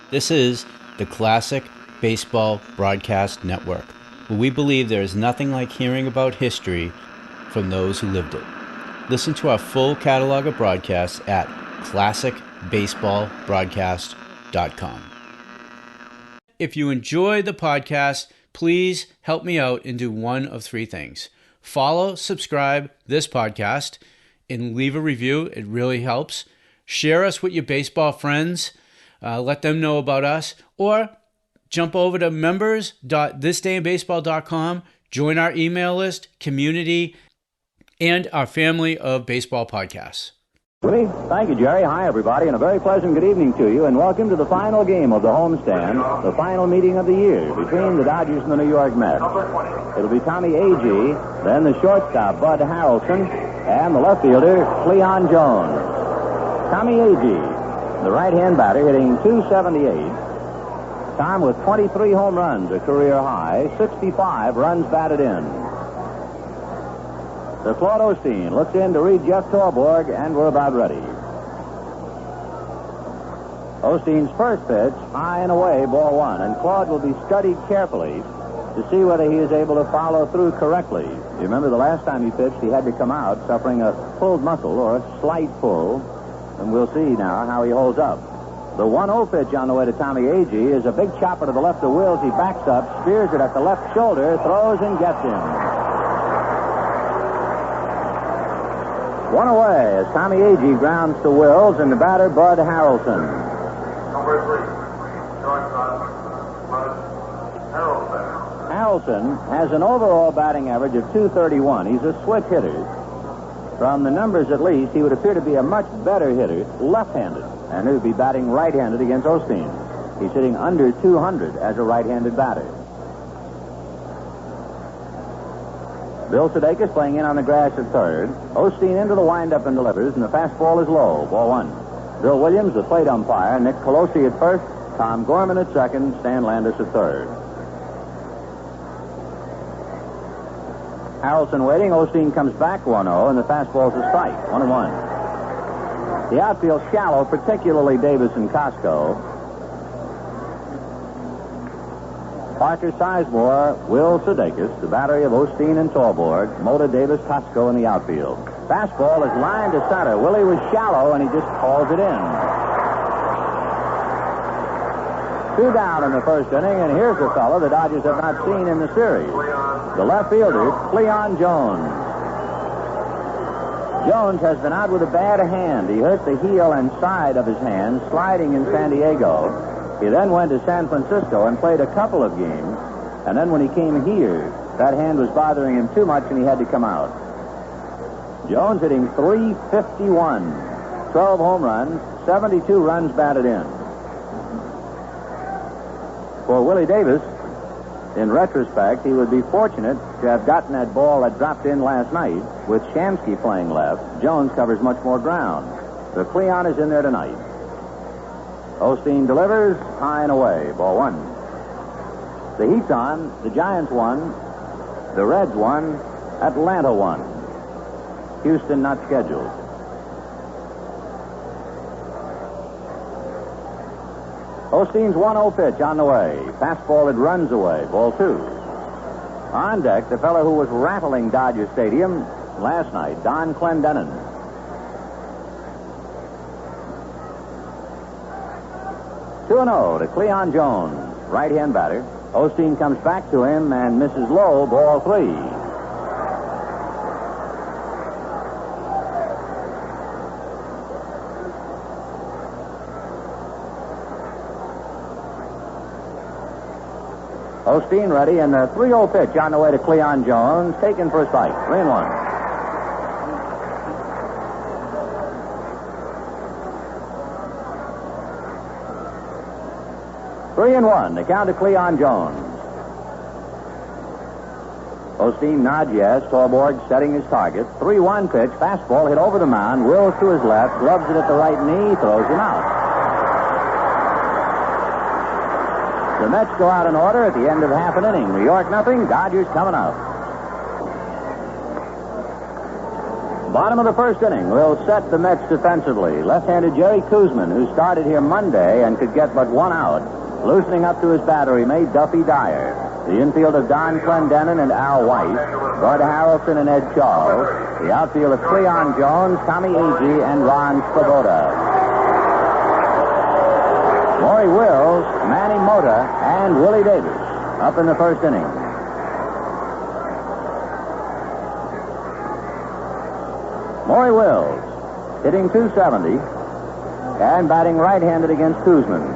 This is the Classic Baseball Broadcast Network, where we believe there is nothing like hearing about history from those who lived it. Listen to our full catalog of broadcasts at classicbaseballbroadcast.com. If you enjoy the podcast, please help me out and do one of three things. Follow, subscribe this podcast, and leave a review. It really helps. Share us with your baseball friends. Let them know about us. Or jump over to members.ThisDayInBaseball.com. Join our email list, community, and our family of baseball podcasts. Willie, thank you, Jerry. Hi, everybody, and a very pleasant good evening to you, and welcome to the final game of the homestand, the final meeting of the year between the Dodgers and the New York Mets. It'll be Tommy Agee, then the shortstop, Bud Harrelson, and the left fielder, Cleon Jones. Tommy Agee, the right-hand batter, hitting .278. Tom with 23 home runs, a career high, 65 runs batted in. The Claude Osteen looks in to read Jeff Torborg, and we're about ready. Osteen's first pitch, high and away, ball one, and Claude will be studied carefully to see whether he is able to follow through correctly. You remember the last time he pitched, he had to come out suffering a pulled muscle or a slight pull, and we'll see now how he holds up. The 1-0 pitch on the way to Tommy Agee is a big chopper to the left of Wills. He backs up, spears it at the left shoulder, throws and gets him. One away as Tommy Agee grounds to Wills and the batter, Bud Harrelson. Number 3, shortstop, Bud Harrelson. Harrelson has an overall batting average of .231. He's a switch hitter. From the numbers at least, he would appear to be a much better hitter, left-handed, and he would be batting right-handed against Osteen. He's hitting under .200 as a right-handed batter. Bill Sudeikis playing in on the grass at third. Osteen into the windup and delivers, and the fastball is low, ball one. Bill Williams, the plate umpire. Nick Colosi at first. Tom Gorman at second. Stan Landis at third. Harrelson waiting. Osteen comes back 1-0, and the fastball's a strike. 1-1. The outfield shallow, particularly Davis and Costco. Parker Sizemore, Will Sudeikis, the battery of Osteen and Torborg, Mota, Davis, Costco in the outfield. Fastball is lined to center. Willie was shallow, and he just calls it in. 2 down in the first inning, and here's a fellow the Dodgers have not seen in the series. The left fielder, Cleon Jones. Jones has been out with a bad hand. He hurt the heel and side of his hand sliding in San Diego. He then went to San Francisco and played a couple of games. And then when he came here, that hand was bothering him too much and he had to come out. Jones hitting .351. 12 home runs, 72 runs batted in. For Willie Davis, in retrospect, he would be fortunate to have gotten that ball that dropped in last night. With Shamsky playing left, Jones covers much more ground. So Cleon is in there tonight. Osteen delivers, high and away, ball one. The Heat's on, the Giants won, the Reds won, Atlanta won. Houston not scheduled. Osteen's 1-0 pitch on the way. Fastball, it runs away, ball two. On deck, the fellow who was rattling Dodger Stadium last night, Don Clendenin. 2-0 to Cleon Jones, right-hand batter. Osteen comes back to him and misses low, ball three. Osteen ready, and the 3-0 pitch on the way to Cleon Jones, taken for a strike, 3-1. 3-1, the count to Cleon Jones. Osteen nods yes. Torborg setting his target. 3-1 pitch, fastball hit over the mound. Wills to his left, gloves it at the right knee, throws him out. The Mets go out in order at the end of half an inning. New York nothing, Dodgers coming up. Bottom of the first inning will set the Mets defensively. Left-handed Jerry Koosman, who started here Monday and could get but one out, loosening up to his battery mate Duffy Dyer. The infield of Don Clendenin and Al Weiss, Bud Harrelson and Ed Charles. The outfield of Cleon Jones, Tommy Agee, and Ron Swoboda. Maury Wills, Manny Mota, and Willie Davis up in the first inning. Maury Wills hitting .270 and batting right-handed against Koosman.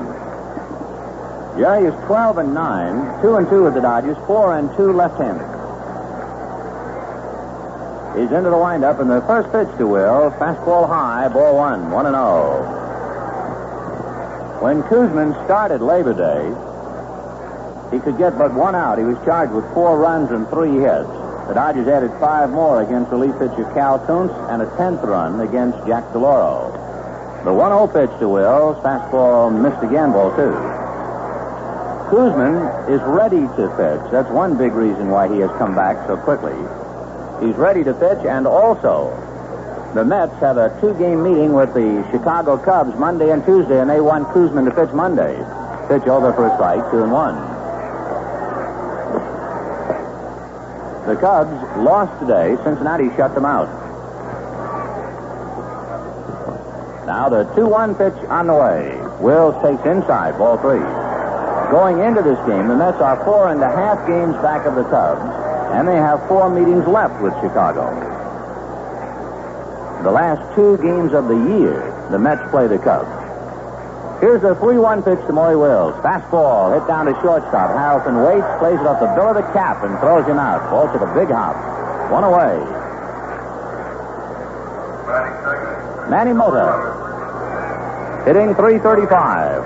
Jerry is 12-9, 2-2 with the Dodgers, 4-2 left-handed. He's into the windup, and the first pitch to Will, fastball high, ball one, 1-0. When Koosman started Labor Day, he could get but one out. He was charged with 4 runs and 3 hits. The Dodgers added 5 more against relief pitcher Cal Kuntz and a 10th run against Jack DeLauro. The 1-0 pitch to Wills, fastball missed again, ball 2. Koosman is ready to pitch. That's one big reason why he has come back so quickly. He's ready to pitch, and also the Mets have a 2-game meeting with the Chicago Cubs Monday and Tuesday, and they want Koosman to pitch Monday. Pitch over for a strike, 2-1. The Cubs lost today. Cincinnati shut them out. Now the 2-1 pitch on the way. Wills takes inside, ball 3. Going into this game, the Mets are 4.5 games back of the Cubs, and they have 4 meetings left with Chicago. The last 2 games of the year, the Mets play the Cubs. Here's a 3-1 pitch to Maury Wills. Fastball hit down to shortstop. Harrelson waits, plays it off the bill of the cap, and throws him out. Ball to the big hop. 1 away. Manny Mota hitting .335.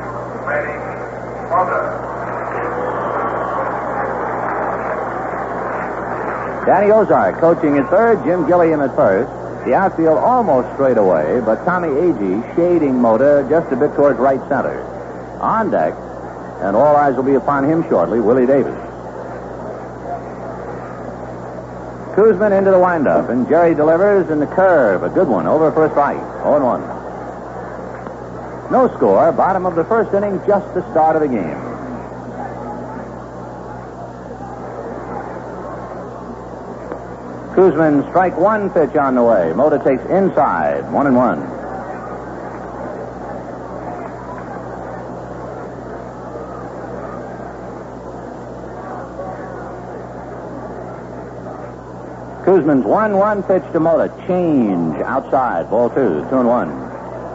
Danny Ozark coaching at third, Jim Gilliam at first. The outfield almost straight away, but Tommy Agee shading Mota just a bit towards right center. On deck, and all eyes will be upon him shortly, Willie Davis. Koosman into the windup, and Jerry delivers in the curve. A good one, over for a strike. 0-1. No score, bottom of the first inning, just the start of the game. Koosman, strike 1 pitch on the way. Mota takes inside, 1-1. Koosman's 1-1 pitch to Mota. Change outside, ball 2, 2-1.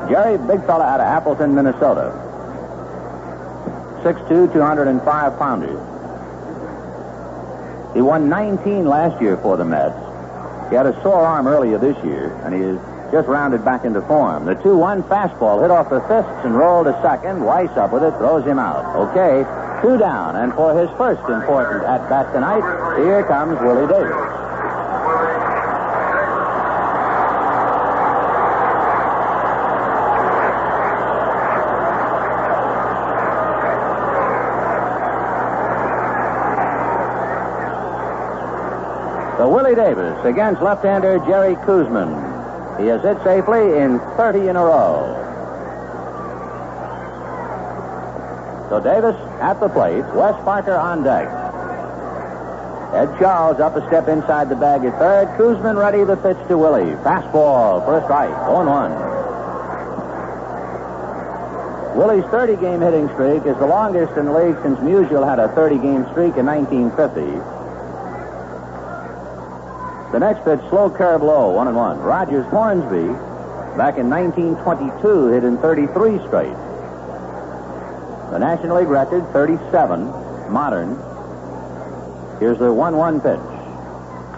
Jerry, big fella out of Appleton, Minnesota. 6'2", 205 pounders. He won 19 last year for the Mets. He had a sore arm earlier this year, and he is just rounded back into form. The 2-1 fastball hit off the fists and rolled to second. Weiss up with it, throws him out. Okay, 2 down, and for his first important at-bat tonight, here comes Willie Davis. So Willie Davis against left-hander Jerry Koosman. He has hit safely in 30 in a row. So Davis at the plate. Wes Parker on deck. Ed Charles up a step inside the bag at third. Koosman ready, the pitch to Willie. Fastball for a strike. 0-1. Willie's 30-game hitting streak is the longest in the league since Musial had a 30-game streak in 1950. The next pitch, slow curve low, 1-1. Rogers Hornsby, back in 1922, hit in 33 straight. The National League record, 37, modern. Here's the 1-1 pitch.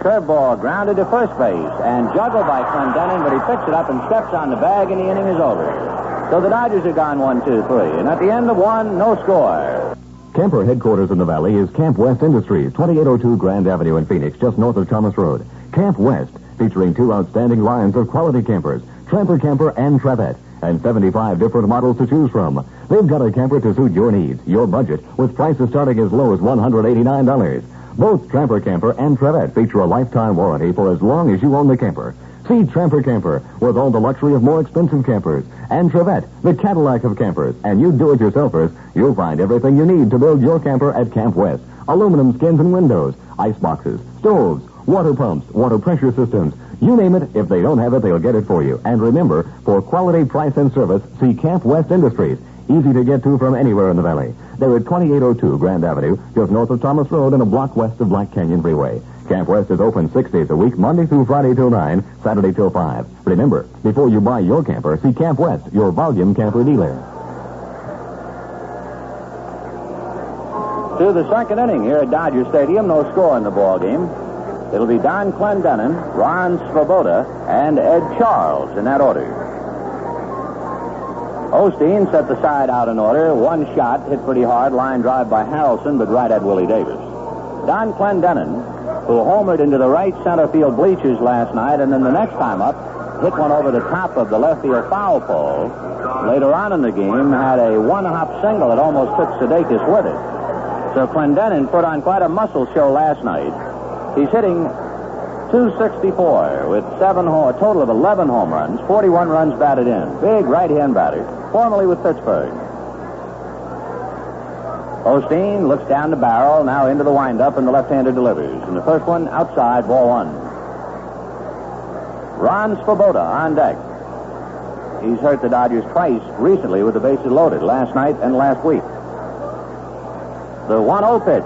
Curveball grounded to first base and juggled by Clendenin, but he picks it up and steps on the bag, and the inning is over. So the Dodgers are gone 1-2-3, and at the end of 1, no score. Camper headquarters in the Valley is Camp West Industries, 2802 Grand Avenue in Phoenix, just north of Thomas Road. Camp West, featuring 2 outstanding lines of quality campers, Tramper Camper and Trevette, and 75 different models to choose from. They've got a camper to suit your needs, your budget, with prices starting as low as $189. Both Tramper Camper and Trevette feature a lifetime warranty for as long as you own the camper. See Tramper Camper with all the luxury of more expensive campers. And Trevette, the Cadillac of campers. And you do-it-yourselfers, you'll find everything you need to build your camper at Camp West. Aluminum skins and windows, ice boxes, stoves, water pumps, water pressure systems. You name it, if they don't have it, they'll get it for you. And remember, for quality, price, and service, see Camp West Industries. Easy to get to from anywhere in the valley. They're at 2802 Grand Avenue, just north of Thomas Road and a block west of Black Canyon Freeway. Camp West is open 6 days a week, Monday through Friday till 9, Saturday till 5. Remember, before you buy your camper, see Camp West, your volume camper dealer. To the second inning here at Dodger Stadium. No score in the ball game. It'll be Don Clendenin, Ron Svoboda, and Ed Charles in that order. Osteen set the side out in order. One shot, hit pretty hard, line drive by Harrelson, but right at Willie Davis. Don Clendenin, who homered into the right center field bleachers last night, and then the next time up, hit one over the top of the left field foul pole. Later on in the game, had a one-hop single that almost took Sudeikis with it. So Clendenin put on quite a muscle show last night. He's hitting .264 with a total of 11 home runs, 41 runs batted in. Big right-hand batter, formerly with Pittsburgh. Osteen looks down the barrel, now into the windup, and the left-hander delivers. And the first one outside, ball one. Ron Svoboda on deck. He's hurt the Dodgers twice recently with the bases loaded, last night and last week. The 1-0 pitch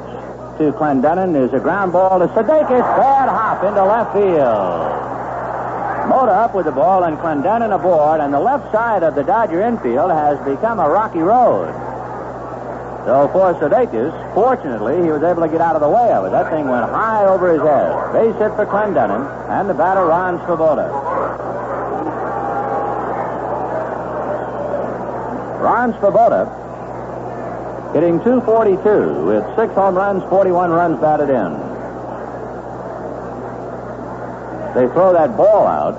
to Clendenin is a ground ball to Sudeikis. Bad hop into left field. Mota up with the ball and Clendenin aboard, and the left side of the Dodger infield has become a rocky road. So for Sudeikis, fortunately, he was able to get out of the way of it. That thing went high over his head. Base hit for Clendenin, and the batter, Ron Svoboda. Ron Svoboda hitting .242 with 6 home runs, 41 runs batted in. They throw that ball out,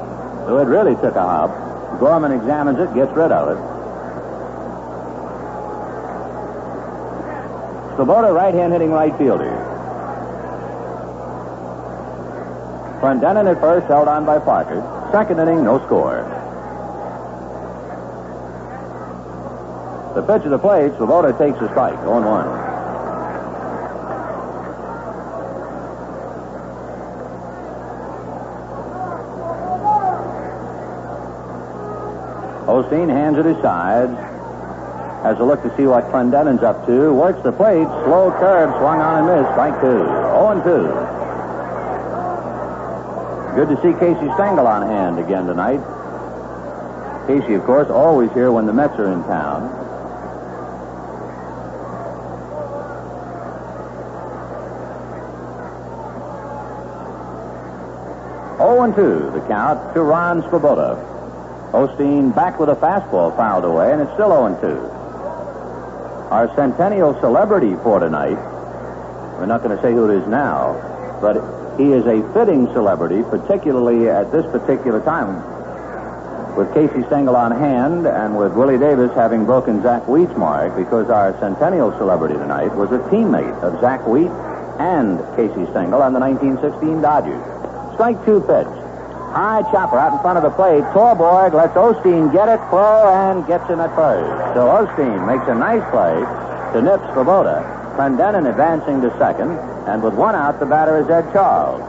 so it really took a hop. Gorman examines it, gets rid of it. Svoboda, right-hand hitting right fielder. Clendenin at first, held on by Parker. Second inning, no score. The pitch of the plate, Svoboda takes a strike, 0-1. Osteen hands it aside. Has a look to see what Clendenin's up to. Works the plate. Slow curve. Swung on and missed. Strike 2. 0-2. Good to see Casey Stengel on hand again tonight. Casey, of course, always here when the Mets are in town. The count to Ron Svoboda. Osteen back with a fastball fouled away, and it's still 0-2. Our centennial celebrity for tonight, we're not going to say who it is now, but he is a fitting celebrity, particularly at this particular time, with Casey Stengel on hand and with Willie Davis having broken Zach Wheat's mark, because our centennial celebrity tonight was a teammate of Zach Wheat and Casey Stengel on the 1916 Dodgers. Strike 2 pitch. High chopper out in front of the plate. Torborg lets Osteen get it, throw, and gets him at first. So Osteen makes a nice play to nip Svoboda. Clendenin advancing to second, and with one out, the batter is Ed Charles.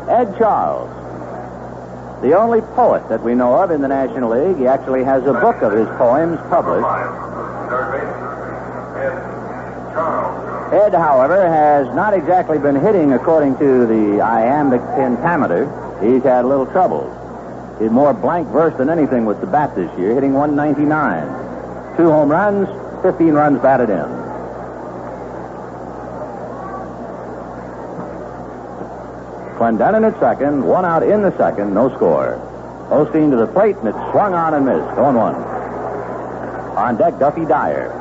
Ed Charles, the only poet that we know of in the National League. He actually has a book of his poems published. Ed, however, has not exactly been hitting according to the iambic pentameter. He's had a little trouble. He's more blank verse than anything with the bat this year, hitting .199. 2 home runs, 15 runs batted in. Clendenin at second, 1 out in the second, no score. Osteen to the plate, and it swung on and missed, 0-1. On deck, Duffy Dyer.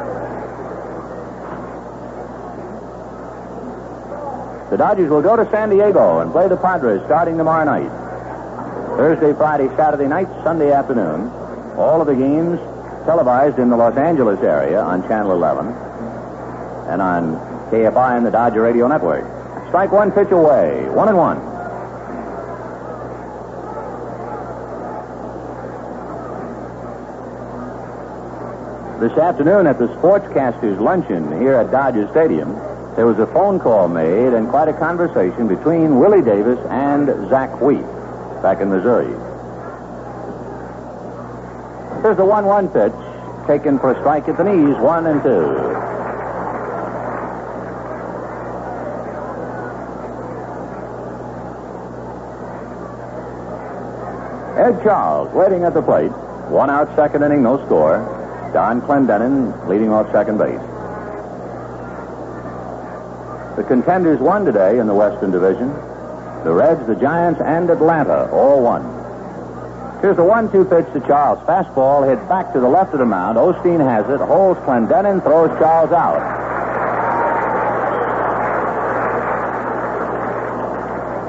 The Dodgers will go to San Diego and play the Padres starting tomorrow night. Thursday, Friday, Saturday night, Sunday afternoon. All of the games televised in the Los Angeles area on Channel 11 and on KFI and the Dodger Radio Network. Strike one pitch away. 1-1. This afternoon at the Sportscasters Luncheon here at Dodger Stadium, there was a phone call made and quite a conversation between Willie Davis and Zach Wheat back in Missouri. Here's the 1-1 pitch, taken for a strike at the knees, 1-2. Ed Charles waiting at the plate. 1 out, second inning, no score. Don Clendenin leading off second base. The contenders won today in the Western Division. The Reds, the Giants, and Atlanta all won. Here's the 1-2 pitch to Charles. Fastball hit back to the left of the mound. Osteen has it, holds Clendenin, throws Charles out.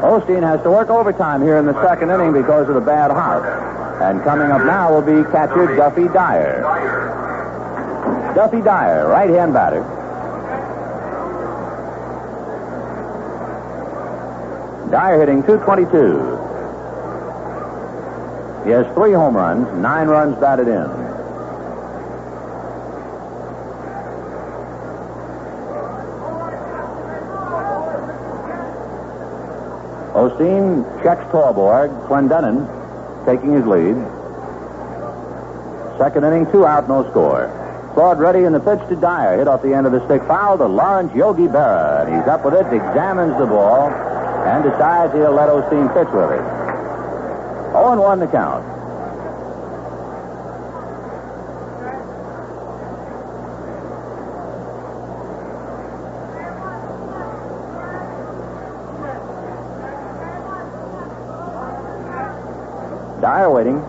Osteen has to work overtime here in the second inning because of the bad heart. And coming up now will be catcher Duffy Dyer. Duffy Dyer, right-hand batter. Dyer hitting .222. He has 3 home runs, 9 runs batted in. Osteen checks Torborg. Clendenin taking his lead. Second inning, 2 out, no score. Claude ready, and the pitch to Dyer. Hit off the end of the stick. Foul to Lawrence Yogi Berra. And he's up with it, examines the ball, and decides he'll let Osteen pitch with it. 0-1 the count. Dyer waiting.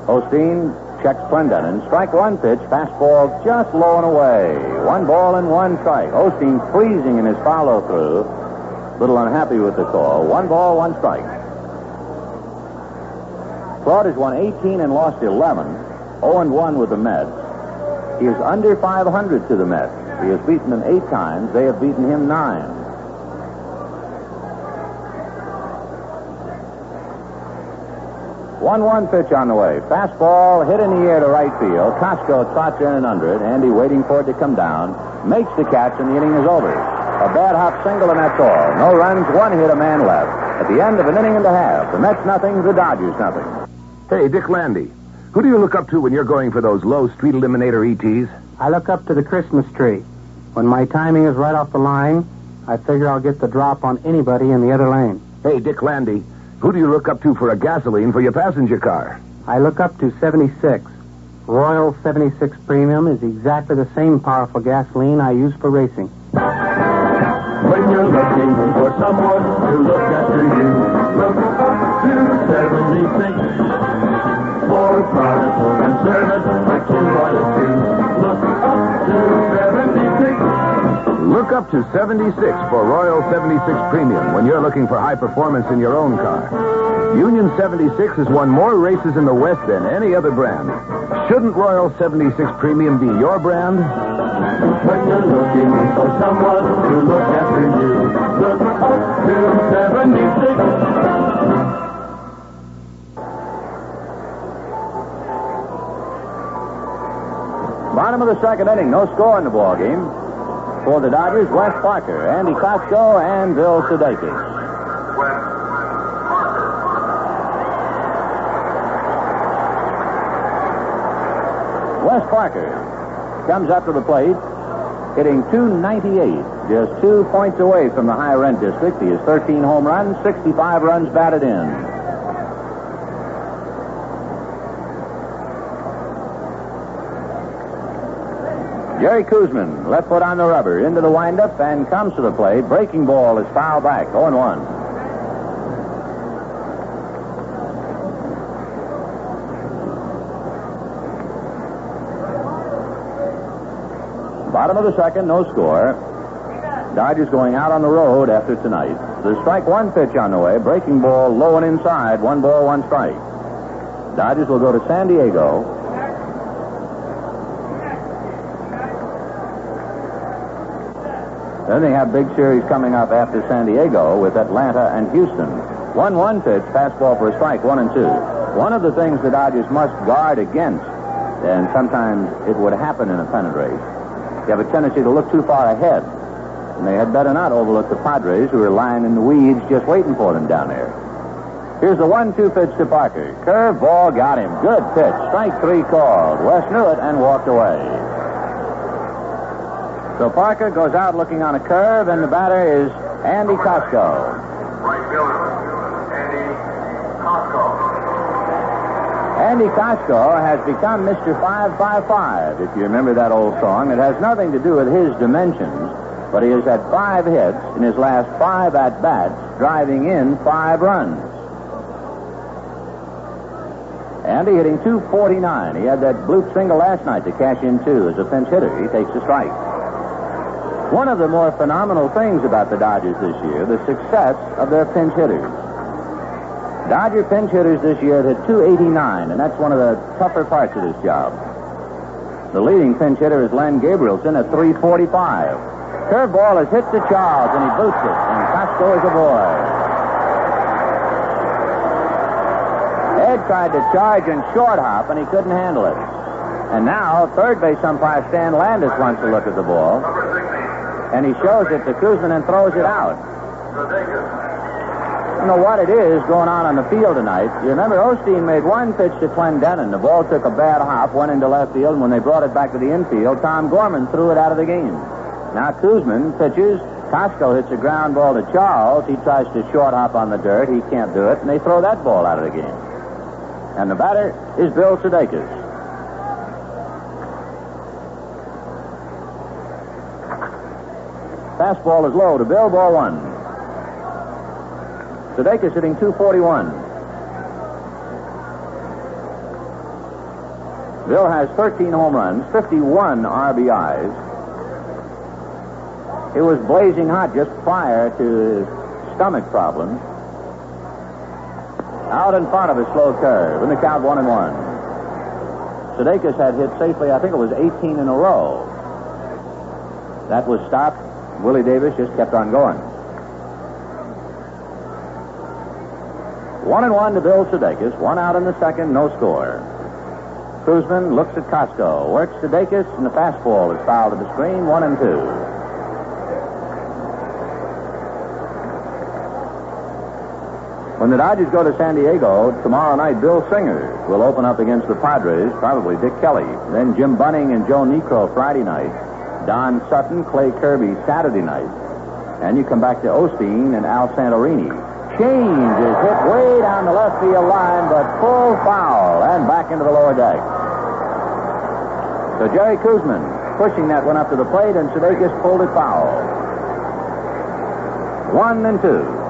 Osteen checks Clendenin. Strike one pitch. Fastball just low and away. 1 ball and 1 strike. Osteen freezing in his follow-through. A little unhappy with the call. 1 ball, 1 strike. Claude has won 18 and lost 11. 0-1 with the Mets. He is under 500 to the Mets. He has beaten them 8 times. They have beaten him 9. One pitch on the way. Fastball hit in the air to right field. Costco trots in and under it. Andy waiting for it to come down. Makes the catch, and the inning is over. A bad hop single, and that's all. No runs, 1 hit, a man left. At the end of an inning and a half, the Mets nothing, the Dodgers nothing. Hey, Dick Landy. Who do you look up to when you're going for those low street eliminator ETs? I look up to the Christmas tree. When my timing is right off the line, I figure I'll get the drop on anybody in the other lane. Hey, Dick Landy. Who do you look up to for a gasoline for your passenger car? I look up to 76. Royal 76 Premium is exactly the same powerful gasoline I use for racing. When you're looking for someone to look after you, look up to 76. For product and service like you want to. Look up to 76. Look up to 76 for Royal 76 Premium when you're looking for high performance in your own car. Union 76 has won more races in the West than any other brand. Shouldn't Royal 76 Premium be your brand? When you're looking for someone to look after you, look up to 76. Bottom of the second inning, no score in the ball game. For the Dodgers, Wes Parker, Andy Costco, and Bill Sudeikis. Wes Parker comes up to the plate, hitting .298, just 2 points away from the high rent district. He has 13 home runs, 65 runs batted in. Jerry Koosman, left foot on the rubber, into the windup, and comes to the plate. Breaking ball is fouled back, 0-1. Bottom of the second, no score. Dodgers going out on the road after tonight. The strike one pitch on the way. Breaking ball low and inside. 1 ball, 1 strike. Dodgers will go to San Diego. Then they have big series coming up after San Diego with Atlanta and Houston. 1-1 pitch, fastball for a strike, 1-2. One of the things the Dodgers must guard against, and sometimes it would happen in a pennant race, you have a tendency to look too far ahead. And they had better not overlook the Padres, who are lying in the weeds just waiting for them down there. Here's the 1-2 pitch to Parker. Curve ball, got him. Good pitch. Strike 3 called. West knew it and walked away. So Parker goes out looking on a curve, and the batter is Andy Costco. Right fielder, Andy Costco. Andy Costco has become Mr. 555, if you remember that old song. It has nothing to do with his dimensions, but he has had 5 hits in his last 5 at-bats, driving in 5 runs. Andy hitting .249. He had that bloop single last night to cash in, too, as a pinch hitter. He takes a strike. One of the more phenomenal things about the Dodgers this year, the success of their pinch hitters. Dodger pinch hitters this year have hit .289, and that's one of the tougher parts of this job. The leading pinch hitter is Len Gabrielson at .345. Curveball is hit to Charles, and he boots it, and Costco is aboard. Ed tried to charge and short hop, and he couldn't handle it. And now, third base umpire Stan Landis wants to look at the ball, and he shows it to Koosman and throws it out. I don't know what it is going on the field tonight. You remember Osteen made one pitch to Clendenin. The ball took a bad hop, went into left field, and when they brought it back to the infield, Tom Gorman threw it out of the game. Now Koosman pitches. Costco hits a ground ball to Charles. He tries to short hop on the dirt. He can't do it, and they throw that ball out of the game. And the batter is Bill Sudeikis. Fastball is low to Bill, ball 1. Sudeikis hitting .241. Bill has 13 home runs, 51 RBIs. It was blazing hot just prior to his stomach problems. Out in front of his slow curve, in the count 1-1. Sudeikis had hit safely, I think it was 18 in a row. That was stopped. Willie Davis just kept on going. 1-1 to Bill Sudeikis. 1 out in the second, no score. Koosman looks at Costco, works Sudeikis, and the fastball is fouled to the screen. 1-2. When the Dodgers go to San Diego tomorrow night, Bill Singer will open up against the Padres, probably Dick Kelly. Then Jim Bunning and Joe Niekro Friday night. Don Sutton, Clay Kirby Saturday night. And you come back to Osteen and Al Santorini. Change is hit way down the left field line, but full foul and back into the lower deck. So Jerry Koosman pushing that one up to the plate, and Sudeikis pulled it foul. 1-2.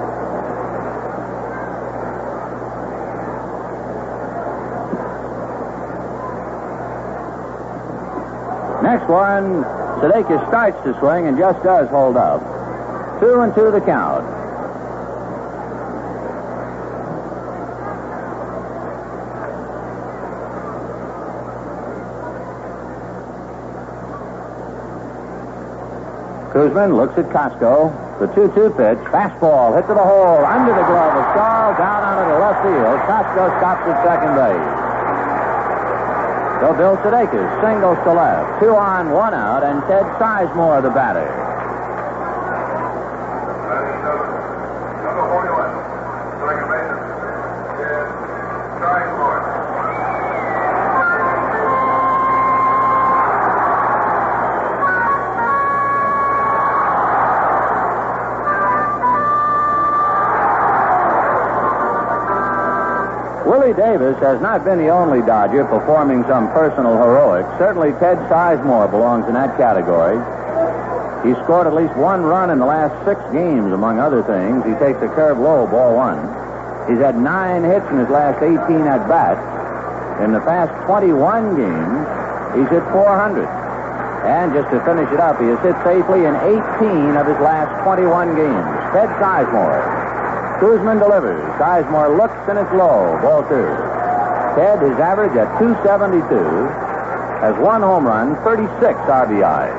Next one, Sudeikis starts to swing and just does hold up. 2-2 the count. Koosman looks at Costco. The 2-2 pitch. Fastball hit to the hole. Under the glove of Charles. Down onto the left field. Costco stops at second base. So Bill Sudeikis singles to left. 2 on, 1 out, and Ted Sizemore the batter. Number 41. Second baseman is Sizemore. Willie Davis has not been the only Dodger performing some personal heroics. Certainly Ted Sizemore belongs in that category. He scored at least 1 run in the last 6 games, among other things. He takes a curve low, ball 1. He's had 9 hits in his last 18 at-bats. In the past 21 games, he's hit .400. And just to finish it up, he has hit safely in 18 of his last 21 games. Ted Sizemore. Koosman delivers. Sizemore looks, and it's low. Ball 2. Ted is average at .272, has 1 home run, 36 RBIs.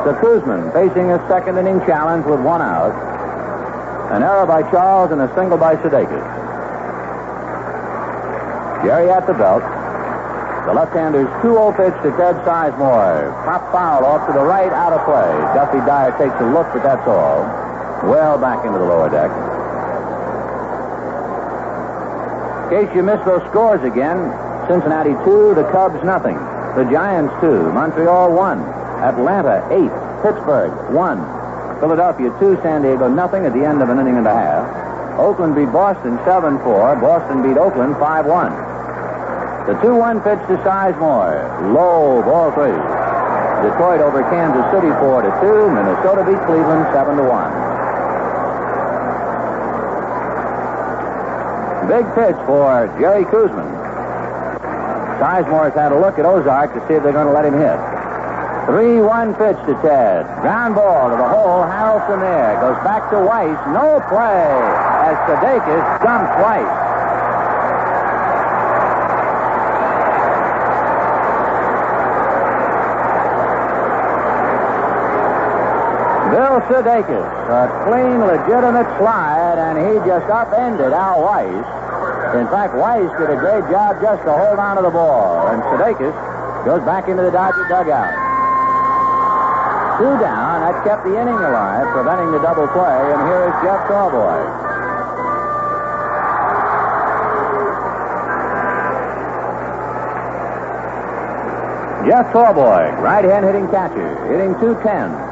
to Kuzman, facing a second inning challenge with one out. An error by Charles and a single by Sudeikis. Jerry at the belt. The left-hander's 2-0 pitch to Ted Sizemore. Pop foul off to the right, out of play. Duffy Dyer takes a look, but that's all. Well back into the lower deck. In case you missed those scores again, Cincinnati 2, the Cubs nothing. The Giants 2, Montreal 1, Atlanta 8, Pittsburgh 1, Philadelphia 2, San Diego nothing at the end of an inning and a half. Oakland beat Boston 7-4. Boston beat Oakland 5-1. The 2-1 pitch to Sizemore. Low, ball 3. Detroit over Kansas City 4-2. Minnesota beat Cleveland 7-1. Big pitch for Jerry Kuzman. Sizemore's had a look at Ozark to see if they're going to let him hit. 3-1 pitch to Ted. Ground ball to the hole. Harrelson there. Goes back to Weiss. No play as Sudeikis dumps Weiss. Bill Sudeikis, a clean, legitimate slide, and he just upended Al Weiss. In fact, Weiss did a great job just to hold on to the ball, and Sudeikis goes back into the Dodger dugout. 2 down, that kept the inning alive, preventing the double play, and here is Jeff Tallboy. Jeff Tallboy, right-hand hitting catcher, hitting .210.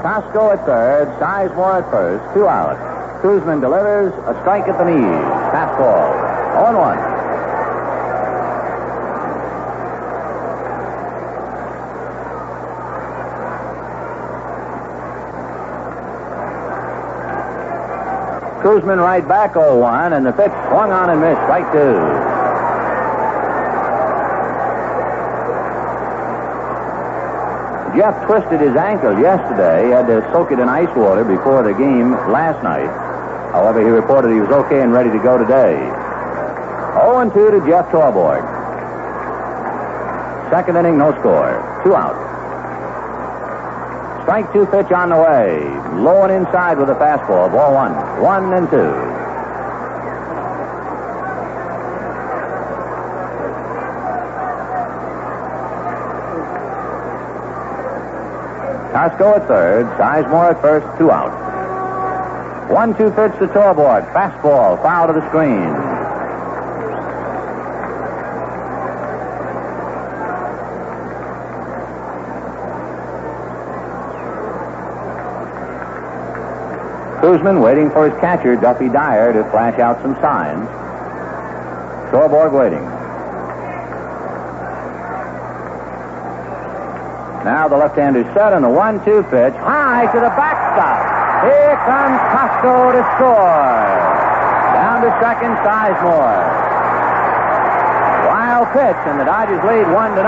Costco at third, Sizemore at first, 2 out. Kuzman delivers a strike at the knees. Fastball, 0-1. Kuzman right back 0-1, and the pitch swung on and missed, strike 2. Jeff twisted his ankle yesterday. He had to soak it in ice water before the game last night. However, he reported he was okay and ready to go today. 0-2 to Jeff Tallboy. Second inning, no score. 2 out. Strike 2 pitch on the way. Low and inside with a fastball. Ball 1. 1-2. Costco at third, Sizemore at first, 2 out. 1-2 pitch to Tallboy. Fastball, foul to the screen. Kuzman waiting for his catcher, Duffy Dyer, to flash out some signs. Tallboy waiting. Now the left-hander set on the 1-2 pitch. High to the backstop. Here comes Costco to score. Down to second, Sizemore. Wild pitch, and the Dodgers lead 1-0.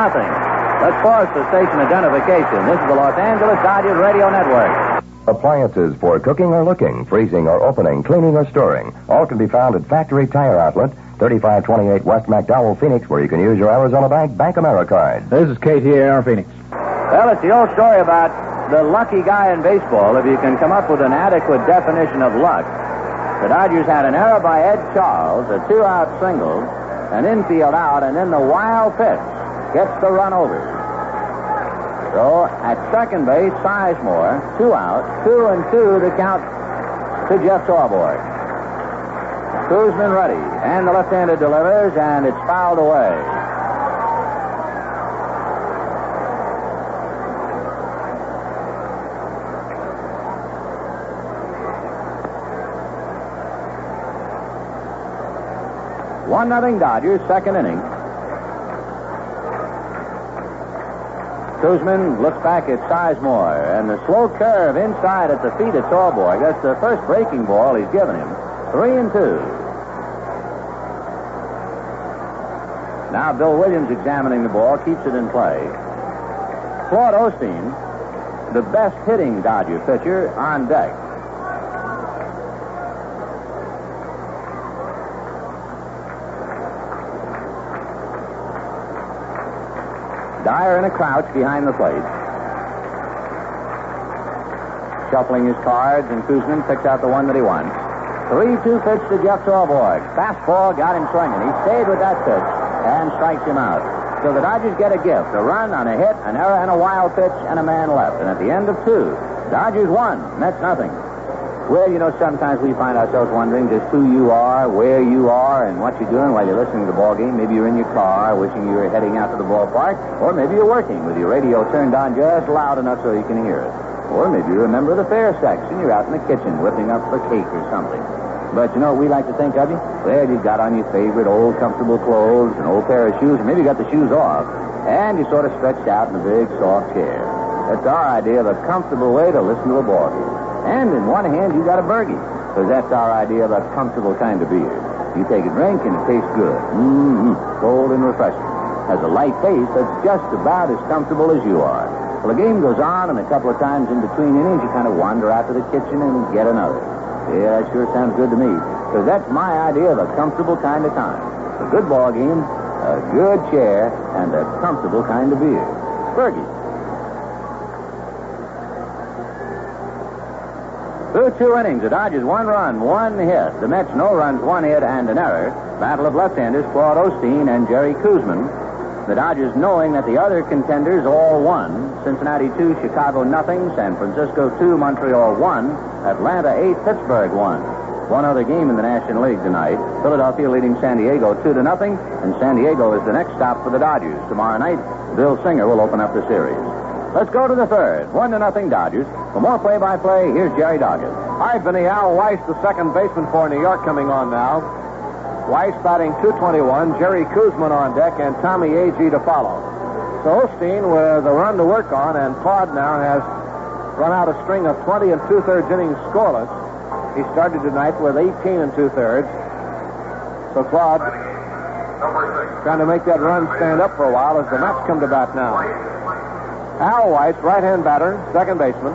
Let's pause for station identification. This is the Los Angeles Dodgers Radio Network. Appliances for cooking or looking, freezing or opening, cleaning or storing. All can be found at Factory Tire Outlet, 3528 West McDowell, Phoenix, where you can use your Arizona Bank Americard. This is KTAR Phoenix. Well, it's the old story about the lucky guy in baseball, if you can come up with an adequate definition of luck. The Dodgers had an error by Ed Charles, a 2-out single, an infield out, and then the wild pitch gets the run over. So, at second base, Sizemore, 2 out, 2-2 to count to Jeff Tallboy. Kuzman ready, and the left-hander delivers, and it's fouled away. One nothing Dodgers, second inning. Kuzman looks back at Sizemore, and the slow curve inside at the feet of Tallboy. That's the first breaking ball he's given him. 3-2. Now Bill Williams examining the ball, keeps it in play. Claude Osteen, the best hitting Dodger pitcher, on deck. Dyer in a crouch behind the plate. shuffling his cards, and Kuzmin picks out the one that he wants. 3-2 pitch to Jeff Torborg. Fastball got him swinging. He stayed with that pitch and strikes him out. So the Dodgers get a gift, a run on a hit, an error, and a wild pitch, and a man left. And at the end of 2, Dodgers 1, Mets nothing. Well, you know, sometimes we find ourselves wondering just who you are, where you are, and what you're doing while you're listening to the ball game. Maybe you're in your car wishing you were heading out to the ballpark, or maybe you're working with your radio turned on just loud enough so you can hear it. Or maybe you're a member of the fair sex and you're out in the kitchen whipping up a cake or something. But you know what we like to think of you? Well, you've got on your favorite old comfortable clothes, an old pair of shoes, or maybe you got the shoes off, and you're sort of stretched out in a big soft chair. That's our idea of a comfortable way to listen to a ball game. And in one hand, you got a Bergie, because that's our idea of a comfortable kind of beer. You take a drink and it tastes good. Cold and refreshing. Has a light taste that's just about as comfortable as you are. Well, the game goes on, and a couple of times in between innings, you kind of wander out to the kitchen and get another. Yeah, that sure sounds good to me, because that's my idea of a comfortable kind of time. A good ball game, a good chair, and a comfortable kind of beer. Bergie. Through 2 innings, the Dodgers 1 run, 1 hit. The Mets no runs, 1 hit, and an error. Battle of left-handers, Claude Osteen and Jerry Kuzmin. The Dodgers knowing that the other contenders all won. Cincinnati 2, Chicago nothing, San Francisco 2, Montreal 1, Atlanta 8, Pittsburgh 1. One other game in the National League tonight. Philadelphia leading San Diego 2-0, and San Diego is the next stop for the Dodgers. Tomorrow night, Bill Singer will open up the series. Let's go to the third. 1-0 Dodgers. For more play-by-play, here's Jerry Doggett. All right, Vinny. Al Weiss, the second baseman for New York, coming on now. Weiss batting .221, Jerry Kuzmin on deck, and Tommy Agee to follow. So Osteen with a run to work on, and Claude now has run out a string of 20 and 2/3 innings scoreless. He started tonight with 18 and 2/3. So Claude trying to make that run stand up for a while as the Mets come to bat now. Al Weiss, right-hand batter, second baseman.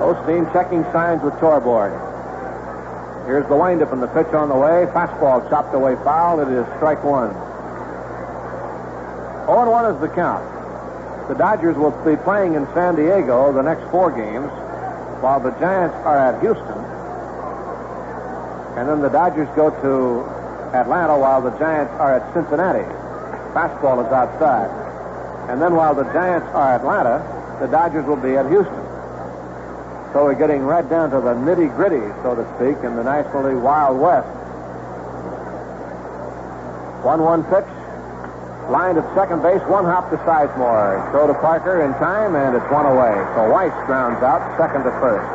Osteen checking signs with Torborg. Here's the windup and the pitch on the way. Fastball chopped away foul. It is strike 1. 0-1 is the count. The Dodgers will be playing in San Diego the next 4 games, while the Giants are at Houston. And then the Dodgers go to Atlanta while the Giants are at Cincinnati. Fastball is outside. And then while the Giants are at Atlanta, the Dodgers will be at Houston. So we're getting right down to the nitty-gritty, so to speak, in the National League Wild West. 1-1 pitch. Lined at second base, 1 hop to Sizemore. Throw to Parker in time, and it's 1 away. So Weiss grounds out, second to first.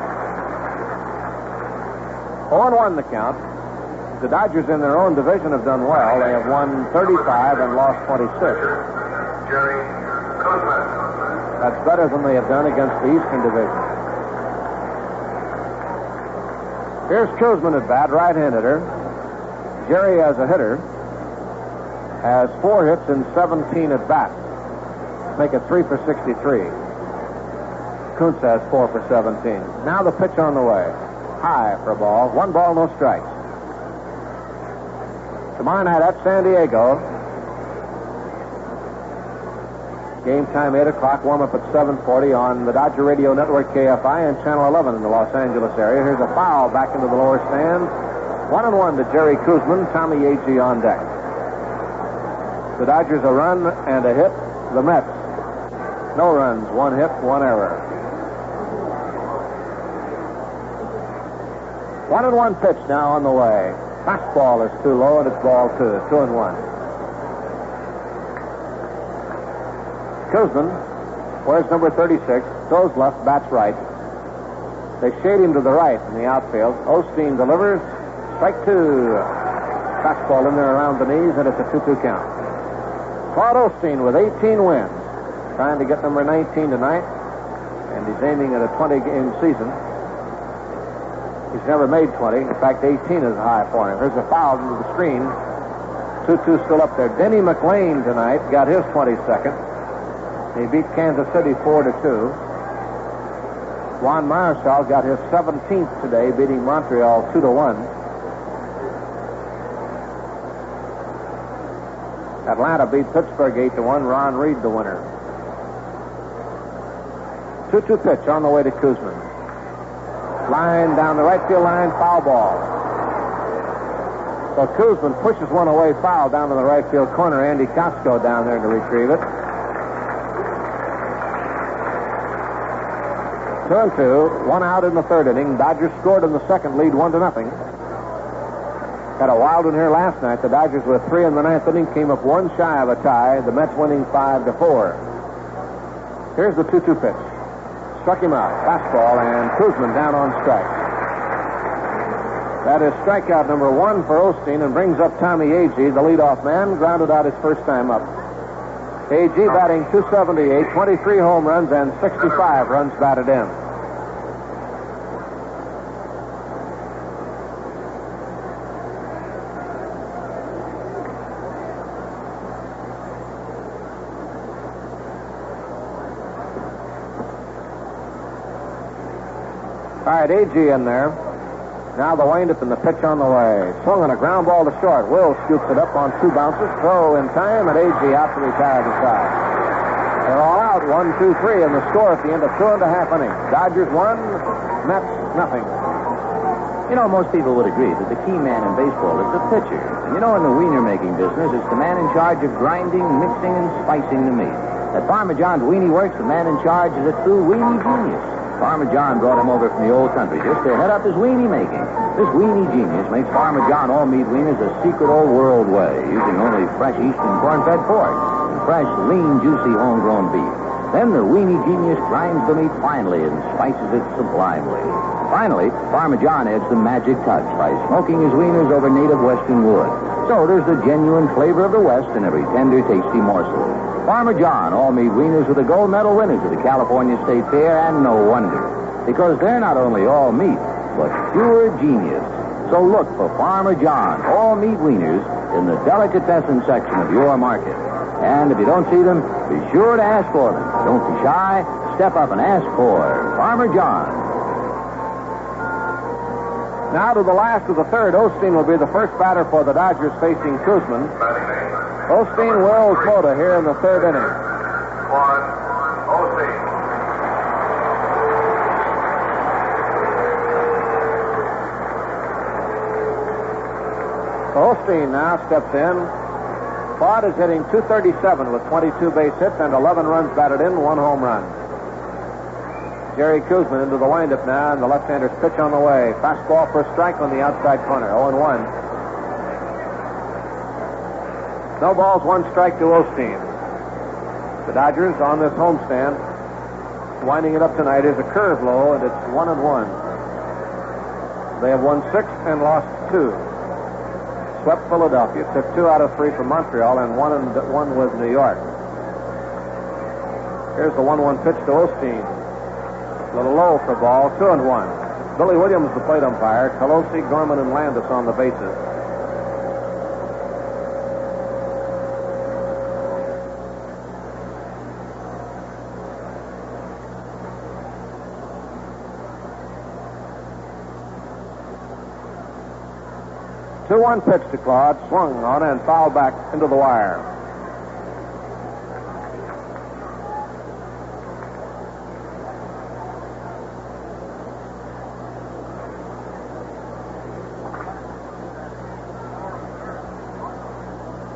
0-1 the count. The Dodgers in their own division have done well. They have won 35 and lost 26. Jerry Kuzmin. That's better than they have done against the Eastern Division. Here's Kuzmin at bat, right-hand hitter. Jerry, as a hitter, has 4 hits in 17 at bats. Make it 3 for 63. Kuntz has 4 for 17. Now the pitch on the way. High for a ball. 1 ball, no strikes. Tomorrow night at San Diego. Game time 8 o'clock. Warm up at 7:40 on the Dodger Radio Network KFI and Channel 11 in the Los Angeles area. Here's a foul back into the lower stands. 1-1 to Jerry Kuzmin. Tommy Agee on deck. The Dodgers a run and a hit. The Mets, no runs, 1 hit, 1 error. 1-1 pitch now on the way. Fastball is too low, and it's ball 2. 2-1. Kuzmin wears number 36, throws left, bats right. They shade him to the right in the outfield. Osteen delivers. Strike 2. Fastball in there around the knees, and it's a 2-2 count. Claude Osteen with 18 wins. Trying to get number 19 tonight, and he's aiming at a 20-game season. He's never made 20. In fact, 18 is high for him. Here's a foul into the screen. 2-2 still up there. Denny McLean tonight got his 22nd. He beat Kansas City 4-2. Juan Marichal got his 17th today, beating Montreal 2-1. Atlanta beat Pittsburgh 8-1. Ron Reed the winner. 2-2 pitch on the way to Kuzman. Line down the right field line, foul ball. So Kuzman pushes one away, foul down to the right field corner. Andy Costco down there to retrieve it. 2-2, one out in the third inning. Dodgers scored in the second, lead 1-0. Had a wild one here last night. The Dodgers with 3 in the ninth inning came up one shy of a tie. The Mets winning 5-4. Here's the 2-2 pitch. Struck him out. Fastball, and Kuzman down on strikes. That is strikeout number 1 for Osteen and brings up Tommy Agee, the leadoff man, grounded out his first time up. Agee batting .278, 23 home runs, and 65 runs batted in. All right, Agee in there. Now the windup and the pitch on the way. Swung on a ground ball to short. Will scoops it up on 2 bounces. Throw in time, and Agee out to retire the side. They're all out. 1-2-3 in the score at the end of 2.5 innings. Dodgers 1, Mets nothing. You know, most people would agree that the key man in baseball is the pitcher. And you know, in the wiener-making business, it's the man in charge of grinding, mixing, and spicing the meat. At Farmer John's Weenie Works, the man in charge is a true weenie genius. Farmer John brought him over from the old country just to head up his weenie making. This weenie genius makes Farmer John all-meat wieners a secret old-world way, using only fresh Eastern corn-fed pork and fresh, lean, juicy, homegrown beef. Then the weenie genius grinds the meat finely and spices it sublimely. Finally, Farmer John adds the magic touch by smoking his wieners over native western wood. So there's the genuine flavor of the West in every tender, tasty morsel. Farmer John all-meat wieners were the gold medal winners of the California State Fair, and no wonder. Because they're not only all meat, but pure genius. So look for Farmer John all-meat wieners in the delicatessen section of your market. And if you don't see them, be sure to ask for them. Don't be shy. Step up and ask for Farmer John. Now to the last of the third. Osteen will be the first batter for the Dodgers facing Kuzman. Osteen wills Mota here in the third inning. 1, Osteen. Osteen now steps in. Claude is hitting .237 with 22 base hits and 11 runs batted in, 1 home run. Jerry Kuzman into the windup now, and the left-hander's pitch on the way. Fastball for a strike on the outside corner, 0-1. No balls, 1 strike to Osteen. The Dodgers on this homestand, winding it up tonight, is a curve low, and it's 1-1. They have won 6 and lost 2. Swept Philadelphia, took 2 out of 3 from Montreal, and 1-1 with New York. Here's the 1-1 pitch to Osteen. A little low for ball, 2-1. Billy Williams, the plate umpire. Colosi, Gorman, and Landis on the bases. Two-one pitch to Claude, swung on and fouled back into the wire.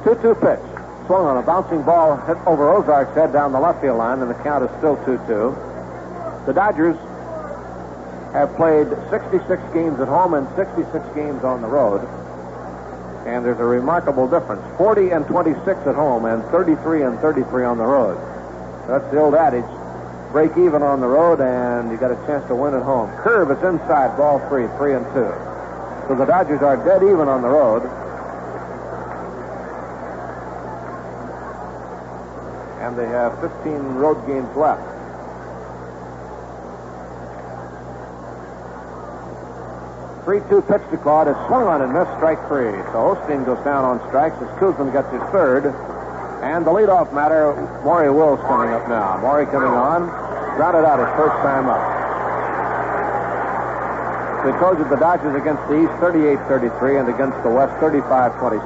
Two-two pitch. Swung on a bouncing ball, hit over Ozark's head down the left field line, and the count is still 2-2. The Dodgers have played 66 games at home and 66 games on the road. And there's a remarkable difference. 40 and 26 at home and 33 and 33 on the road. That's the old adage. Break even on the road and you got a chance to win at home. Curve is inside, ball 3, 3-2. So the Dodgers are dead even on the road. And they have 15 road games left. 3-2 pitch to Claude is swung on and missed, strike 3. So Osteen goes down on strikes as Kuzman gets his third. And the leadoff batter, Maury Wills, coming up now. Maury coming on, grounded out his first time up. We told you the Dodgers against the East 38-33 and against the West 35-26.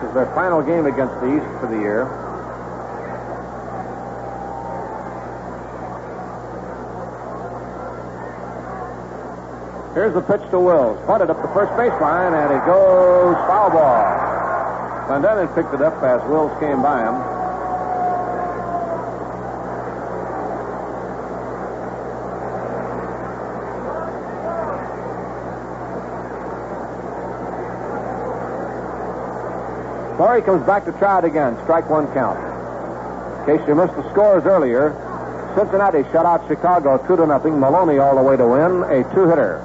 This is their final game against the East for the year. Here's the pitch to Wills. Punted up the first baseline, and it goes foul ball. Clendenin picked it up as Wills came by him. Murray comes back to try it again. Strike one count. In case you missed the scores earlier, Cincinnati shut out Chicago 2-0. Maloney all the way to win, a two-hitter.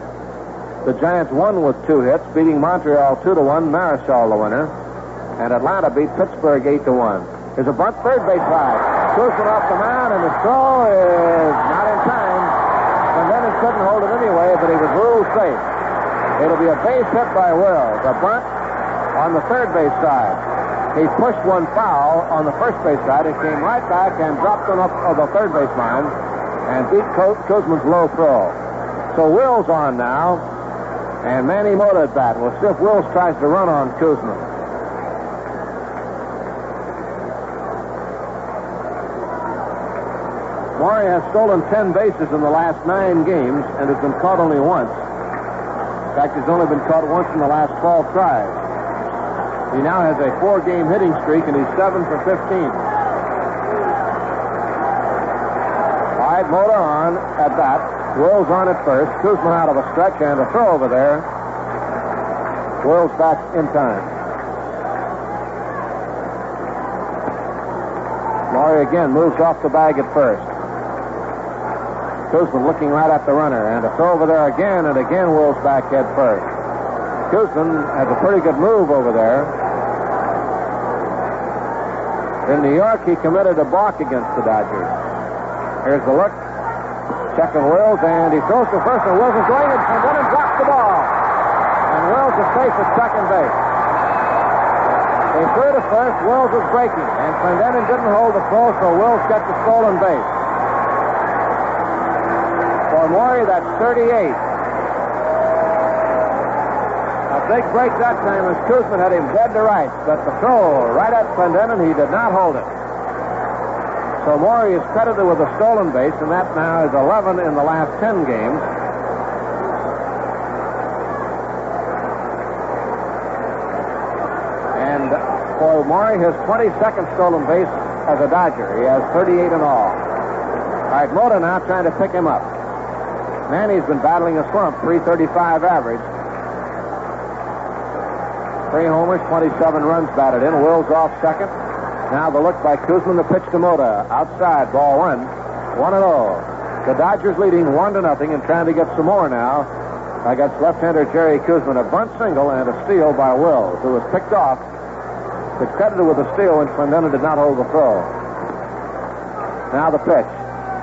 The Giants won with 2 hits, beating Montreal 2-1. Marichal the winner. And Atlanta beat Pittsburgh 8-1. There's a bunt third base side. Koosman off the mound, and the throw is not in time. And then he couldn't hold it anyway, but he was ruled safe. It'll be a base hit by Wills. A bunt on the third base side. He pushed one foul on the first base side and came right back and dropped one up of the third base line and beat Koosman's low throw. So Wills on now, and Manny Mota at bat. We'll see if Wills tries to run on Koosman. Maury has stolen 10 bases in the last 9 games and has been caught only once. In fact, he's only been caught once in the last 12 tries. He now has a 4-game hitting streak, and he's 7 for 15. All right, Mota on at bat. Wills on at first. Koosman out of a stretch, and a throw over there. Wills back in time. Maury again moves off the bag at first. Koosman looking right at the runner, and a throw over there again, and again Wills back head first. Koosman has a pretty good move over there. In New York, he committed a balk against the Dodgers. Here's the look. Checking Wills, and he throws to first, and Wills is going, and then drops the ball. And Wills is safe at second base. They threw to first. Wills was breaking, and Clendenin didn't hold the throw, so Wills gets the stolen base. For Maury, that's 38. A big break that time as Koosman had him dead to right, but the throw right at Clendenin, he did not hold it. So Maury is credited with a stolen base, and that now is 11 in the last 10 games. And for Maury, his 22nd stolen base as a Dodger. He has 38 in all. All right, Mota now trying to pick him up. Manny's been battling a slump, .335 average. 3 homers, 27 runs batted in. Wills off second. Now the look by Koosman, the pitch to Mota. Outside, ball 1. 1-0. The Dodgers leading 1-0 and trying to get some more now against left-hander Jerry Koosman. A bunt single and a steal by Wills, who was picked off. It's credited with a steal when Clendenin did not hold the throw. Now the pitch.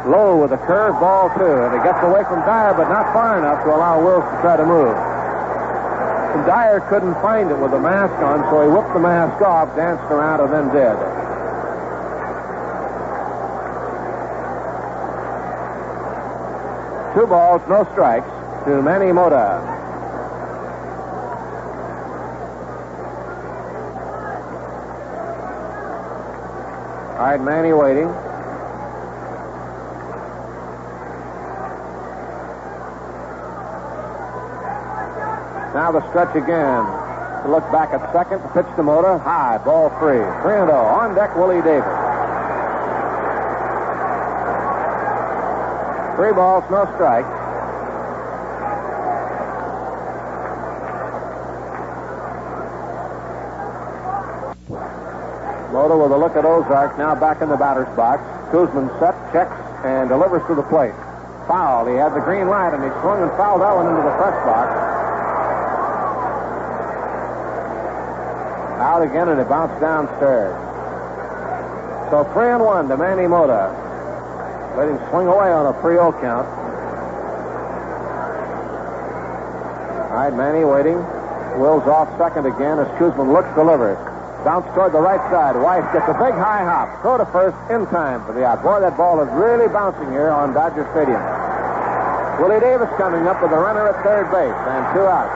Low with a curve, ball 2. And it gets away from Dyer, but not far enough to allow Wills to try to move. And Dyer couldn't find it with the mask on, so he whipped the mask off, danced around, and then did. Two balls, no strikes to Manny Mota. All right, Manny waiting. Now the stretch again. To look back at second. The pitch to Mota. High. Ball 3. 3-0. On deck, Willie Davis. 3 balls, no strikes. Mota with a look at Ozark. Now back in the batter's box. Koosman set, checks, and delivers to the plate. Foul. He had the green light, and he swung and fouled that one into the press box. Out again, and it bounced downstairs. So 3-1 to Manny Mota. Let him swing away on a 3-0 count. All right, Manny waiting. Wills off second again as Koosman looks, delivers. Bounce toward the right side. Weiss gets a big high hop. Throw to first in time for the out. Boy, that ball is really bouncing here on Dodger Stadium. Willie Davis coming up with a runner at third base and 2 outs.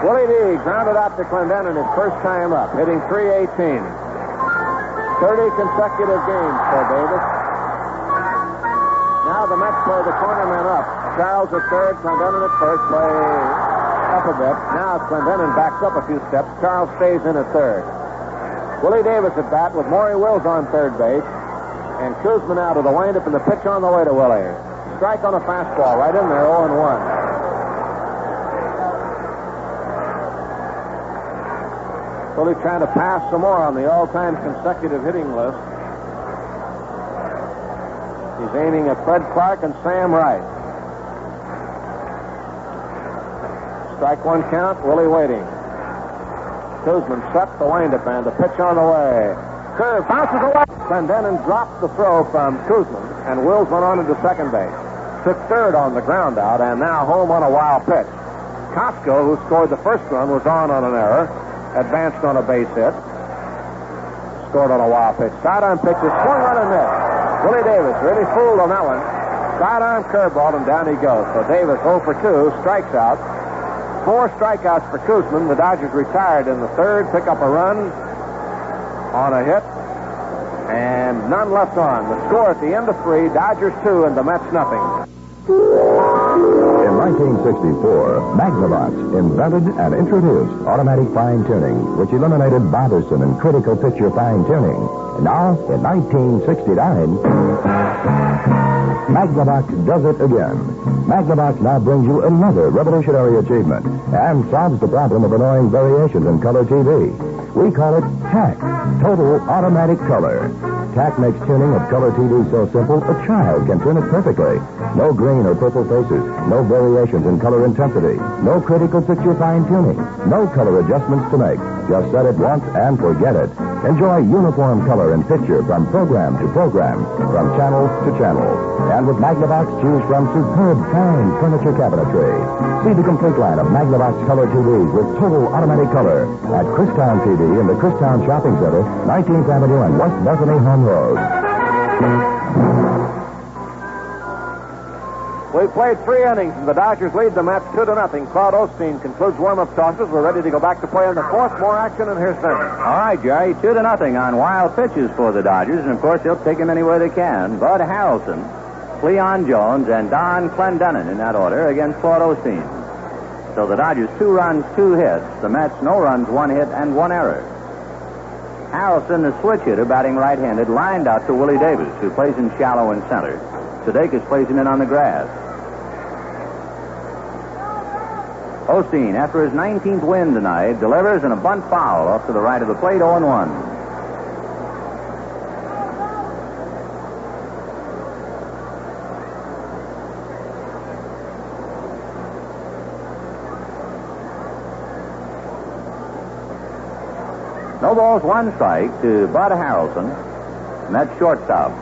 Willie D grounded out to Clendenin his first time up, hitting .318. 30 consecutive games for Davis. now the Mets play the corner men up. Charles at third, Clendenin at first, play up a bit. Now Clendenin backs up a few steps. Charles stays in at third. Willie Davis at bat with Maury Wills on third base. And Kuzman out of the windup and the pitch on the way to Willie. Strike on a fastball right in there, 0-1. Willie trying to pass some more on the all-time consecutive hitting list. He's aiming at Fred Clark and Sam Wright. Strike one count, Willie waiting. Kuzman sets the windup and the pitch on the way. Curve bounces away. Clendenin dropped the throw from Kuzman, and Wills went on into second base. Took third on the ground out, and now home on a wild pitch. Costco, who scored the first run, was on an error. Advanced on a base hit. Scored on a wild pitch. Sidearm pitch is swung on and missed. Willie Davis really fooled on that one. Sidearm curveball, and down he goes. So Davis 0 for 2, strikes out. 4 strikeouts for Kuzman. The Dodgers retired in the third, pick up a run on a hit, and none left on. The score at the end of 3, Dodgers 2 and the Mets nothing. In 1964, Magnavox invented and introduced automatic fine-tuning, which eliminated bothersome and critical picture fine-tuning. And now, in 1969, Magnavox does it again. Magnavox now brings you another revolutionary achievement and solves the problem of annoying variations in color TV. We call it TAC, Total Automatic Color. TAC makes tuning of color TV so simple, a child can tune it perfectly. No green or purple faces, no variations in color intensity, no critical picture fine-tuning, no color adjustments to make. Just set it once and forget it. Enjoy uniform color and picture from program to program, from channel to channel. And with Magnavox, choose from superb fine furniture cabinetry. See the complete line of Magnavox color TVs with total automatic color at Christown TV in the Christown Shopping Center, 19th Avenue and West Bethany Home Road. We played 3 innings, and the Dodgers lead the Mets 2-0. Claude Osteen concludes warm-up tosses. We're ready to go back to play in the fourth. More action, and here's Vince. All right, Jerry, 2-0 on wild pitches for the Dodgers, and of course they'll take them anywhere they can. Bud Harrelson, Cleon Jones, and Don Clendenin in that order against Claude Osteen. So the Dodgers 2 runs, 2 hits. The Mets no runs, 1 hit, and 1 error. Harrelson, the switch hitter, batting right-handed, lined out to Willie Davis, who plays in shallow and center. Sudeikis plays him in on the grass. Osteen, after his 19th win tonight, delivers in a bunt foul off to the right of the plate, 0-1. No balls, 1 strike to Bud Harrelson, Mets shortstop.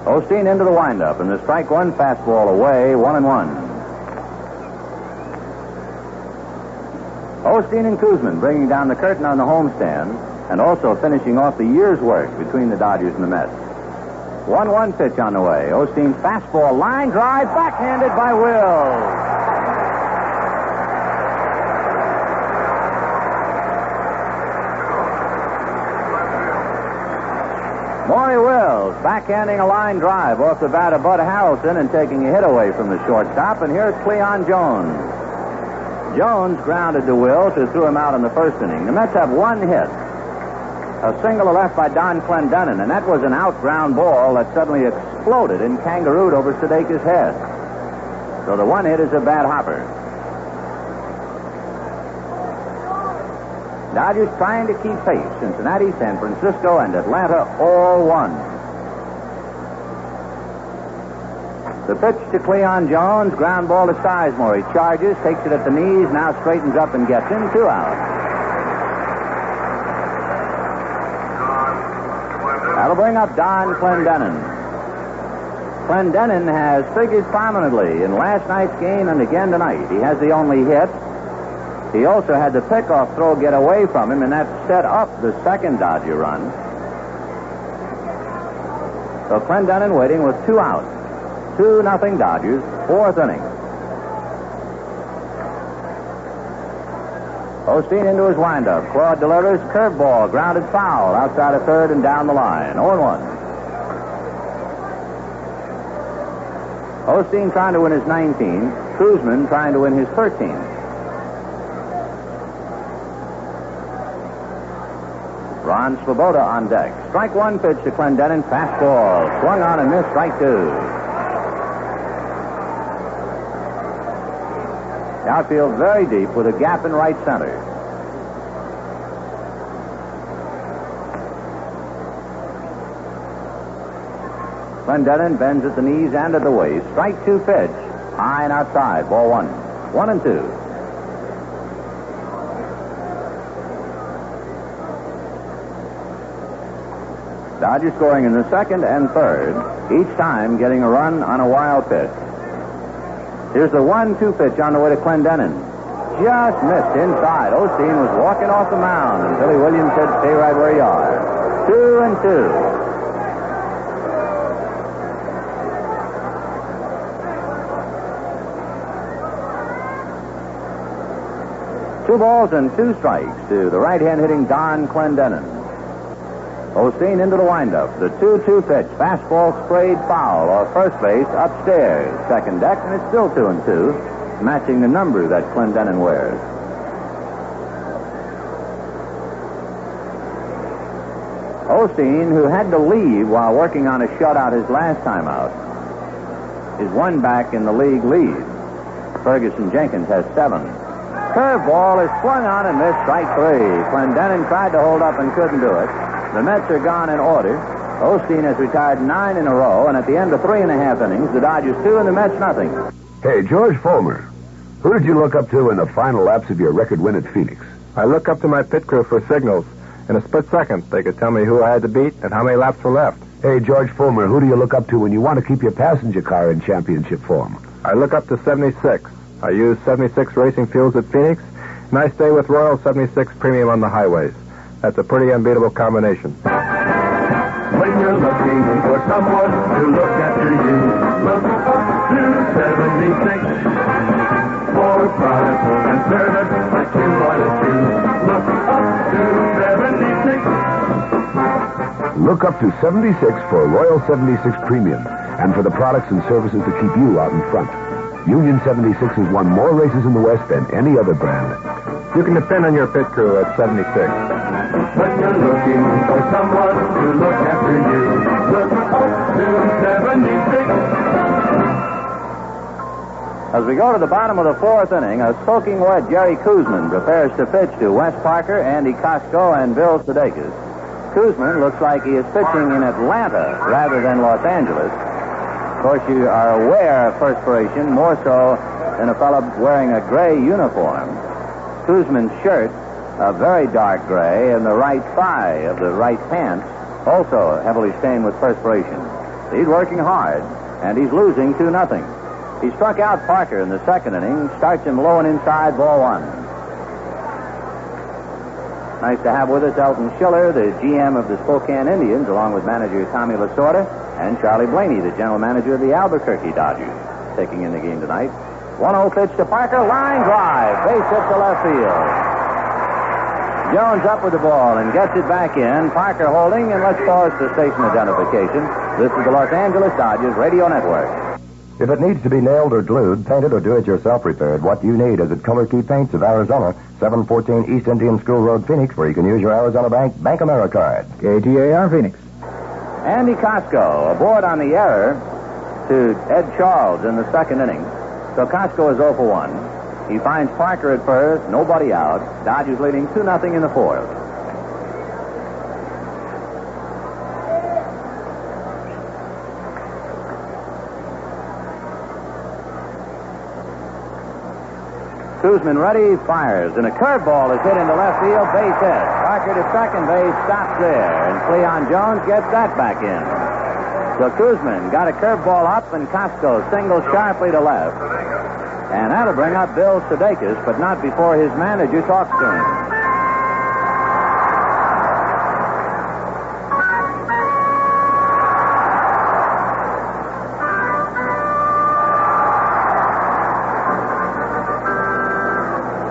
Osteen into the windup, and the strike 1 fastball away, 1-1. Osteen and Kuzman bringing down the curtain on the homestand and also finishing off the year's work between the Dodgers and the Mets. 1-1 pitch on the way. Osteen's fastball, line drive, backhanded by Wills. Maury Wills backhanding a line drive off the bat of Bud Harrelson and taking a hit away from the shortstop. And here's Cleon Jones. Jones grounded to Wills, who threw him out in the first inning. The Mets have 1 hit. A single left by Don Clendenin, and that was an out ground ball that suddenly exploded and kangarooed over Sudeikis' head. So the 1 hit is a bad hopper. Dodgers trying to keep pace. Cincinnati, San Francisco, and Atlanta all 1. The pitch to Cleon Jones, ground ball to Sizemore. He charges, takes it at the knees, now straightens up and gets in. 2 out. That'll bring up Don Clendenin. Clendenin has figured prominently in last night's game and again tonight. He has the only hit. He also had the pickoff throw get away from him, and that set up the second Dodger run. So Clendenin waiting with 2 outs. 2-0 Dodgers, 4th inning. Osteen into his windup. Claude delivers, curveball, grounded foul, outside of third and down the line. 0-1. Osteen trying to win his 19. Kuzman trying to win his 13. Ron Swoboda on deck. Strike one pitch to Clendenin. Fastball. Swung on and missed. Strike two. The outfield very deep with a gap in right center. Clendenin bends at the knees and at the waist. Strike two pitch. High and outside. Ball one. 1-2. Dodgers scoring in the second and third, each time getting a run on a wild pitch. Here's the 1-2 pitch on the way to Clendenin. Just missed inside. Osteen was walking off the mound, and Billy Williams said, stay right where you are. 2-2. Two balls and two strikes to the right-hand hitting Don Clendenin. Osteen into the windup. The 2-2 pitch. Fastball sprayed foul or first base upstairs. Second deck, and it's still 2-2, matching the number that Clendenin wears. Osteen, who had to leave while working on a shutout his last time out, is one back in the league lead. Ferguson Jenkins has 7. Curveball is swung on and missed. Strike three. Clendenin tried to hold up and couldn't do it. The Mets are gone in order. Osteen has retired 9 in a row, and at the end of 3.5 innings, the Dodgers 2 and the Mets nothing. Hey, George Fulmer, who did you look up to in the final laps of your record win at Phoenix? I look up to my pit crew for signals. In a split second, they could tell me who I had to beat and how many laps were left. Hey, George Fulmer, who do you look up to when you want to keep your passenger car in championship form? I look up to 76. I use 76 racing fuels at Phoenix, and I stay with Royal 76 Premium on the highways. That's a pretty unbeatable combination. When you're looking for someone to look after you, look up to 76 for product and service that you want to choose. Look up to 76. Look up to 76 for Royal 76 Premium and for the products and services to keep you out in front. Union 76 has won more races in the West than any other brand. You can depend on your pit crew at 76. When you're looking for someone to look after you, look up to 76. As we go to the bottom of the fourth inning, a soaking wet Jerry Kuzman prepares to pitch to Wes Parker, Andy Costco, and Bill Sudeikis. Kuzman looks like he is pitching in Atlanta rather than Los Angeles. Of course, you are aware of perspiration more so than a fellow wearing a gray uniform. Kuzman's shirt, a very dark gray, and the right thigh of the right pants also heavily stained with perspiration. He's working hard, and he's losing 2-0. He struck out Parker in the second inning, starts him low and inside, ball one. Nice to have with us Elton Schiller, the GM of the Spokane Indians, along with manager Tommy Lasorda, and Charlie Blaney, the general manager of the Albuquerque Dodgers, taking in the game tonight. 1-0 pitch to Parker, line drive, base hit to left field. Jones up with the ball and gets it back in. Parker holding, and let's pause for station identification. This is the Los Angeles Dodgers Radio Network. If it needs to be nailed or glued, painted, or do-it-yourself repaired, what you need is at Color Key Paints of Arizona, 714 East Indian School Road, Phoenix, where you can use your Arizona Bank Americard. KTAR Phoenix. Andy Costco aboard on the error to Ed Charles in the second inning. So Costco is 0 for 1. He finds Parker at first, nobody out. Dodgers leading 2-0 in the fourth. Kuzman ready, fires, and a curveball is hit into left field, base hit. Parker to second base, stops there, and Cleon Jones gets that back in. So Kuzman got a curveball up, and Costco singles sharply to left. And that'll bring up Bill Sudeikis, but not before his manager talks to him.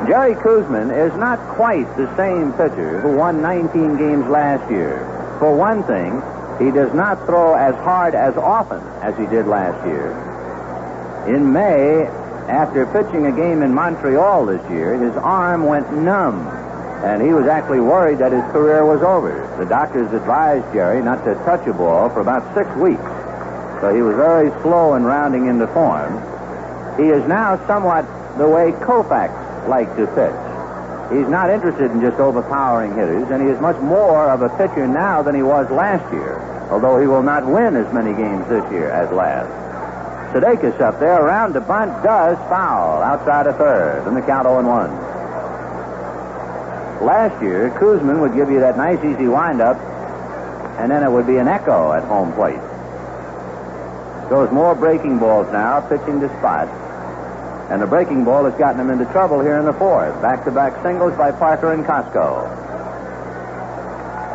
Jerry Kuzman is not quite the same pitcher who won 19 games last year. For one thing, he does not throw as hard as often as he did last year. In May, after pitching a game in Montreal this year, his arm went numb, and he was actually worried that his career was over. The doctors advised Jerry not to touch a ball for about 6 weeks, so he was very slow in rounding into form. He is now somewhat the way Koufax liked to pitch. He's not interested in just overpowering hitters, and he is much more of a pitcher now than he was last year, although he will not win as many games this year as last. Sudeikis up there, around the bunt, does foul outside of third, and the count 0-1. Last year, Kuzman would give you that nice, easy windup, and then it would be an echo at home plate. Goes more breaking balls now, pitching to Spot. And the breaking ball has gotten him into trouble here in the fourth. Back-to-back singles by Parker and Costco.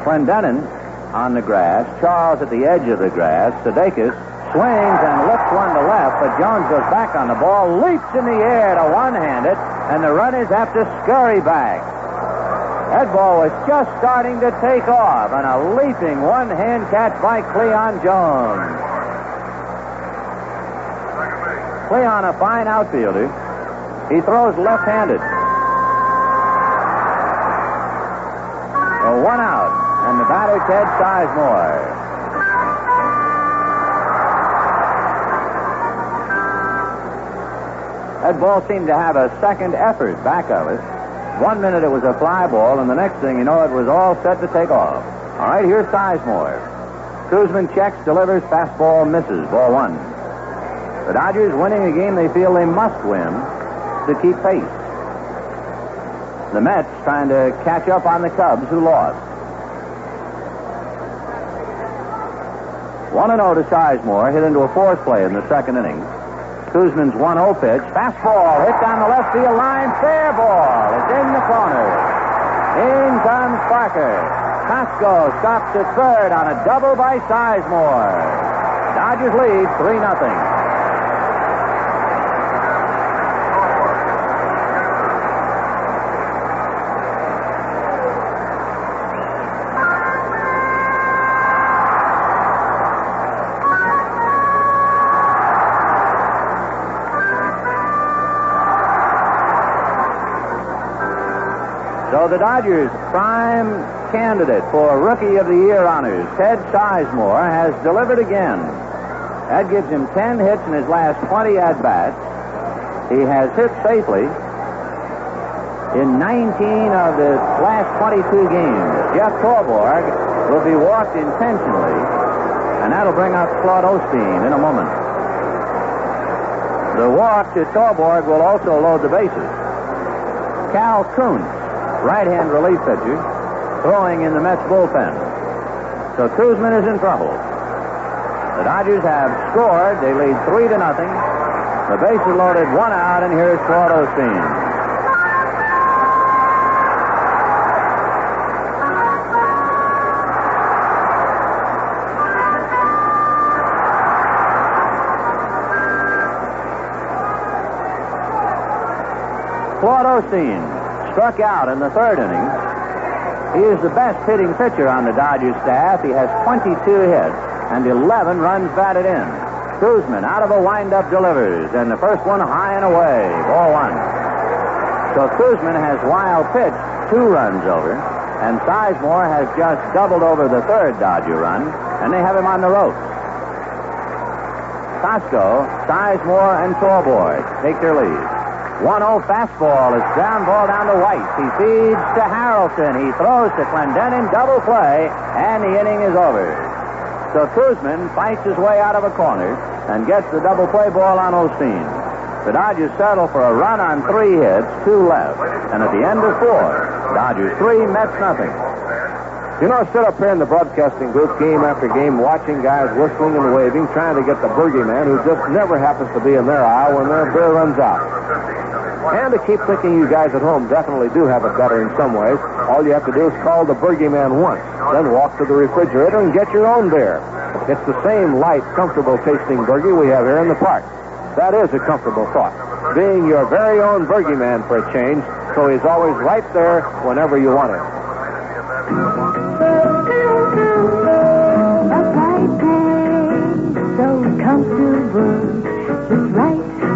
Clendenin on the grass. Charles at the edge of the grass. Sudeikis swings and lifts one to left, but Jones goes back on the ball, leaps in the air to one-hand it, and the runners have to scurry back. That ball was just starting to take off, and a leaping one-hand catch by Cleon Jones. Cleon, a fine outfielder. He throws left-handed. So 1 out, and the batter, Ted Sizemore. That ball seemed to have a second effort back of it. 1 minute it was a fly ball, and the next thing you know, it was all set to take off. All right, here's Sizemore. Kuzman checks, delivers, fastball misses, ball 1. The Dodgers winning a game they feel they must win to keep pace. The Mets trying to catch up on the Cubs, who lost. 1-0 to Sizemore, hit into a fourth play in the second inning. Kuzman's 1-0 pitch, fastball, hit down the left field line, fair ball. It's in the corner. In comes Parker. Costco stops at third on a double by Sizemore. Dodgers lead 3-0. So the Dodgers' prime candidate for Rookie of the Year honors, Ted Sizemore, has delivered again. That gives him 10 hits in his last 20 at-bats. He has hit safely in 19 of the last 22 games. Jeff Torborg will be walked intentionally, and that'll bring out Claude Osteen in a moment. The walk to Torborg will also load the bases. Cal Kuntz, right-hand relief pitcher, throwing in the Mets bullpen. So Kuzman is in trouble. The Dodgers have scored. They lead 3-0. The base is loaded, 1 out, and here's Claude Osteen. Claude Osteen struck out in the third inning. He is the best hitting pitcher on the Dodgers staff. He has 22 hits and 11 runs batted in. Kuzman out of a windup delivers, and the first one high and away, ball 1. So Kuzman has wild pitched 2 runs over, and Sizemore has just doubled over the third Dodger run, and they have him on the ropes. Costco, Sizemore, and Torborg take their lead. 1-0 fastball is ground ball down to White. He feeds to Harrelson. He throws to Clendenin, double play, and the inning is over. So Kuzman fights his way out of a corner and gets the double play ball on Osteen. The Dodgers settle for a run on 3 hits, 2 left, and at the end of 4, Dodgers 3, Mets nothing. You know, I sit up here in the broadcasting booth game after game watching guys whistling and waving, trying to get the boogeyman who just never happens to be in their aisle when their beer runs out. And to keep thinking you guys at home definitely do have it better in some ways, all you have to do is call the boogeyman once, then walk to the refrigerator and get your own beer. It's the same light, comfortable tasting burgie we have here in the park. That is a comfortable thought. Being your very own boogeyman for a change, so he's always right there whenever you want him. So comfortable, just right.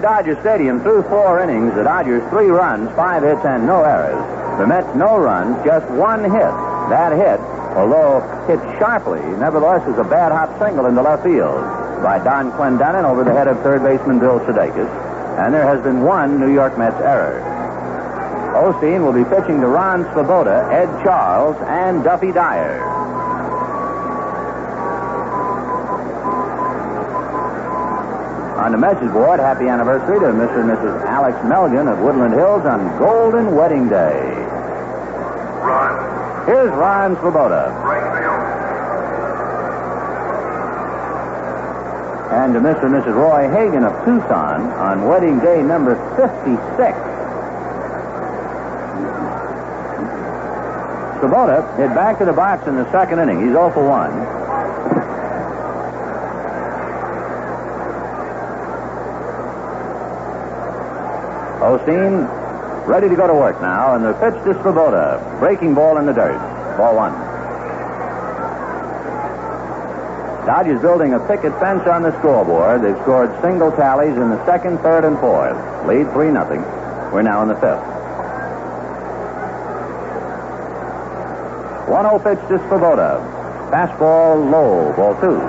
Dodger Stadium through 4 innings, the Dodgers 3 runs, 5 hits, and no errors. The Mets no runs, just 1 hit. That hit, although hit sharply, nevertheless was a bad hop single into left field by Don Clendenin over the head of third baseman Bill Sudeikis. And there has been 1 New York Mets error. Osteen will be pitching to Ron Swoboda, Ed Charles, and Duffy Dyer. On the message board, happy anniversary to Mr. and Mrs. Alex Melgan of Woodland Hills on Golden Wedding Day. Ron. Here's Ron Swoboda. Right field. And to Mr. and Mrs. Roy Hagan of Tucson on wedding day number 56. Swoboda hit back to the box in the second inning. He's 0 for 1. Osteen ready to go to work now, and the pitch to Swoboda. Breaking ball in the dirt. Ball 1. Dodgers building a picket fence on the scoreboard. They've scored single tallies in the second, third, and fourth. Lead 3-0. We're now in the 5th. 1-0 pitch to Swoboda. Fastball low. Ball 2.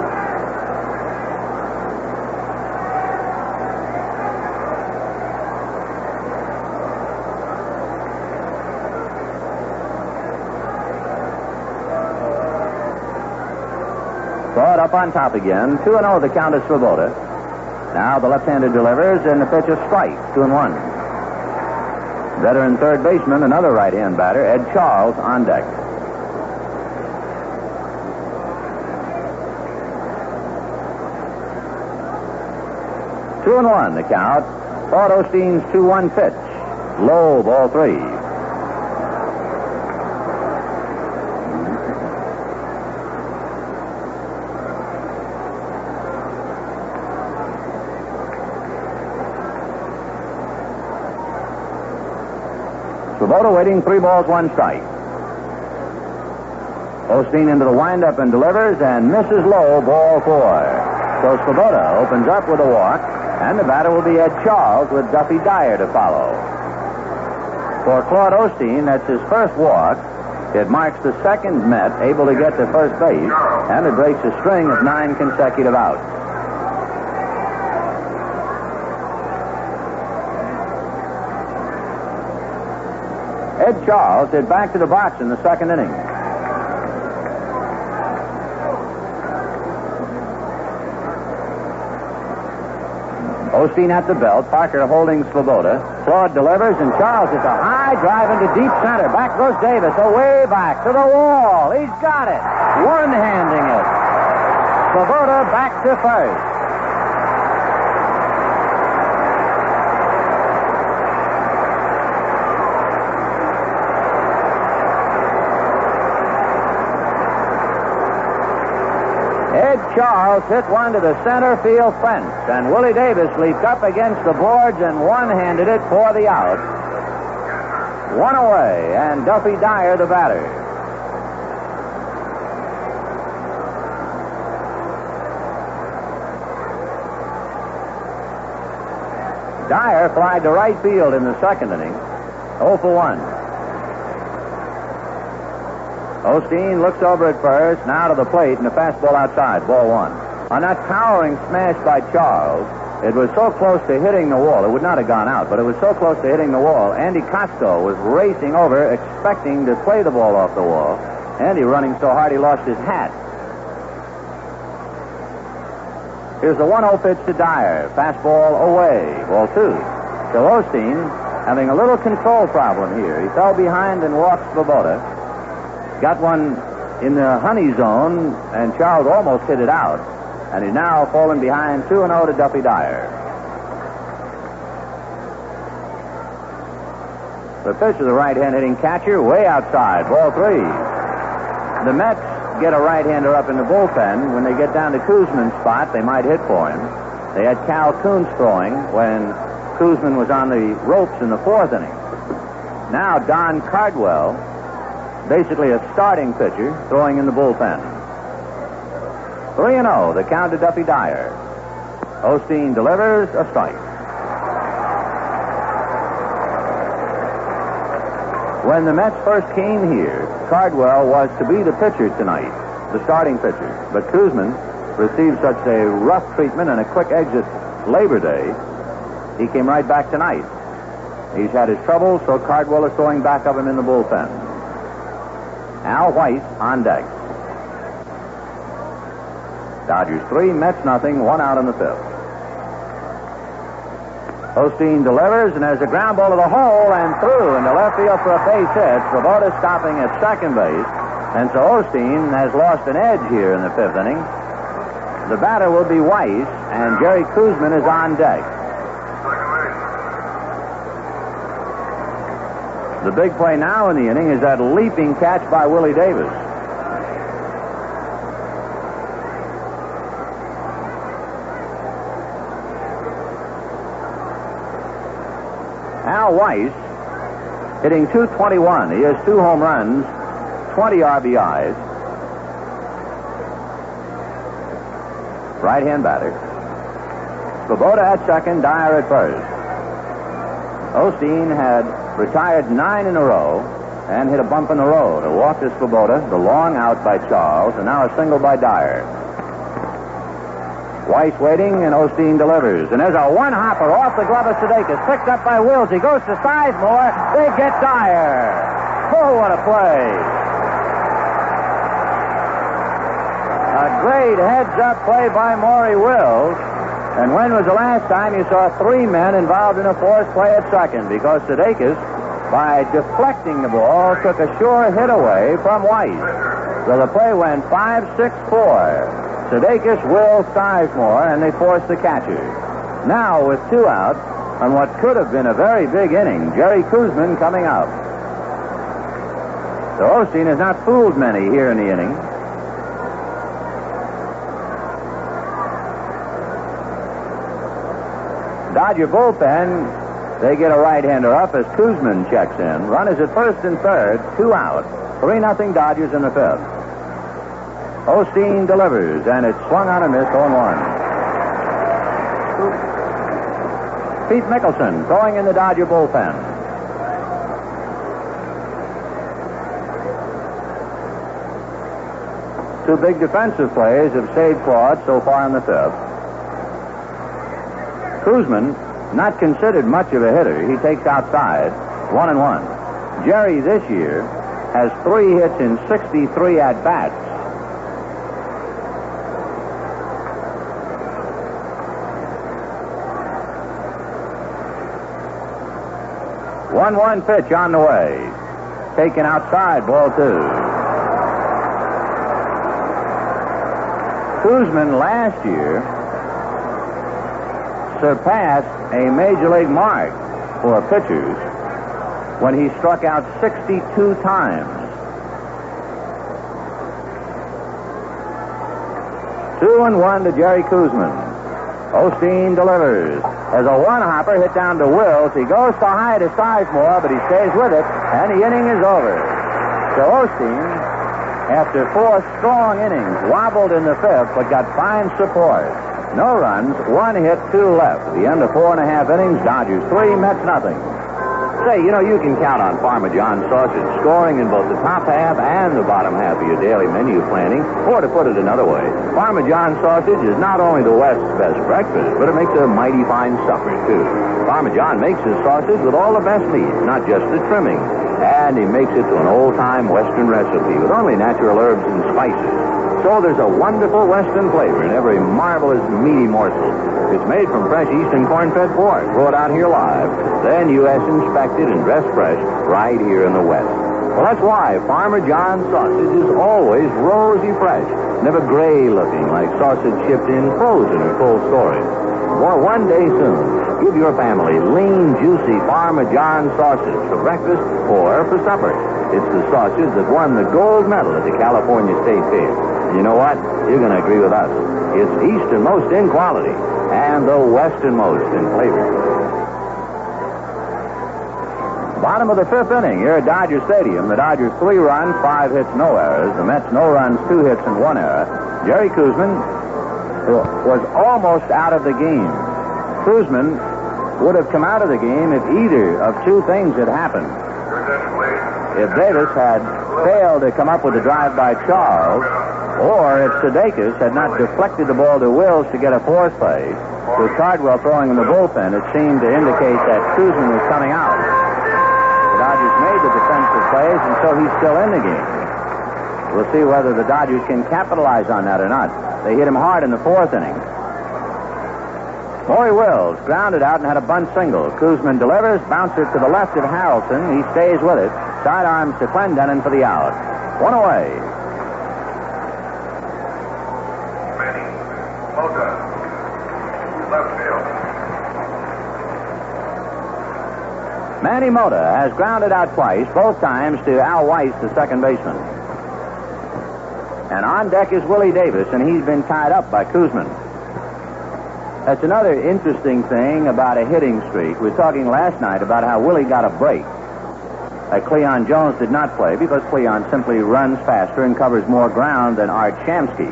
Brought up on top again. 2-0 the count of Swoboda. Now the left-hander delivers, and the pitch is strike. 2-1. Veteran third baseman, another right-hand batter, Ed Charles, on deck. Two and 1 the count. Todd Osteen's 2-1 pitch. Low, ball 3. Swoboda waiting, 3 balls, 1 strike. Osteen into the windup and delivers, and misses low, ball 4. So Swoboda opens up with a walk, and the batter will be Ed Charles with Duffy Dyer to follow. For Claude Osteen, that's his first walk. It marks the second Met able to get to first base, and it breaks a string of 9 consecutive outs. Ed Charles hit back to the box in the second inning. Osteen at the belt. Parker holding Swoboda. Claude delivers, and Charles hits a high drive into deep center. Back goes Davis, away back to the wall. He's got it. One-handing it. Swoboda back to first. Ed Charles hit one to the center field fence, and Willie Davis leaped up against the boards and one-handed it for the out. 1 away, and Duffy Dyer the batter. Dyer flied to right field in the second inning. 0 for 1. Osteen looks over at first, now to the plate, and the fastball outside, ball 1. On that towering smash by Charles, it was so close to hitting the wall. It would not have gone out, but it was so close to hitting the wall. Andy Costco was racing over, expecting to play the ball off the wall. Andy running so hard he lost his hat. Here's the 1-0 pitch to Dyer. Fastball away, ball 2. So Osteen having a little control problem here. He fell behind and walked Swoboda. Got one in the honey zone, and Charles almost hit it out. And he's now fallen behind 2-0 to Duffy Dyer. The pitch to the right-hand hitting catcher, way outside, ball 3. The Mets get a right-hander up in the bullpen. When they get down to Kuzman's spot, they might hit for him. They had Cal Kuntz throwing when Kuzman was on the ropes in the 4th inning. Now Don Cardwell, basically a starting pitcher, throwing in the bullpen. 3-0, the count to Duffy Dyer. Osteen delivers, a strike. When the Mets first came here, Cardwell was to be the pitcher tonight, the starting pitcher. But Koosman received such a rough treatment and a quick exit Labor Day, he came right back tonight. He's had his troubles, so Cardwell is throwing back of him in the bullpen. Al White on deck. Dodgers 3, Mets nothing, 1 out in the 5th. Osteen delivers, and there's a ground ball to the hole and through into left field for a base hit. Svoboda stopping at second base, and so Osteen has lost an edge here in the 5th inning. The batter will be Weiss, and Jerry Koosman is on deck. The big play now in the inning is that leaping catch by Willie Davis. Al Weiss hitting .221. He has 2 home runs, 20 RBIs. Right-hand batter. Svoboda at second, Dyer at first. Osteen had retired 9 in a row and hit a bump in the road. A walk to Svoboda, the long out by Charles, and now a single by Dyer. Weiss waiting, and Osteen delivers. And there's a one-hopper off the glove of Sudeikis, picked up by Wills. He goes to Sizemore. They get Dyer. Oh, what a play. A great heads-up play by Maury Wills. And when was the last time you saw 3 men involved in a forced play at second? Because Sudeikis, by deflecting the ball, took a sure hit away from Weiss. So the play went 5-6-4. Sudeikis, Wills, Sizemore, and they forced the catcher. Now, with 2 out, on what could have been a very big inning, Jerry Koosman coming up. So Osteen has not fooled many here in the inning. Dodger bullpen, they get a right-hander up as Koosman checks in. Run is at first and third, 2 out. 3-0 Dodgers in the 5th. Osteen delivers, and it's swung on and missed 0-1. Pete Mickelson throwing in the Dodger bullpen. Two big defensive plays have saved Claude so far in the 5th. Koosman, not considered much of a hitter. He takes outside, 1-1. Jerry this year has 3 hits in 63 at-bats. One pitch on the way. Taken outside, ball 2. Koosman last year surpassed a major league mark for pitchers when he struck out 62 times. 2-1 to Jerry Koosman. Osteen delivers. There's a one-hopper hit down to Wills. He goes to high to Sizemore, but he stays with it, and the inning is over. So Osteen, after 4 strong innings, wobbled in the 5th, but got fine support. No runs, 1 hit, 2 left. At the end of 4.5 innings, Dodgers 3, Mets nothing. Say, you know, you can count on Parmesan sausage scoring in both the top half and the bottom half of your daily menu planning. Or to put it another way, Parmesan sausage is not only the West's best breakfast, but it makes a mighty fine supper, too. Parmesan makes his sausage with all the best meat, not just the trimming. And he makes it to an old-time Western recipe with only natural herbs and spices. So there's a wonderful Western flavor in every marvelous meaty morsel. It's made from fresh Eastern corn-fed pork, brought out here live, then U.S. inspected and dressed fresh right here in the West. Well, that's why Parmesan sausage is always rosy fresh, never gray-looking like sausage shipped in frozen or cold storage. Or one day soon, give your family lean, juicy Parmesan sausage for breakfast or for supper. It's the sausage that won the gold medal at the California State Fair. You know what? You're going to agree with us. It's easternmost in quality and the westernmost in flavor. Bottom of the 5th inning here at Dodger Stadium. The Dodgers 3 runs, 5 hits, no errors. The Mets no runs, 2 hits, and 1 error. Jerry Koosman was almost out of the game. Koosman would have come out of the game if either of 2 things had happened. if Davis had failed to come up with a drive by Charles, or if Sudeikis had not deflected the ball to Wills to get a force play, with Cardwell throwing in the bullpen, it seemed to indicate that Koosman was coming out. The Dodgers made the defensive plays, and so he's still in the game. We'll see whether the Dodgers can capitalize on that or not. They hit him hard in the fourth inning. Maury Wills grounded out and had a bunt single. Koosman delivers, bouncer to the left of Harrelson. He stays with it. Sidearms to Clendenin for the out. One away. Manny Mota, left field. Manny Mota has grounded out twice, both times to Al Weiss, the second baseman. And on deck is Willie Davis, and he's been tied up by Koosman. That's another interesting thing about a hitting streak. We were talking last night about how Willie got a break. Cleon Jones did not play because Cleon simply runs faster and covers more ground than Art Shamsky.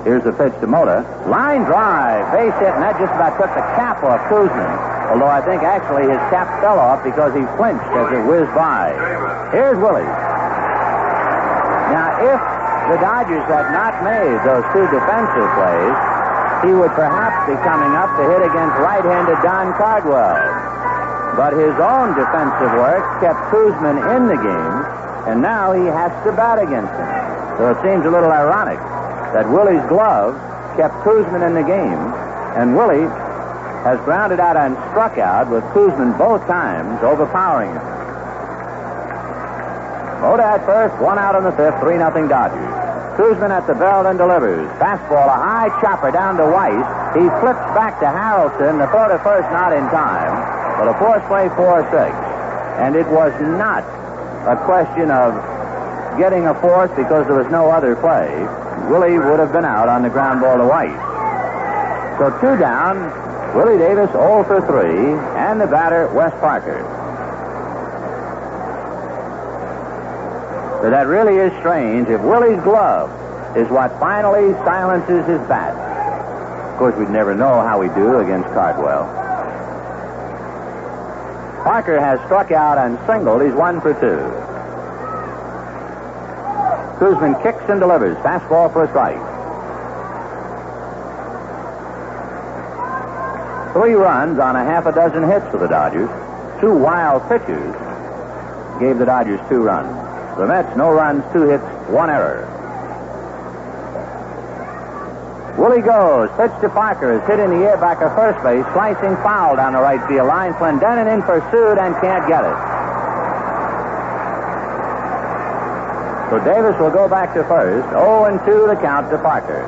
Here's the pitch to Mota. Line drive, base hit, and that just about took the cap off Koosman. Although I think actually his cap fell off because he flinched as it whizzed by. Here's Willie. Now, if the Dodgers had not made those two defensive plays, he would perhaps be coming up to hit against right-handed Don Cardwell. But his own defensive work kept Koosman in the game, and now he has to bat against him. So it seems a little ironic that Willie's glove kept Koosman in the game, and Willie has grounded out and struck out with Koosman both times, overpowering him. Mota at first, one out in the fifth, 3-0 Dodgers. Koosman at the belt and delivers. Fastball, a high chopper down to Weiss. He flips back to Harrelson. The throw to first not in time, but a force play 4-6. And it was not a question of getting a force because there was no other play. Willie would have been out on the ground ball to Weiss. So 2 down, Willie Davis 0 for 3, and the batter, Wes Parker. But that really is strange. If Willie's glove is what finally silences his bat. Of course, we'd never know how we do against Cardwell. Parker has struck out and singled. He's 1 for 2. Koosman kicks and delivers. Fastball for a strike. 3 runs on a half a dozen hits for the Dodgers. 2 wild pitches gave the Dodgers 2 runs. The Mets, no runs, 2 hits, 1 error. Willie goes. Pitch to Parker is hit in the air back of first base. Slicing foul down the right field line. Clendenin in pursuit and can't get it. So Davis will go back to first. 0-2 the count to Parker.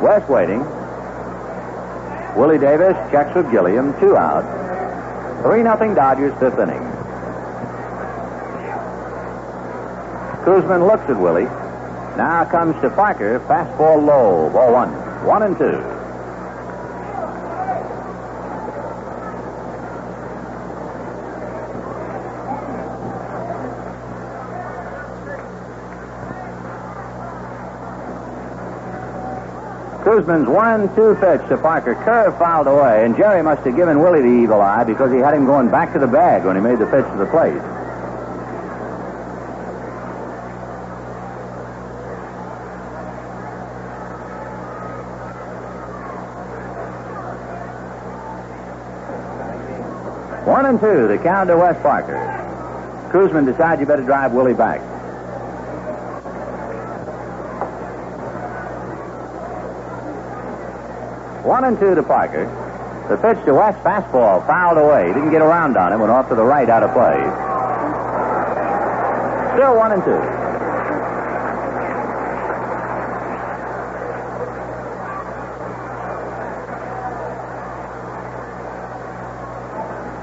West waiting. Willie Davis checks with Gilliam. 2 out. 3-0 Dodgers, 5th inning. Koosman looks at Willie. Now comes to Parker. Fastball low. Ball 1. 1-2. Koosman's 1-2 pitch to Parker. Curve fouled away, and Jerry must have given Willie the evil eye because he had him going back to the bag when he made the pitch to the plate. One and 2, the count to Wes Parker. Koosman decides you better drive Willie back. One and 2 to Parker. The pitch to West, fastball, fouled away. Didn't get around on it, went off to the right out of play. Still 1-2.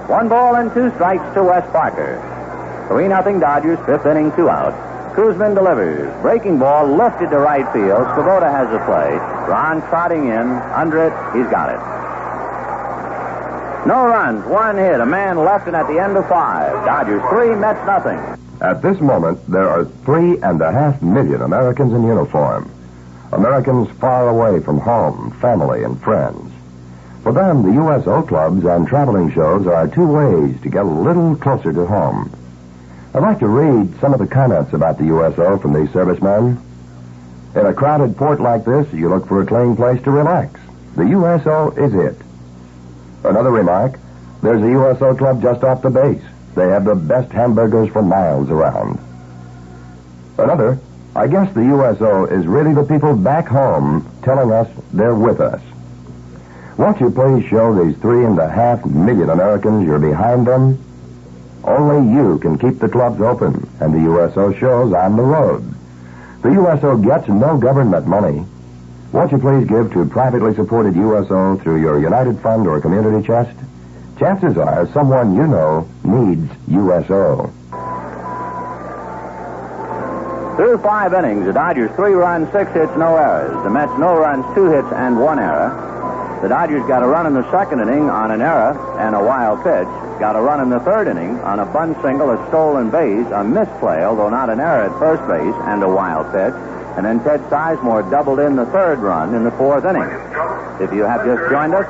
One ball and 2 strikes to Wes Parker. 3-0 Dodgers, 5th inning, 2 out. Koosman delivers. Breaking ball lifted to right field. Svoboda has the play. Ron trotting in. Under it. He's got it. No runs, one hit, a man left, and at the end of 5. Dodgers 3, Mets nothing. At this moment, there are 3.5 million Americans in uniform. Americans far away from home, family, and friends. For them, the USO clubs and traveling shows are 2 ways to get a little closer to home. I'd like to read some of the comments about the USO from these servicemen. In a crowded port like this, you look for a clean place to relax. The USO is it. Another remark, there's a USO club just off the base. They have the best hamburgers for miles around. Another, I guess the USO is really the people back home telling us they're with us. Won't you please show these 3.5 million Americans you're behind them? Only you can keep the clubs open and the USO shows on the road. The USO gets no government money. Won't you please give to privately supported USO through your United Fund or community chest? Chances are someone you know needs USO. Through 5 innings, the Dodgers 3 runs, 6 hits, no errors. The Mets no runs, 2 hits, and 1 error. The Dodgers got a run in the 2nd inning on an error and a wild pitch. Got a run in the 3rd inning on a bunt single, a stolen base, a misplay, although not an error at first base, and a wild pitch. And then Ted Sizemore doubled in the 3rd run in the 4th inning. If you have just joined us,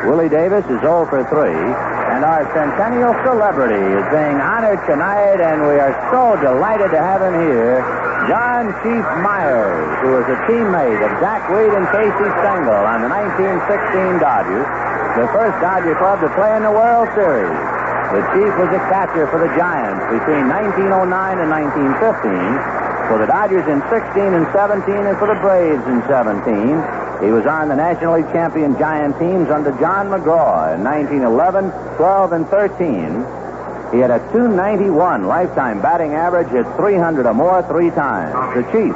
Willie Davis is 0 for 3, and our centennial celebrity is being honored tonight, and we are so delighted to have him here, John Chief Myers, who was a teammate of Zach Weed and Casey Stengel on the 1916 Dodgers, the first Dodger club to play in the World Series. The Chief was a catcher for the Giants between 1909 and 1915, for the Dodgers in 16 and 17, and for the Braves in 17. He was on the National League champion Giant teams under John McGraw in 1911, 12, and 13. He had a .291 lifetime batting average, hit 300 or more 3 times. The Chief,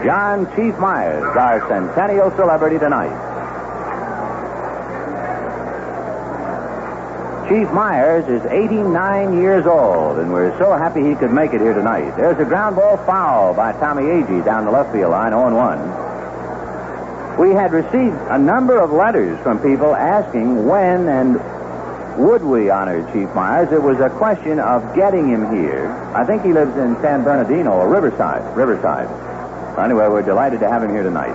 John Chief Myers, our centennial celebrity tonight. Chief Myers is 89 years old, and we're so happy he could make it here tonight. There's a ground ball foul by Tommy Agee down the left field line, 0-1. We had received a number of letters from people asking when and would we honor Chief Myers. It was a question of getting him here. I think he lives in San Bernardino or Riverside. Anyway, we're delighted to have him here tonight.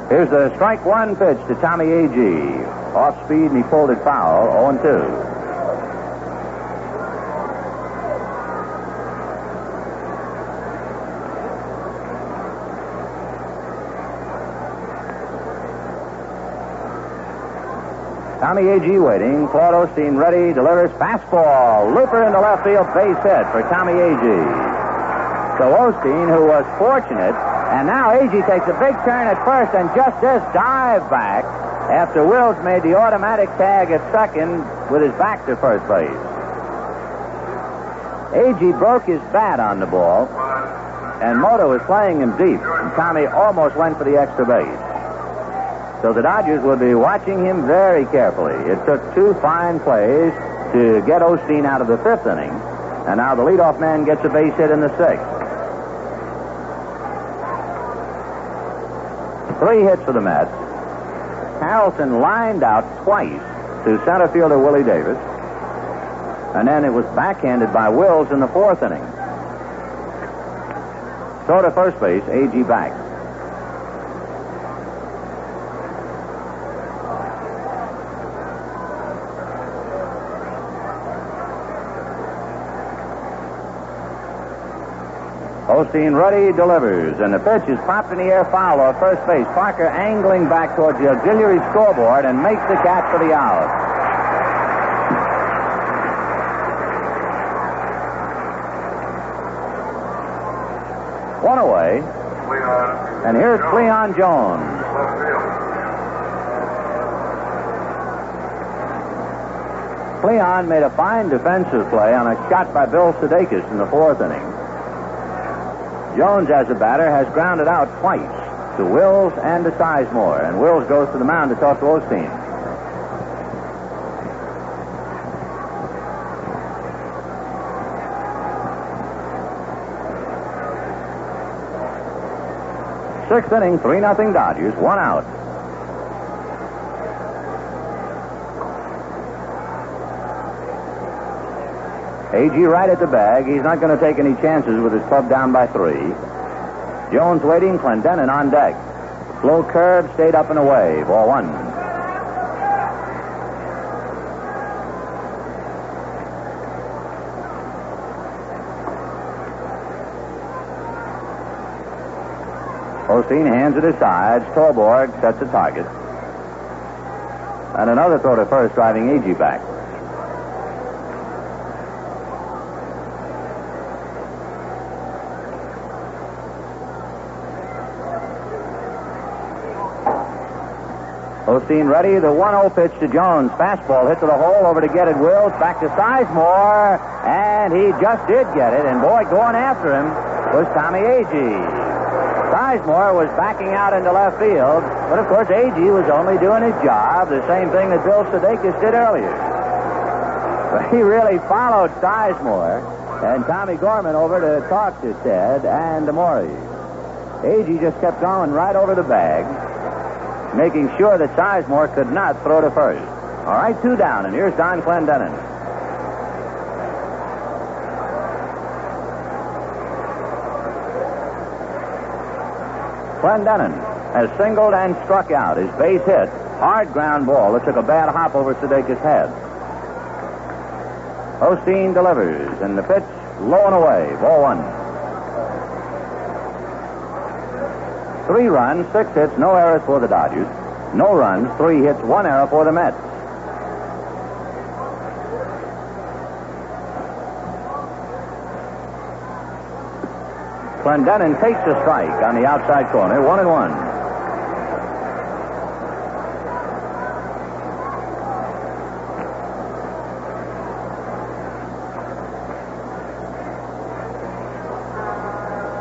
Here's the strike 1 pitch to Tommy Agee. Off speed, and he pulled it foul, 0-2. Tommy Agee waiting. Claude Osteen ready. Delivers fastball. Looper in the left field. Base hit for Tommy Agee. So Osteen, who was fortunate, and now Agee takes a big turn at first and just this dive back after Wills made the automatic tag at second with his back to first base. Agee broke his bat on the ball, and Moto was playing him deep, and Tommy almost went for the extra base. So the Dodgers will be watching him very carefully. It took 2 fine plays to get Osteen out of the 5th inning, and now the leadoff man gets a base hit in the 6th. 3 hits for the Mets. Harrelson lined out twice to center fielder Willie Davis, and then it was backhanded by Wills in the 4th inning. Throw to first base, Agee back. Osteen ready, delivers, and the pitch is popped in the air foul off first base. Parker angling back towards the auxiliary scoreboard and makes the catch for the out. One away, and here's Cleon Jones. Cleon made a fine defensive play on a shot by Bill Sudeikis in the 4th inning. Jones, as a batter, has grounded out twice to Wills and to Sizemore, and Wills goes to the mound to talk to Osteen. Sixth inning, 3-0 Dodgers, 1 out. A.G. right at the bag. He's not going to take any chances with his club down by 3. Jones waiting, Clendenin on deck. Slow curve, stayed up and away. Ball 1. Osteen hands at his sides. Torborg sets a target. And another throw to first, driving A.G. back. Osteen ready. The 1-0 pitch to Jones. Fastball hit to the hole. Over to get it. Wills back to Sizemore. And he just did get it. And boy, going after him was Tommy A.G. Sizemore was backing out into left field, but of course A.G. was only doing his job, the same thing that Bill Sudeikis did earlier. But he really followed Sizemore, and Tommy Gorman over to talk to Ted and to Morey. A.G. just kept going right over the bag, making sure that Sizemore could not throw to first. All right, 2 down, and here's Don Clendenin. Clendenin has singled and struck out. His base hit, hard ground ball that took a bad hop over Sudeikis' head. Osteen delivers, and the pitch low and away. Ball 1. 3 runs, 6 hits, no errors for the Dodgers. No runs, 3 hits, 1 error for the Mets. Clendenin takes a strike on the outside corner, 1-1.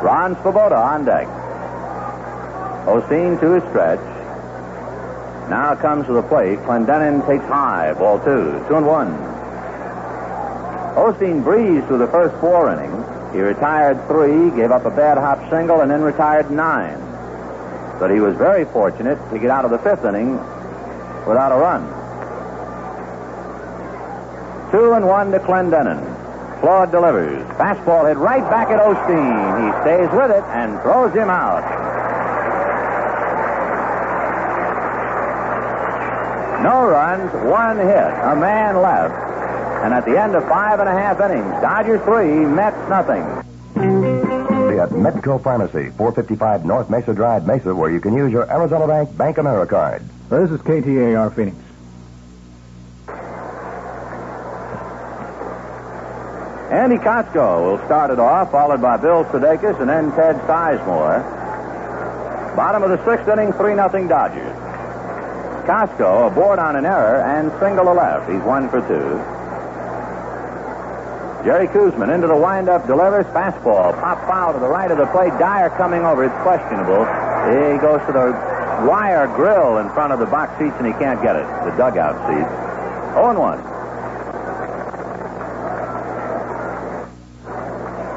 Ron Swoboda on deck. Osteen to his stretch. Now comes to the plate. Clendenin takes high, ball 2, 2-1. Osteen breezed through the first 4 innings. He retired 3, gave up a bad hop single, and then retired 9. But he was very fortunate to get out of the 5th inning without a run. 2-1 to Clendenin. Claude delivers. Fastball hit right back at Osteen. He stays with it and throws him out. No runs, 1 hit, a man left. And at the end of 5.5 innings, Dodgers 3, Mets nothing. At Metco Pharmacy, 455 North Mesa Drive, Mesa, where you can use your Arizona Bank Bank America card. This is KTAR Phoenix. Andy Costco will start it off, followed by Bill Sudeikis and then Ted Sizemore. Bottom of the 6th inning, 3-0 Dodgers. Costco aboard on an error and single to left. He's 1 for 2. Jerry Koosman into the windup, delivers fastball, pop foul to the right of the plate. Dyer coming over, it's questionable. He goes to the wire grill in front of the box seats and he can't get it, the dugout seats. 0-1.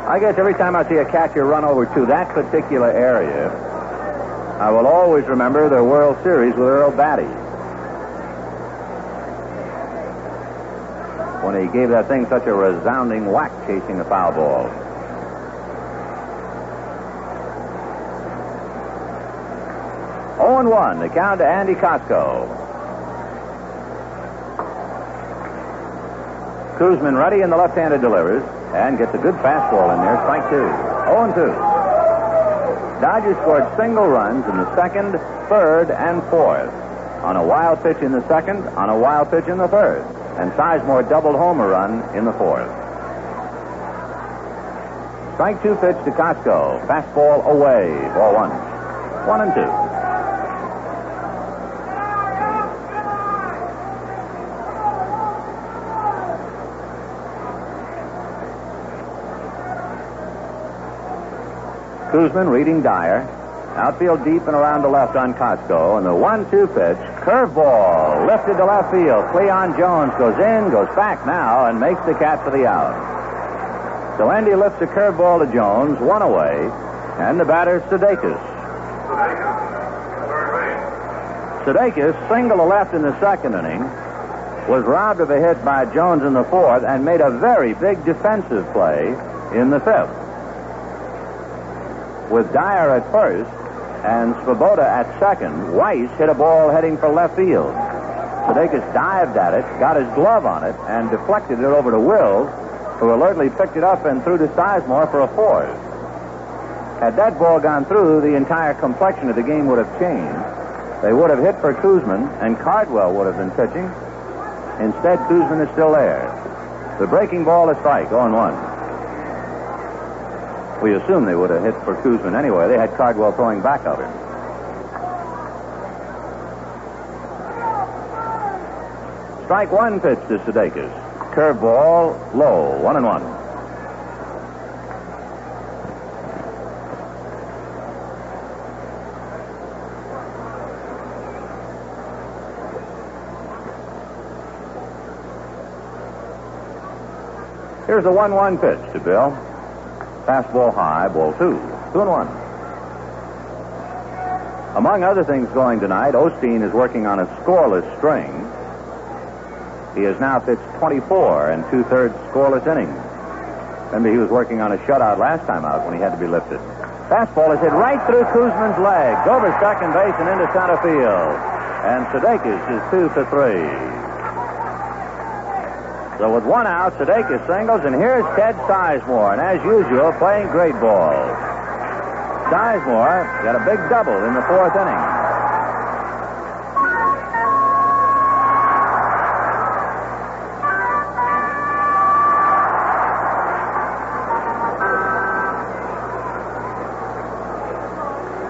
I guess every time I see a catcher run over to that particular area, I will always remember the World Series with Earl Batty, when he gave that thing such a resounding whack chasing the foul ball. "0-1, the count to Andy Costco. Koosman ready, and the left-handed delivers and gets a good fastball in there. Strike 2. 0-2. Dodgers scored single runs in the 2nd, 3rd, and 4th. On a wild pitch in the 2nd, on a wild pitch in the 3rd. And Sizemore doubled home a run in the 4th. Strike 2 pitch to Costco. Fastball away. Ball 1. 1-2. Koosman reading Dyer. Outfield deep and around the left on Costco. And the 1-2 pitch. Curveball. Lifted to left field. Cleon Jones goes in, goes back now, and makes the catch for the out. So Andy lifts a curveball to Jones, 1 away. And the batter, Sudeikis. Sudeikis single to left in the 2nd inning. was robbed of a hit by Jones in the fourth and made a very big defensive play in the fifth. With Dyer at first and Svoboda at second, Weiss hit a ball heading for left field. Sudeikis dived at it, got his glove on it, and deflected it over to Wills, who alertly picked it up and threw to Sizemore for a fourth. Had that ball gone through, the entire complexion of the game would have changed. They would have hit for Koosman, and Cardwell would have been pitching. Instead, Koosman is still there. The breaking ball is strike, 0-1. We assume they would have hit for Koosman anyway. They had Cardwell throwing back of him. Strike one pitch to Sudeikis. Curveball, low, 1-1. Here's a 1-1 pitch to Bill. Fastball high, ball 2. 2-1. Among other things going tonight, Osteen is working on a scoreless string. He has now pitched 24 and 2/3 scoreless innings. Remember, he was working on a shutout last time out when he had to be lifted. Fastball is hit right through Koosman's legs, over second base and into center field. And Sudeikis is 2 for 3. So with one out, Sudeikis singles, and here's Ted Sizemore, and as usual, playing great ball. Sizemore got a big double in the fourth inning.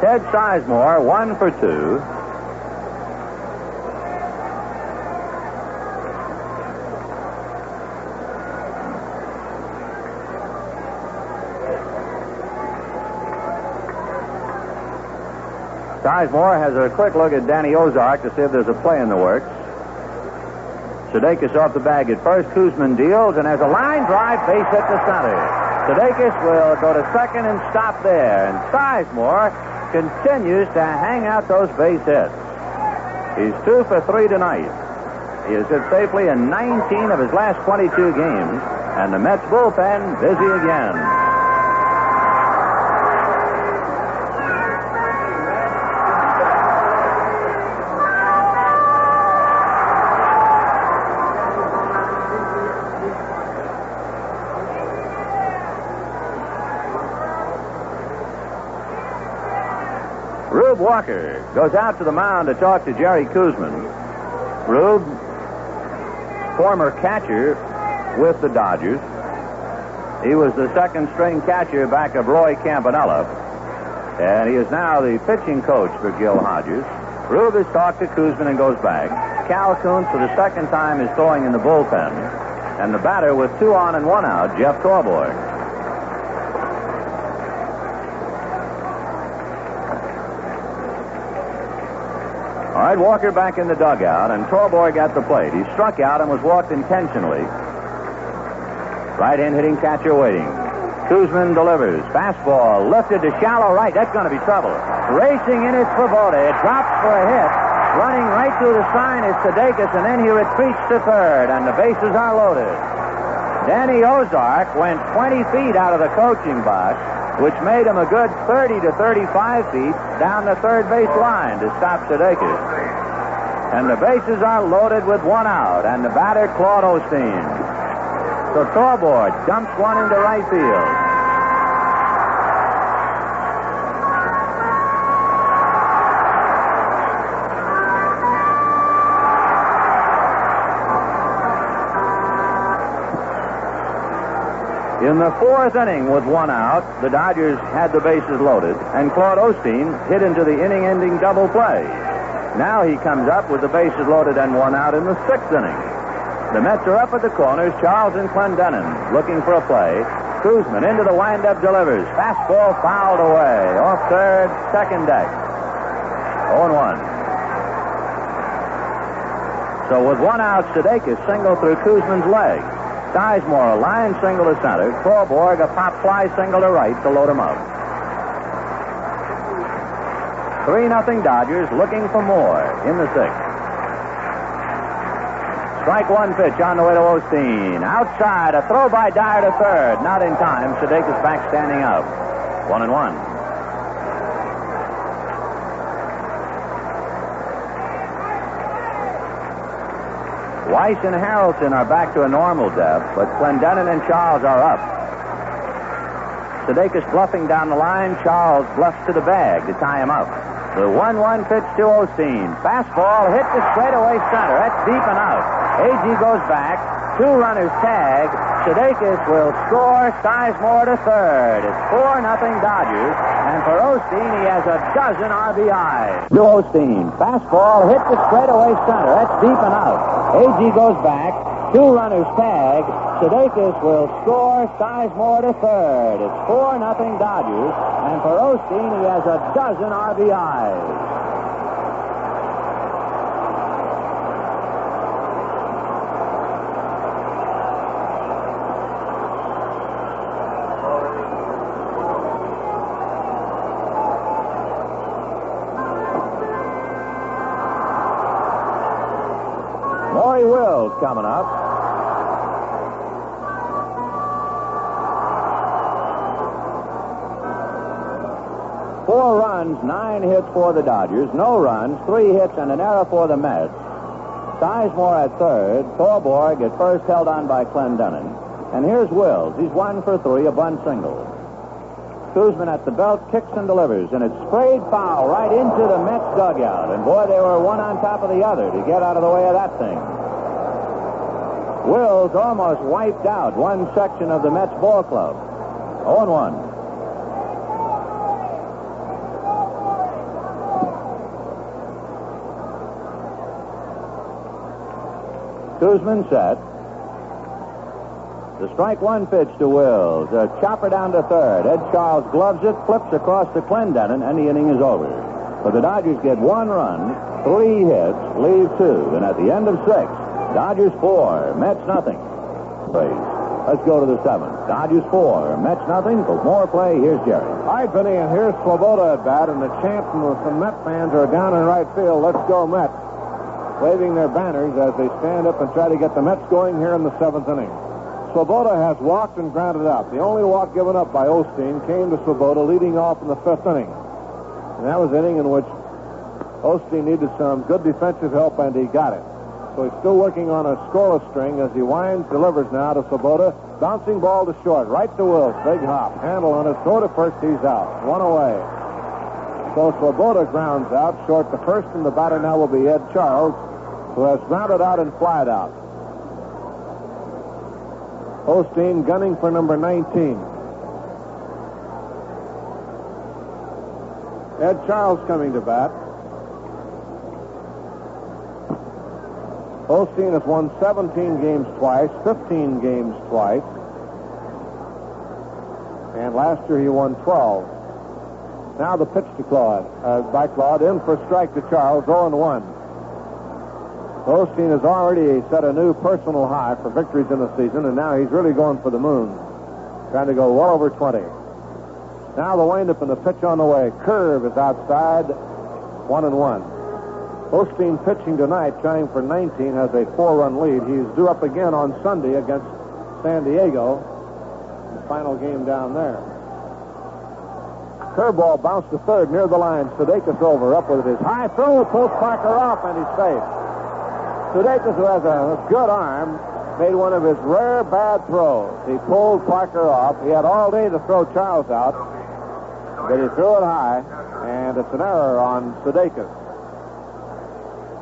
Ted Sizemore, 1 for 2. Sizemore has a quick look at Danny Ozark to see if there's a play in the works. Sudeikis off the bag at first. Koosman deals and has a line drive, base hit to center. Sudeikis will go to second and stop there. And Sizemore continues to hang out those base hits. He's 2 for 3 tonight. He has hit safely in 19 of his last 22 games. And the Mets bullpen busy again. Rube Walker goes out to the mound to talk to Jerry Koosman. Rube, former catcher with the Dodgers. He was the second-string catcher back of Roy Campanella. And he is now the pitching coach for Gil Hodges. Rube has talked to Koosman and goes back. Cal Kuntz, for the second time, is throwing in the bullpen. And the batter with 2 on and 1 out, Jeff Torborg. All right, Walker back in the dugout, and Torborg at the plate. He struck out and was walked intentionally. Right-hand hitting catcher waiting. Koosman delivers. Fastball lifted to shallow right. That's going to be trouble. Racing in, it's Svoboda. It drops for a hit. Running right through the sign is Sudeikis, and then he retreats to third, and the bases are loaded. Danny Ozark went 20 feet out of the coaching box, which made him a good 30 to 35 feet down the third base line to stop Sudeikis. And the bases are loaded with 1 out, and the batter, Claude Osteen. So Torborg dumps one into right field. In the fourth inning with 1 out, the Dodgers had the bases loaded, and Claude Osteen hit into the inning-ending double play. Now he comes up with the bases loaded and 1 out in the 6th inning. The Mets are up at the corners. Charles and Clendenin looking for a play. Koosman into the windup, delivers. Fastball fouled away. Off third, second deck. 0-1. So with 1 out, Sudeikis single through Koosman's leg. Sizemore a line single to center. Torborg a pop fly single to right to load him up. 3-0 Dodgers looking for more in the 6th. Strike one pitch on the way to Osteen. Outside, a throw by Dyer to third. Not in time. Sudeikis back standing up. 1-1. Weiss and Harrelson are back to a normal depth, but Clendenin and Charles are up. Sudeikis bluffing down the line. Charles bluffs to the bag to tie him up. The 1-1 pitch to Osteen. Fastball hit to straightaway center. That's deep and out. A.G. goes back. 2 runners tag. Sudeikis will score. Sizemore to third. It's 4-0 Dodgers. And for Osteen, he has a dozen RBIs. To Osteen. Fastball hit to straightaway center. That's deep and out. A.G. goes back. 2 runners tag. Sudeikis will score. Sizemore to third. It's 4-0 Dodgers. And for Osteen, he has a dozen RBIs. Maury Wills coming up. Four runs, 9 hits for the Dodgers. No runs, 3 hits, and an error for the Mets. Sizemore at third. Thorborg at first, held on by Clendenin. And here's Wills. He's 1 for 3, a bunt single. Kuzman at the belt, kicks and delivers, and it's sprayed foul right into the Mets dugout. And boy, they were one on top of the other to get out of the way of that thing. Wills almost wiped out one section of the Mets ball club. 0-1. Kuzman set. The strike one pitch to Wills. A chopper down to third. Ed Charles gloves it, flips across to Clendenin, and the inning is over. But the Dodgers get 1 run, 3 hits, leave 2. And at the end of 6, Dodgers 4, Mets nothing. Let's go to the 7th. Dodgers 4, Mets nothing. For more play, here's Jerry. All right, Vinny, and here's Swoboda at bat, and the chant from some Met fans are down in right field. Let's go, Mets. Waving their banners as they stand up and try to get the Mets going here in the 7th inning. Swoboda has walked and grounded out. The only walk given up by Osteen came to Swoboda leading off in the 5th inning. And that was an inning in which Osteen needed some good defensive help, and he got it. So he's still working on a scoreless string as he winds, delivers now to Swoboda. Bouncing ball to short, right to Wills. Big hop. Handle on it. Throw to first. He's out. 1 away. So Swoboda grounds out. Short to first, and the batter now will be Ed Charles, who has grounded out and flied out. Osteen gunning for number 19. Ed Charles coming to bat. Osteen has won 17 games twice, 15 games twice. And last year he won 12. Now the pitch to Claude. By Claude, in for strike to Charles, 0-1. Osteen has already set a new personal high for victories in the season, and now he's really going for the moon. Trying to go well over 20. Now the windup and the pitch on the way. Curve is outside, 1-1. Osteen pitching tonight, trying for 19, has a 4-run lead. He's due up again on Sunday against San Diego. The final game down there. Curveball bounced to third near the line. Sudeikis over, up with his high throw, pulls Parker off, and he's safe. Sudeikis, who has a good arm, made one of his rare bad throws. He pulled Parker off. He had all day to throw Charles out, but he threw it high, and it's an error on Sudeikis.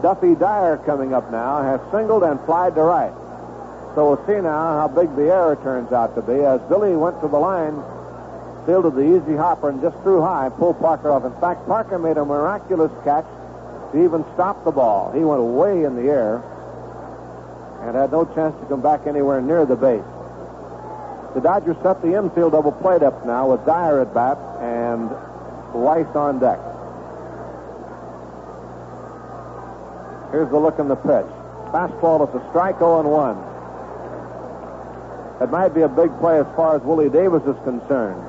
Duffy Dyer coming up now has singled and flied to right. So we'll see now how big the error turns out to be as Billy went to the line, fielded the easy hopper, and just threw high, pulled Parker off. In fact, Parker made a miraculous catch to even stop the ball. He went way in the air and had no chance to come back anywhere near the base. The Dodgers set the infield double plate up now with Dyer at bat and Weiss on deck. Here's the look in the pitch. Fastball is a strike, 0-1. It might be a big play as far as Willie Davis is concerned.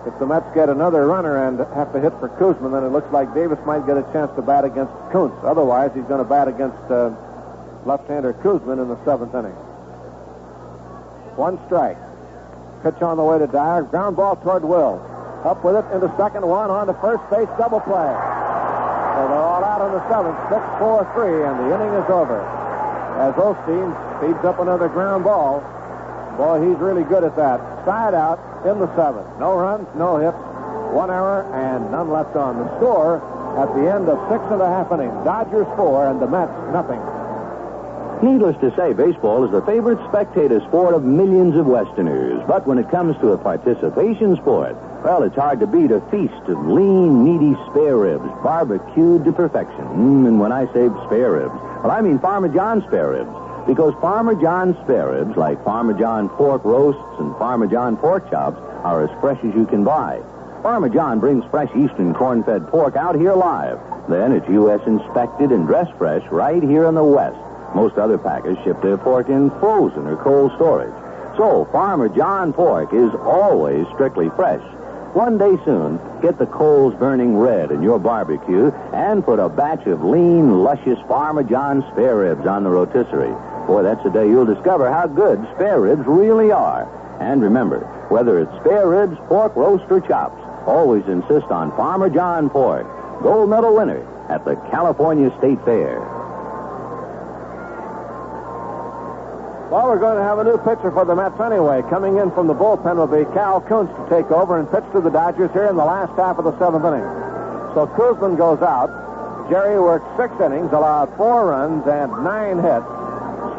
If the Mets get another runner and have to hit for Kuzman, then it looks like Davis might get a chance to bat against Kuntz. Otherwise, he's going to bat against left-hander Kuzman in the 7th inning. 1 strike. Pitch on the way to Dyer. Ground ball toward Will. Up with it into second, 1 on to first base, double play. So they're all out on the 7th, 6-4-3, and the inning is over. As Osteen speeds up another ground ball. Boy, he's really good at that. Side out in the 7th. No runs, no hits, 1 error, and none left on. The score at the end of 6.5 innings. Dodgers 4 and the Mets nothing. Needless to say, baseball is the favorite spectator sport of millions of Westerners. But when it comes to a participation sport, well, it's hard to beat a feast of lean, meaty spare ribs, barbecued to perfection. And when I say spare ribs, well, I mean Farmer John spare ribs. Because Farmer John spare ribs, like Farmer John pork roasts and Farmer John pork chops, are as fresh as you can buy. Farmer John brings fresh eastern corn-fed pork out here live. Then it's U.S. inspected and dressed fresh right here in the West. Most other packers ship their pork in frozen or cold storage. So Farmer John pork is always strictly fresh. One day soon, get the coals burning red in your barbecue and put a batch of lean, luscious Farmer John spare ribs on the rotisserie. Boy, that's the day you'll discover how good spare ribs really are. And remember, whether it's spare ribs, pork, roast, or chops, always insist on Farmer John pork. Gold medal winner at the California State Fair. Well, we're going to have a new pitcher for the Mets anyway. Coming in from the bullpen will be Cal Kuntz to take over and pitch to the Dodgers here in the last half of the 7th inning. So Kuzman goes out. Jerry worked 6 innings, allowed 4 runs and 9 hits.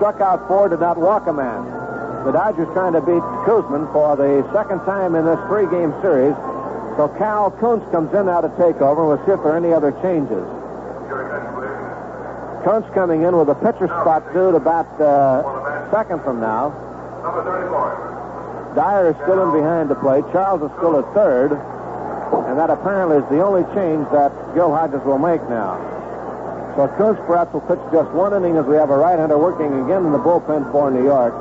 Struck out 4, did not walk a man. The Dodgers trying to beat Kuzman for the 2nd time in this 3-game series. So Cal Kuntz comes in now to take over. We'll see if there are any other changes. Kuntz coming in with a pitcher spot due to bat second from now. Number 34. Dyer is still in behind the plate. Charles is still at third. And that apparently is the only change that Gil Hodges will make now. So Kuntz perhaps will pitch just 1 inning as we have a right-hander working again in the bullpen for New York.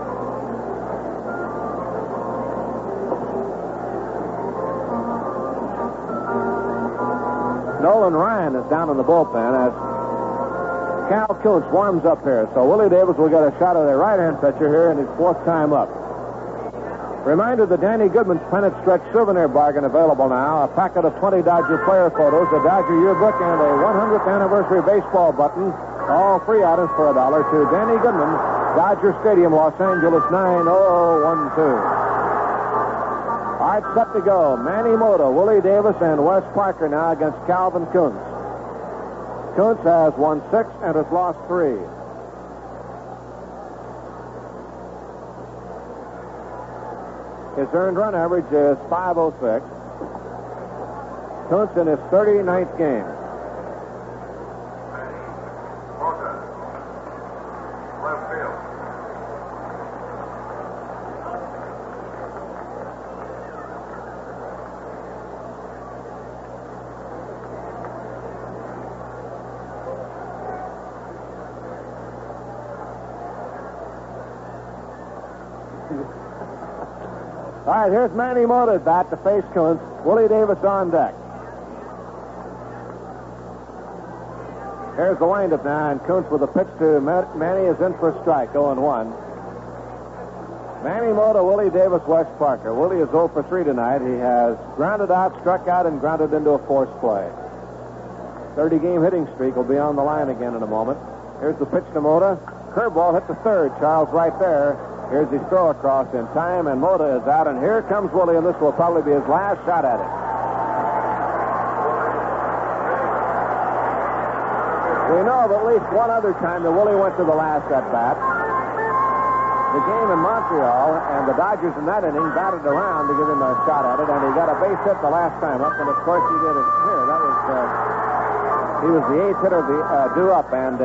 Nolan Ryan is down in the bullpen as Cal Kuntz warms up here. So Willie Davis will get a shot at the right-hand pitcher here in his 4th time up. Reminder that Danny Goodman's Pennant Stretch souvenir bargain available now. A packet of 20 Dodger player photos, a Dodger yearbook, and a 100th anniversary baseball button. All free items for $1 to Danny Goodman, Dodger Stadium, Los Angeles, 90012. All right, set to go. Manny Mota, Willie Davis, and Wes Parker now against Calvin Kuntz. Kuntz has won 6 and has lost 3. His earned run average is .506. Kuntz in his 39th game. Left field. All right, here's Manny Mota at bat to face Kuntz. Willie Davis on deck. Here's the windup now, and Kuntz with a pitch to Manny is in for a strike, 0-1. Manny Mota, Willie Davis, Wes Parker. Willie is 0 for 3 tonight. He has grounded out, struck out, and grounded into a forced play. 30-game hitting streak will be on the line again in a moment. Here's the pitch to Mota. Curveball hit to third. Charles right there. Here's his throw across in time, and Mota is out, and here comes Willie, and this will probably be his last shot at it. We know of at least one other time that Willie went to the last at-bat. The game in Montreal, and the Dodgers in that inning batted around to give him a shot at it, and he got a base hit the last time up, and of course he did it here. That was, he was the 8th hitter due up, and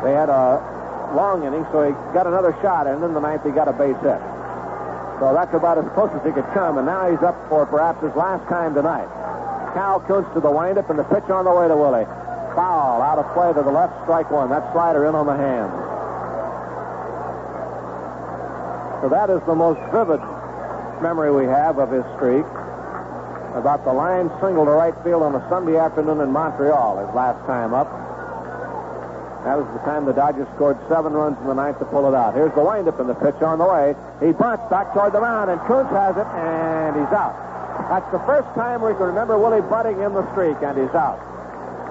they had a long inning, so he got another shot, and in the 9th he got a base hit. So that's about as close as he could come, and now he's up for perhaps his last time tonight. Cal Kuntz to the windup, and the pitch on the way to Willie. Foul, out of play to the left, strike 1. That slider in on the hands. So that is the most vivid memory we have of his streak. About the line single to right field on a Sunday afternoon in Montreal, his last time up. That was the time the Dodgers scored 7 runs in the ninth to pull it out. Here's the windup and the pitch on the way. He bunts back toward the mound, and Kuntz has it, and he's out. That's the first time we can remember Willie bunting in the streak, and he's out.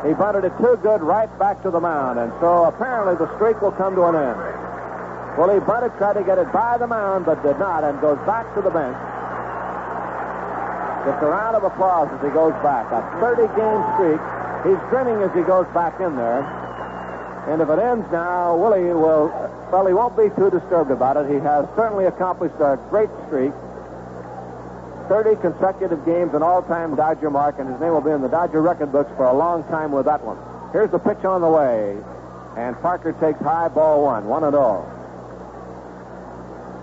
He bunted it too good right back to the mound, and so apparently the streak will come to an end. Willie bunted, tried to get it by the mound, but did not, and goes back to the bench. Gets a round of applause as he goes back. A 30-game streak. He's grinning as he goes back in there. And if it ends now, Willie will, well, he won't be too disturbed about it. He has certainly accomplished a great streak. 30 consecutive games, an all-time Dodger mark, and his name will be in the Dodger record books for a long time with that one. Here's the pitch on the way. And Parker takes high, ball 1-0.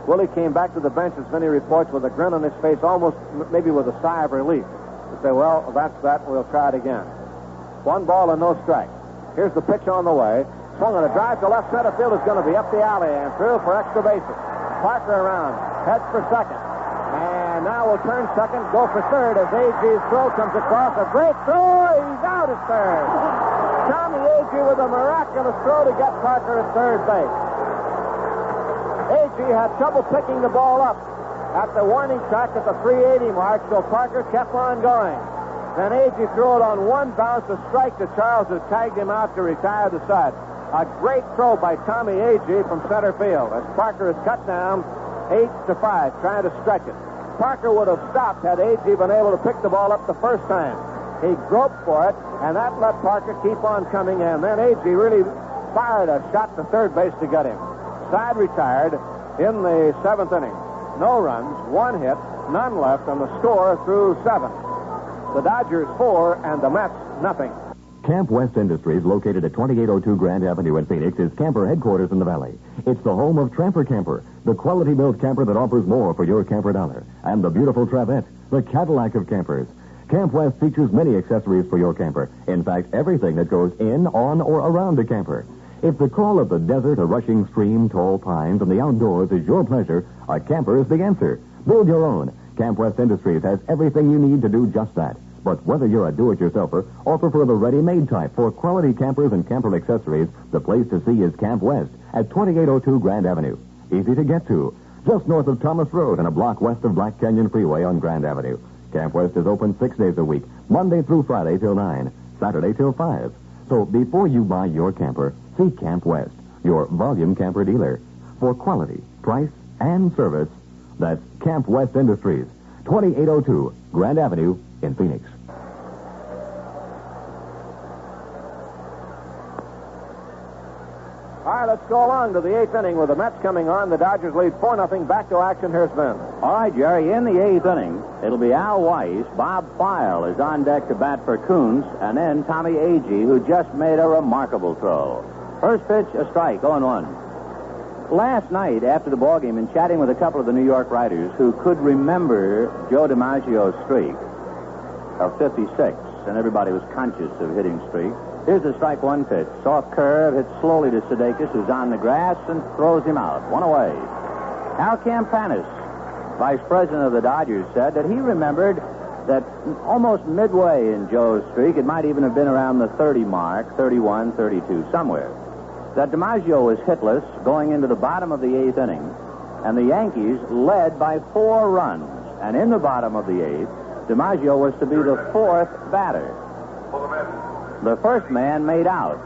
Willie came back to the bench, as many reports, with a grin on his face, almost maybe with a sigh of relief. To say, well, that's that. We'll try it again. 1 ball and no strike. Here's the pitch on the way. Swung on a drive to left center field. Is going to be up the alley and through for extra bases. Parker around. Heads for second. And now will turn second, go for third as A.G.'s throw comes across. A great throw. He's out at third. Tommy A.G. with a miraculous throw to get Parker at third base. A.G. had trouble picking the ball up at the warning track at the 380 mark, so Parker kept on going. Then A.G. threw it on one bounce, a strike to Charles, who tagged him out to retire the side. A great throw by Tommy A.G. from center field as Parker is cut down 8-5, trying to stretch it. Parker would have stopped had A.G. been able to pick the ball up the first time. He groped for it, and that let Parker keep on coming, and then A.G. really fired a shot to third base to get him. Side retired in the 7th inning. No runs, 1 hit, none left, and the score through 7. The Dodgers 4 and the Mets nothing. Camp West Industries, located at 2802 Grand Avenue in Phoenix, is camper headquarters in the valley. It's the home of Tramper Camper, the quality-built camper that offers more for your camper dollar, and the beautiful Travette, the Cadillac of campers. Camp West features many accessories for your camper. In fact, everything that goes in, on, or around a camper. If the call of the desert, a rushing stream, tall pines, and the outdoors is your pleasure, a camper is the answer. Build your own. Camp West Industries has everything you need to do just that. But whether you're a do-it-yourselfer or prefer the ready-made type for quality campers and camper accessories, the place to see is Camp West at 2802 Grand Avenue. Easy to get to, just north of Thomas Road and a block west of Black Canyon Freeway on Grand Avenue. Camp West is open 6 days a week, Monday through Friday till 9, Saturday till 5. So before you buy your camper, see Camp West, your volume camper dealer. For quality, price, and service, that's Camp West Industries, 2802 Grand Avenue in Phoenix. All right, let's go along to the 8th inning with the Mets coming on. The Dodgers lead 4-0. Back to action. Here's Ben. All right, Jerry, in the 8th inning, it'll be Al Weiss. Bob File is on deck to bat for Kuntz, and then Tommy A.G., who just made a remarkable throw. First pitch, a strike, 0-1. Last night, after the ballgame, and chatting with a couple of the New York writers who could remember Joe DiMaggio's streak of 56, and everybody was conscious of hitting streak. Here's the strike 1 pitch. Soft curve, hits slowly to Sudeikis, who's on the grass, and throws him out. 1 away. Al Campanis, vice president of the Dodgers, said that he remembered that almost midway in Joe's streak, it might even have been around the 30 mark, 31, 32, somewhere, that DiMaggio was hitless going into the bottom of the 8th inning, and the Yankees led by 4 runs. And in the bottom of the 8th, DiMaggio was to be the 4th batter. The first man made out.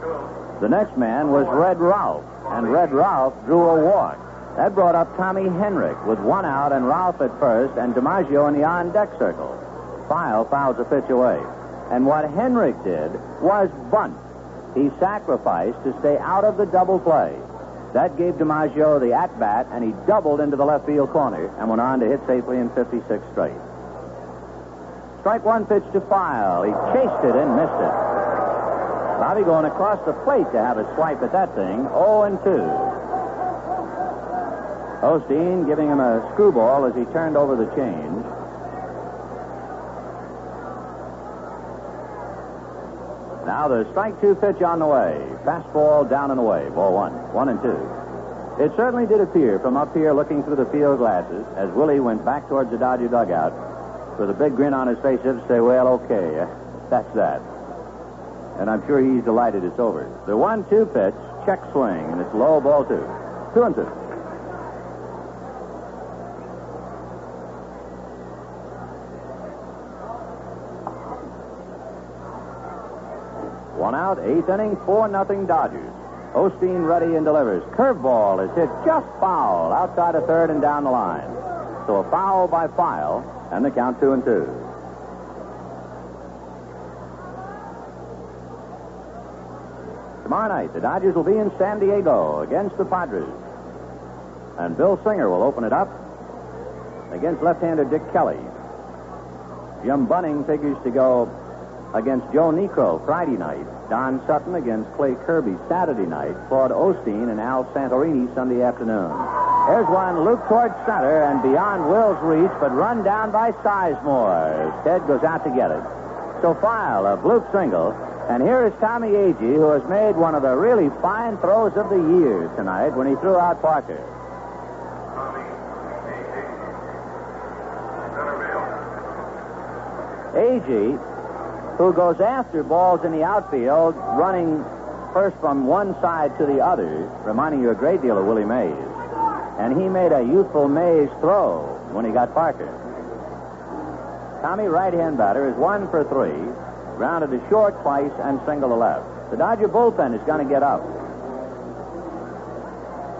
The next man was Red Ralph, and Red Ralph drew a walk. That brought up Tommy Henrich with 1 out and Ralph at first, and DiMaggio in the on-deck circle. File fouls a pitch away. And what Henrich did was bunt. He sacrificed to stay out of the double play. That gave DiMaggio the at-bat, and he doubled into the left field corner and went on to hit safely in 56 straight. Strike 1 pitch to File. He chased it and missed it. Bobby going across the plate to have a swipe at that thing. 0-2. Osteen giving him a screwball as he turned over the change. Now the strike 2 pitch on the way. Fastball down and away. Ball 1. 1-2. It certainly did appear from up here looking through the field glasses as Willie went back towards the Dodger dugout with a big grin on his face to say, well, okay, that's that. And I'm sure he's delighted it's over. The 1-2 pitch check swing, and it's low, ball 2. 2-2. One out, 8th inning, 4-0 Dodgers. Osteen ready and delivers. Curveball is hit just foul outside of third and down the line. So a foul by File, and the count 2-2. Tomorrow night, the Dodgers will be in San Diego against the Padres. And Bill Singer will open it up against left-hander Dick Kelly. Jim Bunning figures to go against Joe Necro Friday night. Don Sutton against Clay Kirby Saturday night. Claude Osteen and Al Santorini Sunday afternoon. Here's one, Luke towards center and beyond Will's reach, but run down by Sizemore. Ted goes out to get it. So File, a bloop single. And here is Tommy Agee, who has made one of the really fine throws of the year tonight when he threw out Parker. Agee, who goes after balls in the outfield, running first from one side to the other, reminding you a great deal of Willie Mays. And he made a youthful Mays throw when he got Parker. Tommy, right-hand batter, is 1 for 3. Grounded to short twice and single to left. The Dodger bullpen is going to get up.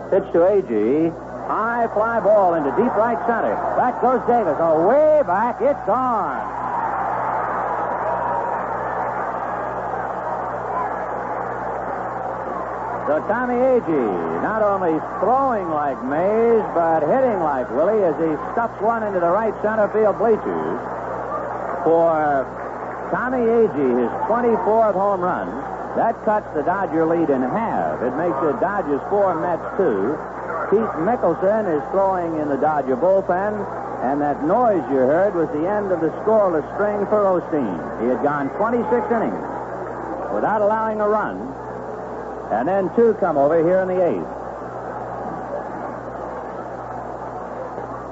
Pitch to Agee. High fly ball into deep right center. Back goes Davis. Oh, way back. It's gone. So Tommy Agee not only throwing like Mays, but hitting like Willie as he stuffs one into the right center field bleachers for Tommy Agee, his 24th home run. That cuts the Dodger lead in half. It makes it Dodgers 4, Mets 2. Pete Mickelson is throwing in the Dodger bullpen, and that noise you heard was the end of the scoreless string for Osteen. He had gone 26 innings without allowing a run, and then 2 come over here in the 8th.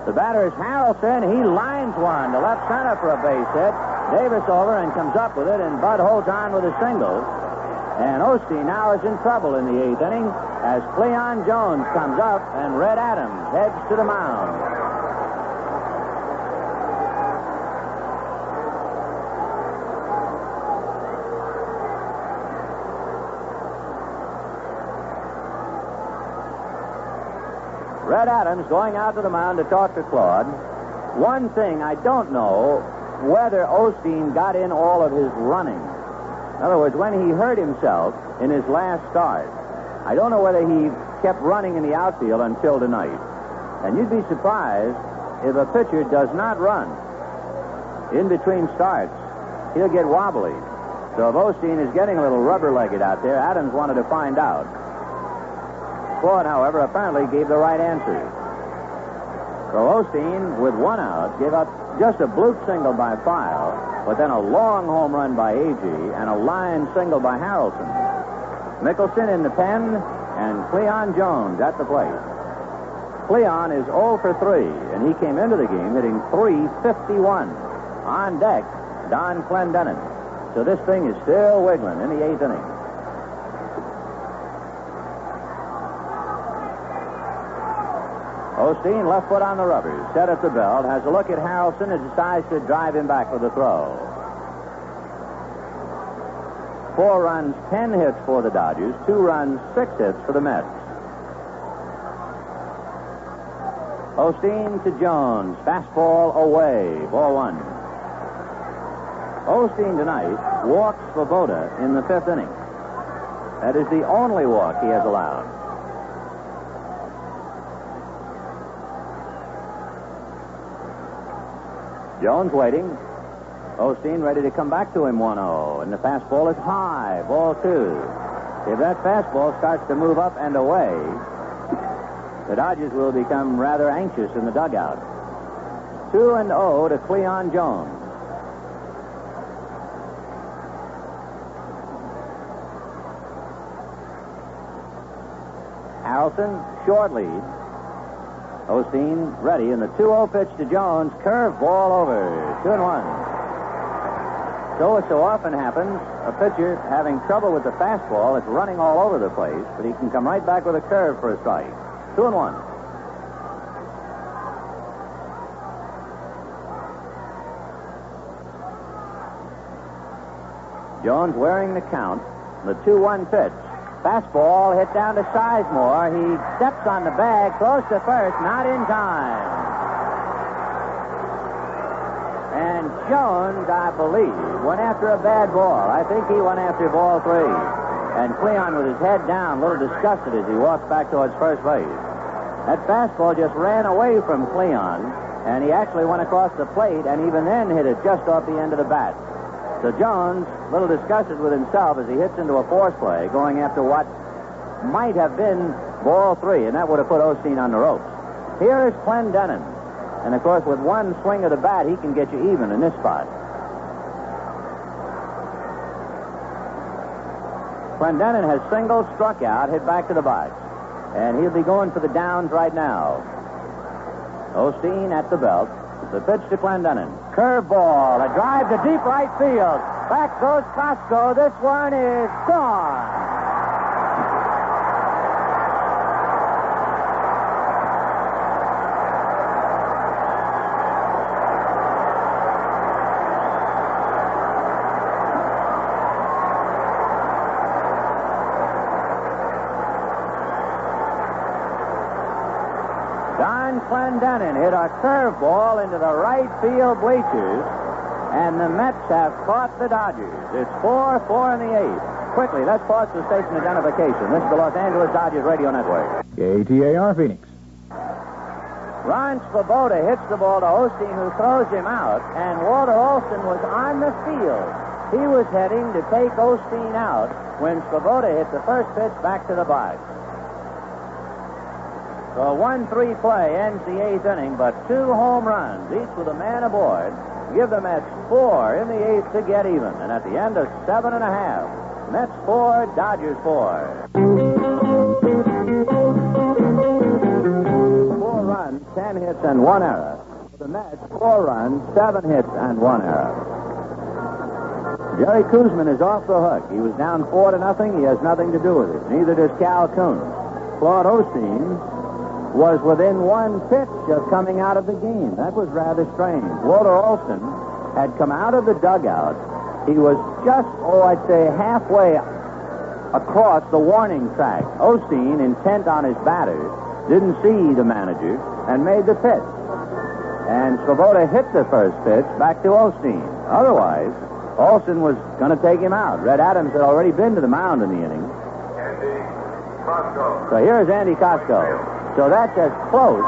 The batter is Harrelson. He lines one to left center for a base hit. Davis over and comes up with it, and Bud holds on with a single. And Osteen now is in trouble in the 8th inning as Cleon Jones comes up and Red Adams heads to the mound. Red Adams going out to the mound to talk to Claude. One thing, I don't know whether Osteen got in all of his running. In other words, when he hurt himself in his last start, I don't know whether he kept running in the outfield until tonight. And you'd be surprised if a pitcher does not run in between starts. He'll get wobbly. So if Osteen is getting a little rubber-legged out there, Adams wanted to find out. Claude, however, apparently gave the right answer. So Osteen, with 1 out, gave up just a bloop single by File, but then a long home run by Agee and a line single by Harrelson. Mickelson in the pen and Cleon Jones at the plate. Cleon is 0 for 3, and he came into the game hitting .351. On deck, Don Clendenin. So this thing is still wiggling in the 8th inning. Osteen, left foot on the rubbers, set at the belt, has a look at Harrelson and decides to drive him back with a throw. 4 runs, 10 hits for the Dodgers, 2 runs, 6 hits for the Mets. Osteen to Jones, fastball away, ball 1. Osteen tonight walks Svoboda in the 5th inning. That is the only walk he has allowed. Jones waiting. Osteen ready to come back to him 1-0. And the fastball is high. Ball 2. If that fastball starts to move up and away, the Dodgers will become rather anxious in the dugout. 2-0 to Cleon Jones. Harrelson, short lead. Osteen ready, and the 2-0 pitch to Jones. Curve ball over. 2-1. So it so often happens, a pitcher having trouble with the fastball, it's running all over the place, but he can come right back with a curve for a strike. 2-1. Jones wearing the count. The 2-1 pitch. Fastball hit down to Sizemore. He steps on the bag, close to first, not in time. And Jones, I believe, went after a bad ball. I think he went after ball 3. And Cleon, with his head down, a little disgusted as he walks back towards first base. That fastball just ran away from Cleon, and he actually went across the plate, and even then hit it just off the end of the bat. So Jones, a little disgusted with himself as he hits into a force play, going after what might have been ball 3, and that would have put Osteen on the ropes. Here is Clendenin. And, of course, with one swing of the bat, he can get you even in this spot. Clendenin has singled, struck out, hit back to the box. And he'll be going for the downs right now. Osteen at the belt. The pitch to Clendenin. Curveball. A drive to deep right field. Back goes Costco. This one is gone. Clendenin hit a curveball into the right field bleachers, and the Mets have caught the Dodgers. It's 4-4 in the 8th. Quickly, let's pause for station identification. This is the Los Angeles Dodgers Radio Network. KTAR Phoenix. Ron Swoboda hits the ball to Osteen, who throws him out, and Walter Olson was on the field. He was heading to take Osteen out when Swoboda hit the first pitch back to the box. So a 1-3 play ends the 8th inning, but 2 home runs, each with a man aboard, give the Mets 4 in the 8th to get even. And at the end of 7 1/2, Mets 4, Dodgers 4. 4 runs, 10 hits, and 1 error. The Mets, 4 runs, 7 hits, and 1 error. Jerry Koosman is off the hook. He was down 4-0. He has nothing to do with it. Neither does Cal Kuntz. Claude Osteen was within 1 pitch of coming out of the game. That was rather strange. Walter Olson had come out of the dugout. He was just, I'd say halfway across the warning track. Osteen, intent on his batter, didn't see the manager and made the pitch. And Swoboda hit the first pitch back to Osteen. Otherwise, Olson was going to take him out. Red Adams had already been to the mound in the inning. Andy Costco. So here's Andy Costco. So that's as close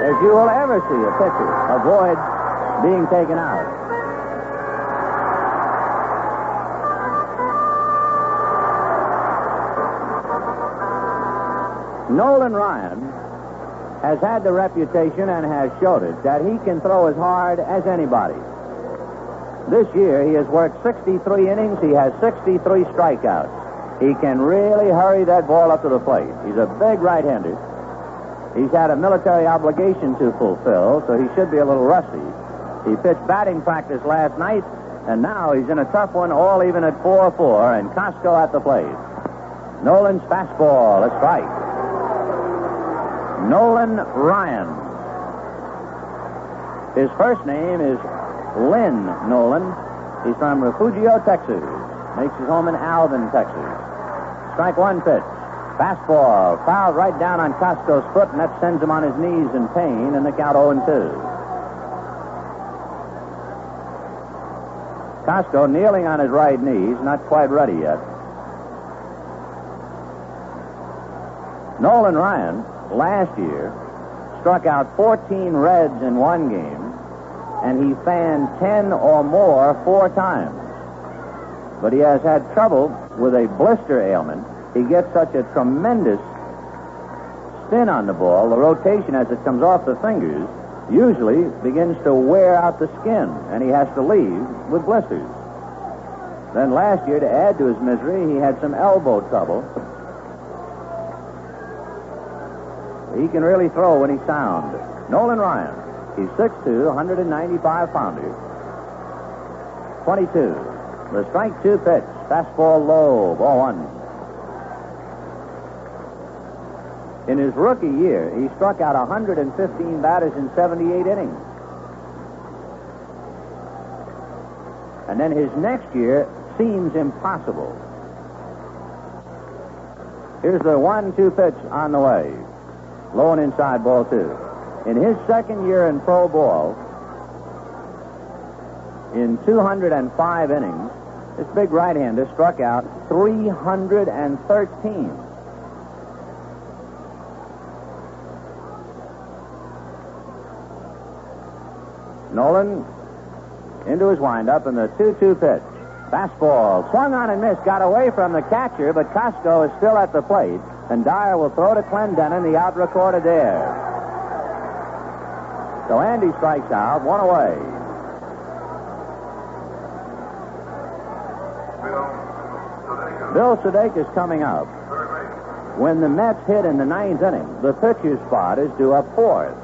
as you will ever see a pitcher avoid being taken out. Nolan Ryan has had the reputation and has showed it that he can throw as hard as anybody. This year he has worked 63 innings. He has 63 strikeouts. He can really hurry that ball up to the plate. He's a big right-hander. He's had a military obligation to fulfill, so he should be a little rusty. He pitched batting practice last night, and now he's in a tough one, all even at 4-4, and Costco at the plate. Nolan's fastball, a strike. Nolan Ryan. His first name is Lynn Nolan. He's from Refugio, Texas. Makes his home in Alvin, Texas. Strike 1 pitch. Fastball, fouled right down on Costco's foot, and that sends him on his knees in pain, and the count 0-2. Costco kneeling on his right knees, not quite ready yet. Nolan Ryan, last year, struck out 14 Reds in one game, and he fanned 10 or more 4 times. But he has had trouble with a blister ailment. He gets such a tremendous spin on the ball, the rotation as it comes off the fingers usually begins to wear out the skin, and he has to leave with blisters. Then last year, to add to his misery, he had some elbow trouble. He can really throw when he's sound. Nolan Ryan, he's 6'2", 195-pounder. 22. The strike 2 pitch. Fastball low. Ball 1. In his rookie year, he struck out 115 batters in 78 innings. And then his next year seems impossible. Here's the 1-2 pitch on the way. Low and inside, ball 2. In his second year in pro ball, in 205 innings, this big right-hander struck out 313. Nolan into his windup, and the 2-2 pitch. Fastball swung on and missed, got away from the catcher, but Costco is still at the plate, and Dyer will throw to Clendenin, the out recorded there. So Andy strikes out, 1 away. Bill Sudeikis coming up. When the Mets hit in the 9th inning, the pitcher's spot is due up 4th.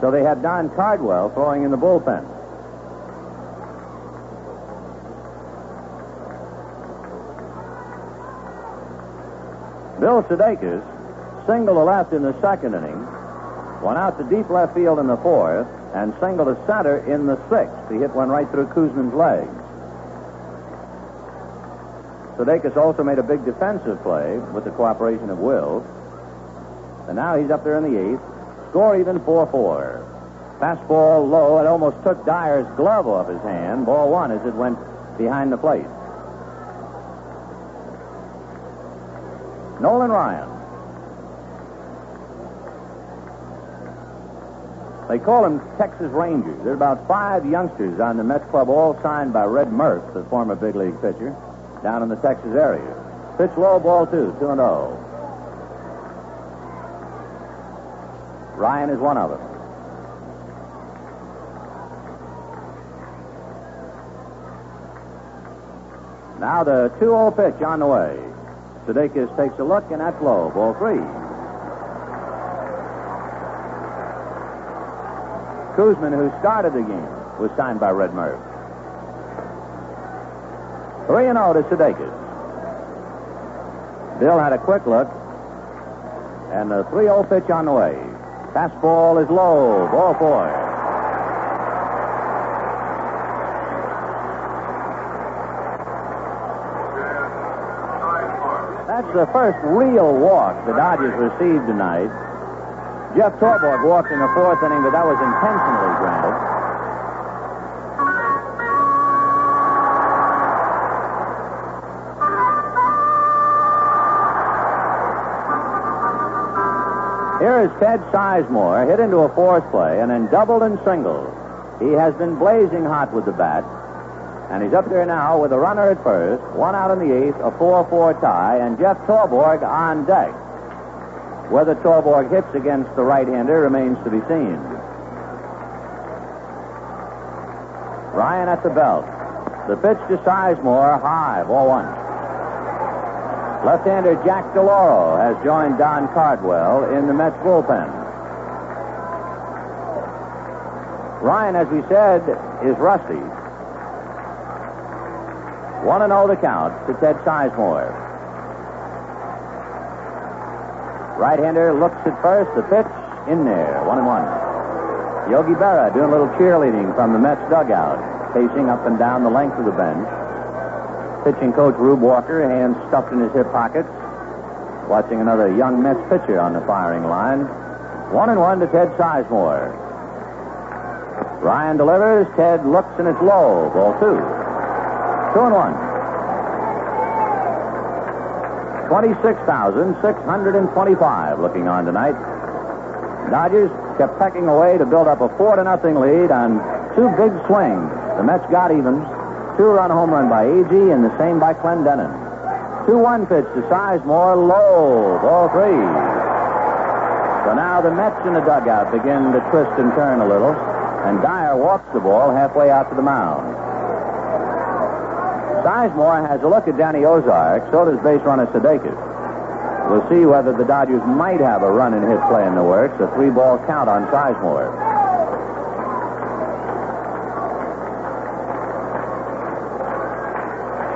So they have Don Cardwell throwing in the bullpen. Bill Sudeikis singled to left in the 2nd inning, went out to deep left field in the 4th, and singled to center in the 6th. He hit one right through Kuzman's legs. Sudeikis also made a big defensive play with the cooperation of Will. And now he's up there in the 8th. Score even 4-4. Fastball low. It almost took Dyer's glove off his hand. Ball 1 as it went behind the plate. Nolan Ryan. They call him Texas Rangers. There are about 5 youngsters on the Mets club, all signed by Red Murph, the former big league pitcher, down in the Texas area. Pitch low, ball 2, 2-0. Ryan is one of them. Now the 2-0 pitch on the way. Sudeikis takes a look, and that's low. Ball 3. Kuzman, who started the game, was signed by Red Murph. 3-0 to Sudeikis. Bill had a quick look, and the 3-0 pitch on the way. Fastball is low. Ball 4. That's the first real walk the Dodgers received tonight. Jeff Torborg walked in the 4th inning, but that was intentionally granted. Here is Ted Sizemore, hit into a 4th play, and then doubled and singled. He has been blazing hot with the bat, and he's up there now with a runner at first, 1 out in the 8th, a 4-4 tie, and Jeff Torborg on deck. Whether Torborg hits against the right-hander remains to be seen. Ryan at the belt. The pitch to Sizemore, high, ball 1. Left-hander Jack DeLauro has joined Don Cardwell in the Mets bullpen. Ryan, as we said, is rusty. 1-0 the count to Ted Sizemore. Right-hander looks at first. The pitch in there. 1-1. Yogi Berra doing a little cheerleading from the Mets dugout, pacing up and down the length of the bench. Pitching coach Rube Walker, hands stuffed in his hip pockets, watching another young Mets pitcher on the firing line. 1-1 to Ted Sizemore. Ryan delivers. Ted looks, and it's low. Ball 2. 2-1. 26,625 looking on tonight. Dodgers kept pecking away to build up a 4-0 lead on 2 big swings. The Mets got even. 2-run home run by A.G. and the same by Clendenin. 2-1 pitch to Sizemore, low, ball 3. So now the Mets in the dugout begin to twist and turn a little, and Dyer walks the ball halfway out to the mound. Sizemore has a look at Danny Ozark, so does base runner Sudeikis. We'll see whether the Dodgers might have a run and hit play in the works, a 3-ball count on Sizemore.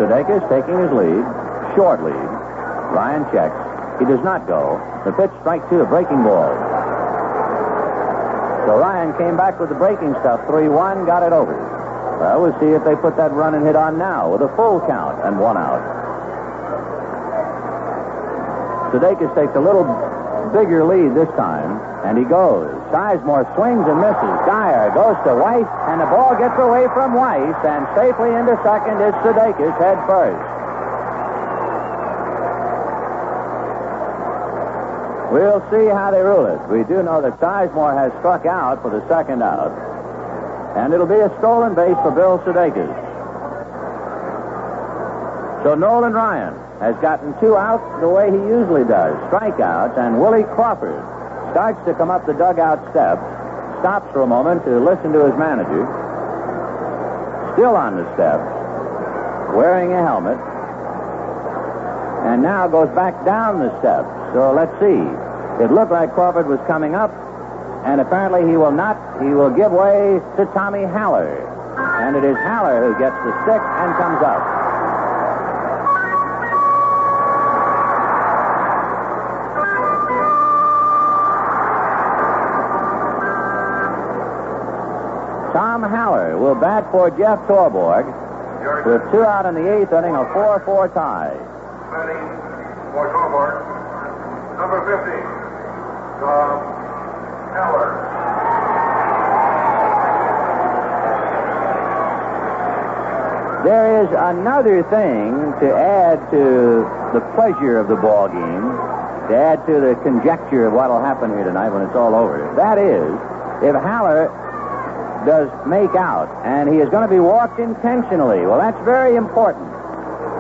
Sudeikis taking his lead, short lead. Ryan checks. He does not go. The pitch, strike two, a breaking ball. So Ryan came back with the breaking stuff, 3-1, got it over. Well, we'll see if they put that run and hit on now with a full count and 1 out. Sudeikis takes a little bigger lead this time, and he goes. Sizemore swings and misses. Dyer goes to Weiss, and the ball gets away from Weiss, and safely into second is Sudeikis, head first. We'll see how they rule it. We do know that Sizemore has struck out for the second out, and it'll be a stolen base for Bill Sudeikis. So Nolan Ryan has gotten 2 outs the way he usually does, strikeouts, and Willie Crawford starts to come up the dugout steps, stops for a moment to listen to his manager, still on the steps, wearing a helmet, and now goes back down the steps. So let's see. It looked like Crawford was coming up, and apparently he will not. He will give way to Tommy Haller. And it is Haller who gets the stick and comes up. Tom Haller will bat for Jeff Torborg with 2 out in the 8th inning, a 4-4 tie. Batting for Torborg, number 50, Tom Haller. There is another thing to add to the pleasure of the ball game, to add to the conjecture of what will happen here tonight when it's all over. That is, if Haller does make out, and he is going to be walked intentionally. Well, that's very important,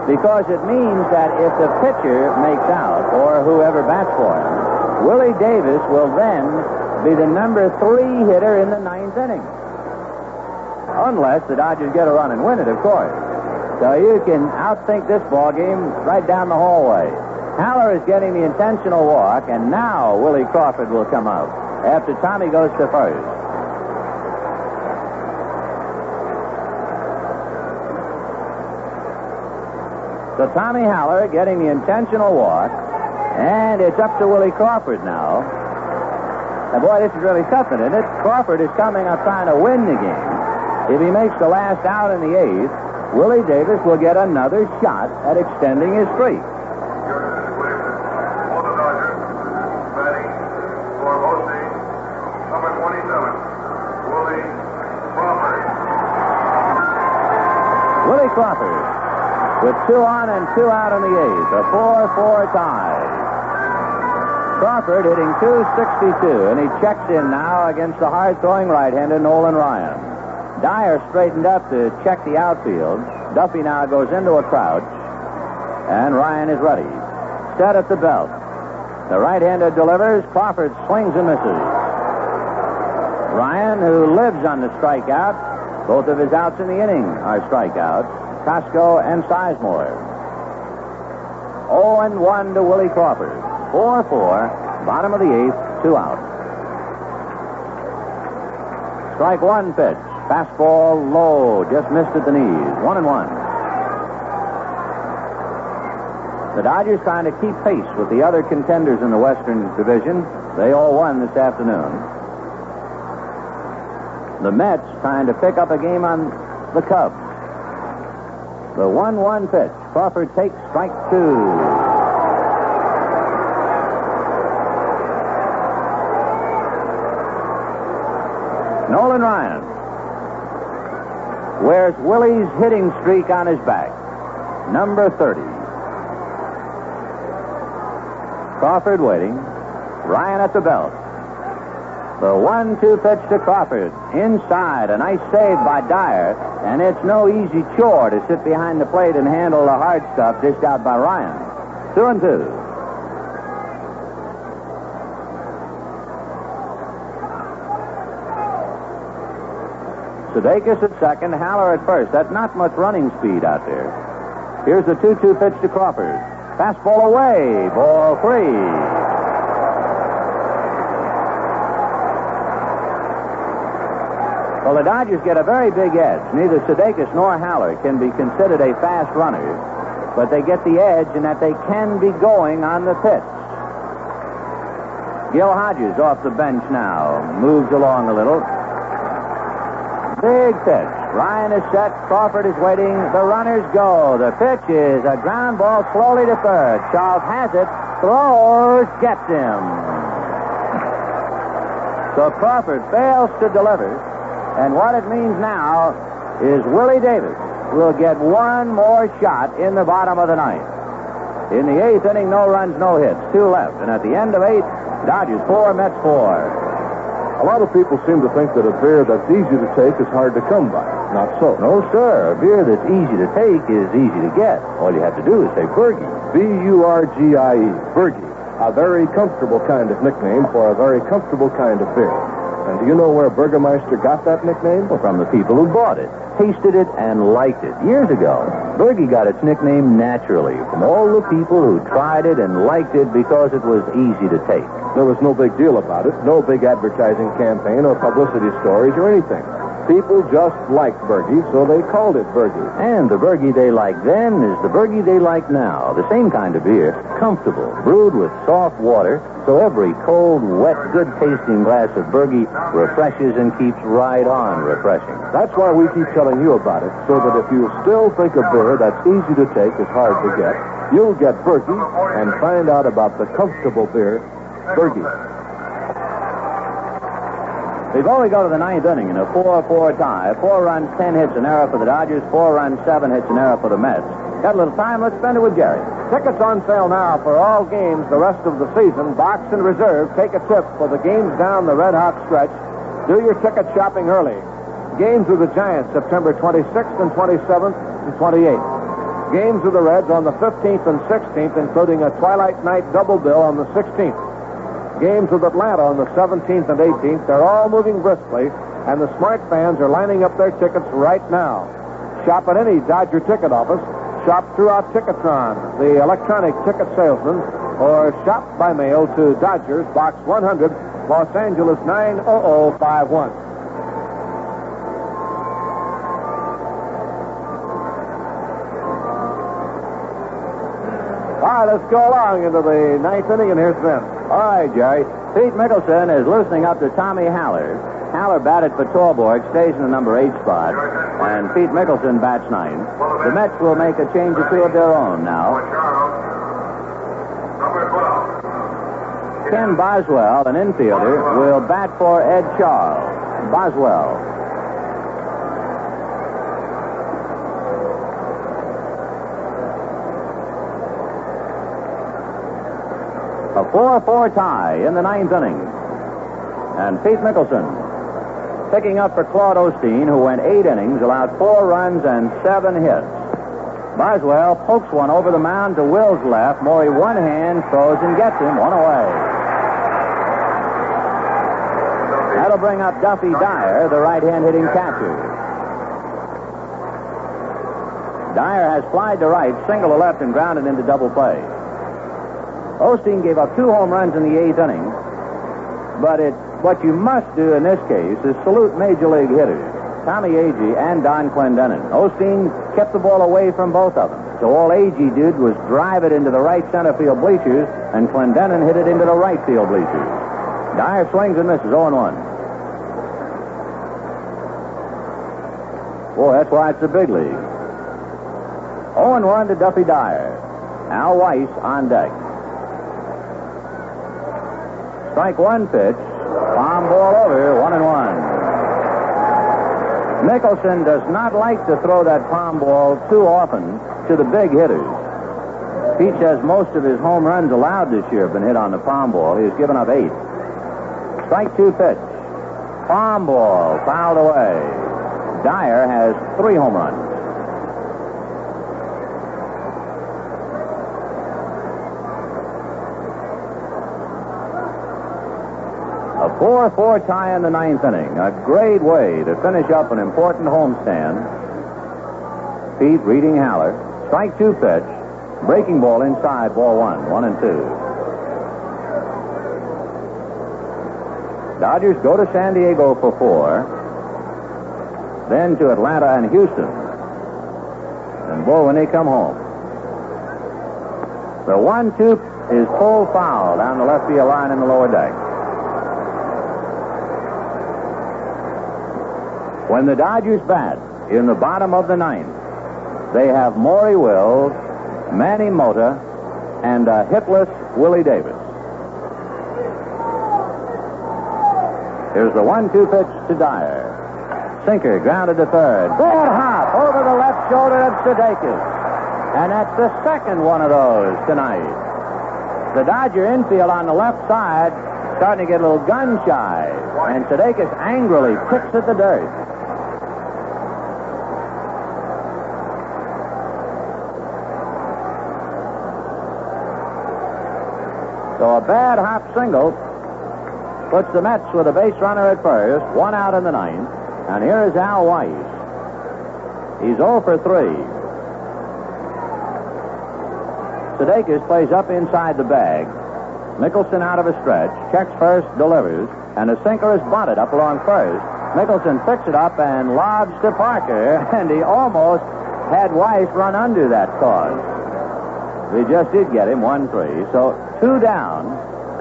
because it means that if the pitcher makes out, or whoever bats for him, Willie Davis will then be the number 3 hitter in the 9th inning. Unless the Dodgers get a run and win it, of course. So you can outthink this ball game right down the hallway. Haller is getting the intentional walk, and now Willie Crawford will come out after Tommy goes to first. So Tommy Haller getting the intentional walk, and it's up to Willie Crawford now. And boy, this is really something, isn't it? Crawford is coming up trying to win the game. If he makes the last out in the 8th, Willie Davis will get another shot at extending his streak. For the Dodgers, batting for both teams, number 27, Willie Crawford. Willie Crawford with 2 on and 2 out in the 8th, a 4-4 tie. Crawford hitting .262, and he checks in now against the hard-throwing right-hander Nolan Ryan. Dyer straightened up to check the outfield. Duffy now goes into a crouch, and Ryan is ready. Set at the belt. The right-hander delivers. Crawford swings and misses. Ryan, who lives on the strikeout, both of his outs in the inning are strikeouts. Costco and Sizemore. 0-1 to Willie Crawford. 4-4, bottom of the 8th, 2 out. Strike 1 pitch. Fastball low, just missed at the knees. 1-1. The Dodgers trying to keep pace with the other contenders in the Western Division. They all won this afternoon. The Mets trying to pick up a game on the Cubs. The 1-1 pitch. Crawford takes strike 2. Nolan Ryan wears Willie's hitting streak on his back. Number 30. Crawford waiting. Ryan at the belt. The 1-2 pitch to Crawford. Inside. A nice save by Dyer. And it's no easy chore to sit behind the plate and handle the hard stuff dished out by Ryan. 2-2. Sudeikis at second, Haller at first. That's not much running speed out there. Here's the 2-2 pitch to Crawford. Fastball away. Ball 3. Well, the Dodgers get a very big edge. Neither Sudeikis nor Haller can be considered a fast runner, but they get the edge in that they can be going on the pitch. Gil Hodges off the bench now. Moves along a little. Big pitch. Ryan is set. Crawford is waiting. The runners go. The pitch is a ground ball slowly to third. Charles has it. Throws. Gets him. So Crawford fails to deliver. And what it means now is Willie Davis will get one more shot in the bottom of the ninth. In the eighth inning, no runs, no hits. 2 left. And at the end of 8, Dodgers 4, Mets 4. A lot of people seem to think that a beer that's easy to take is hard to come by. Not so. No, sir. A beer that's easy to take is easy to get. All you have to do is say Bergie. B-U-R-G-I-E. Bergie. A very comfortable kind of nickname for a very comfortable kind of beer. And do you know where Burgermeister got that nickname? Well, from the people who bought it, tasted it, and liked it years ago. Bergie got its nickname naturally from all the people who tried it and liked it because it was easy to take. There was no big deal about it, no big advertising campaign or publicity stories or anything. People just liked Bergie, so they called it Bergie. And the Bergie they liked then is the Bergie they like now. The same kind of beer, comfortable, brewed with soft water, so every cold, wet, good-tasting glass of Bergie refreshes and keeps right on refreshing. That's why we keep telling you about it, so that if you still think a beer that's easy to take is hard to get, you'll get Bergie and find out about the comfortable beer, Bergie. Before we go to the ninth inning in a 4-4 tie, 4 runs, 10 hits, an error for the Dodgers, 4 runs, 7 hits, an error for the Mets. Got a little time, let's spend it with Jerry. Tickets on sale now for all games the rest of the season. Box and reserve. Take a tip for the games down the red-hot stretch. Do your ticket shopping early. Games with the Giants, September 26th and 27th and 28th. Games with the Reds on the 15th and 16th, including a Twilight Night double bill on the 16th. Games with Atlanta on the 17th and 18th. They're all moving briskly, and the smart fans are lining up their tickets right now. Shop at any Dodger ticket office. Shop throughout Ticketron, the electronic ticket salesman, or shop by mail to Dodgers, Box 100, Los Angeles 90051. All right, let's go along into the ninth inning, and here's Vince. All right, Jerry. Pete Mickelson is loosening up to Tommy Haller. Haller batted for Torborg, stays in the number 8 spot, and Pete Mickelson bats 9. The Mets will make a change or 2 of their own now. Ken Boswell, an infielder, will bat for Ed Charles. Boswell. A 4-4 tie in the ninth inning. And Pete Mickelson picking up for Claude Osteen, who went 8 innings, allowed 4 runs and 7 hits. Boswell pokes one over the mound to Will's left. Morey one hand, throws and gets him. 1 away. That'll bring up Duffy Dyer, the right-hand hitting catcher. Dyer has flied to right, single to left, and grounded into double play. Osteen gave up 2 home runs in the 8th inning, but what you must do in this case is salute Major League hitters, Tommy Agee and Don Clendenin. Osteen kept the ball away from both of them, so all Agee did was drive it into the right center field bleachers, and Clendenin hit it into the right field bleachers. Dyer swings and misses, 0-1. Boy, that's why it's a big league. 0-1 to Duffy Dyer. Al Weiss on deck. Strike 1 pitch. Palm ball over. 1-1. Mickelson does not like to throw that palm ball too often to the big hitters. Pete says most of his home runs allowed this year have been hit on the palm ball. He has given up 8. Strike 2 pitch. Palm ball fouled away. Dyer has 3 home runs. A 4-4 tie in the ninth inning. A great way to finish up an important homestand. Pete reading Haller. Strike 2 pitch. Breaking ball inside, ball 1. 1-2. Dodgers go to San Diego for 4. then to Atlanta and Houston. And boy, when they come home. The 1-2 is full foul down the left field line in the lower deck. When the Dodgers bat in the bottom of the ninth, they have Maury Wills, Manny Mota, and a hitless Willie Davis. Here's the 1-2 pitch to Dyer. Sinker grounded to third. Good hop over the left shoulder of Sudeikis. And that's the second one of those tonight. The Dodger infield on the left side starting to get a little gun shy. And Sudeikis angrily picks at the dirt. So a bad hop single puts the Mets with a base runner at first, 1 out in the ninth. And here is Al Weiss. He's 0 for 3. Sudeikis plays up inside the bag. Mickelson out of a stretch, checks first, delivers, and the sinker is bunted up along first. Mickelson picks it up and lobs to Parker, and he almost had Weiss run under that cause. He just did get him, 1-3. So 2 down,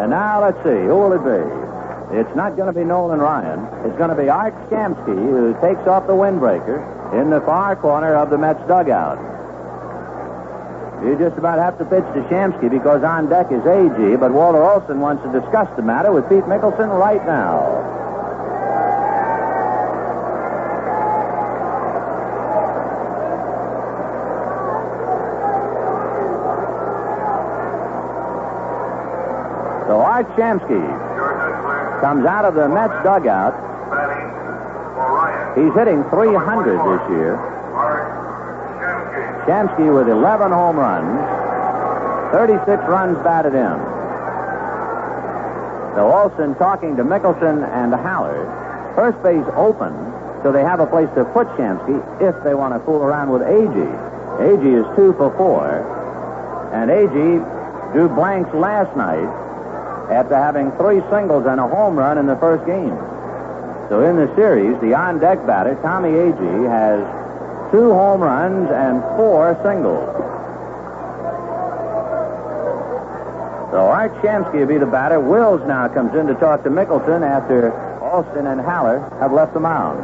and now let's see, who will it be? It's not going to be Nolan Ryan. It's going to be Art Shamsky, who takes off the windbreaker in the far corner of the Mets dugout. You just about have to pitch to Shamsky because on deck is A.G., but Walter Olson wants to discuss the matter with Pete Mickelson right now. So Art Shamsky comes out of the Mets dugout. He's hitting .300 this year. Shamsky with 11 home runs, 36 runs batted in. So Olson talking to Mickelson and Haller. First base open, so they have a place to put Shamsky if they want to fool around with A.G. A.G. is 2 for 4, and A.G. drew blanks last night after having 3 singles and a home run in the first game. So in the series, the on-deck batter, Tommy A.G., has 2 home runs and 4 singles. So Art Shamsky will be the batter. Wills now comes in to talk to Mickelson after Alston and Haller have left the mound.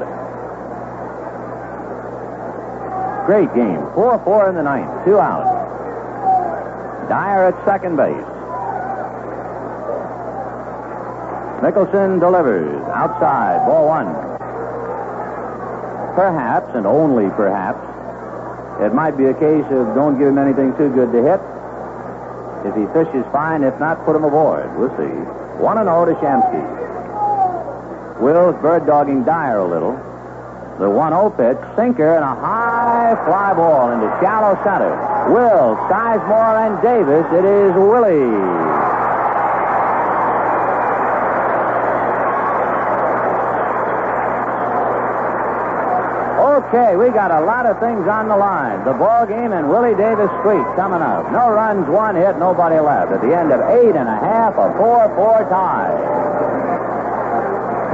Great game. 4-4 in the ninth. 2 out. Dyer at second base. Mickelson delivers. Outside. Ball 1. Perhaps, and only perhaps, it might be a case of don't give him anything too good to hit. If he fishes, fine. If not, put him aboard. We'll see. 1-0 to Shamsky. Wills bird-dogging Dyer a little. The 1-0 pitch, sinker, and a high fly ball into shallow center. Wills, Sizemore, and Davis. It is Willie. Okay, we got a lot of things on the line. The ball game and Willie Davis streak coming up. No runs, 1 hit, nobody left. At the end of 8 1/2, a 4-4 tie.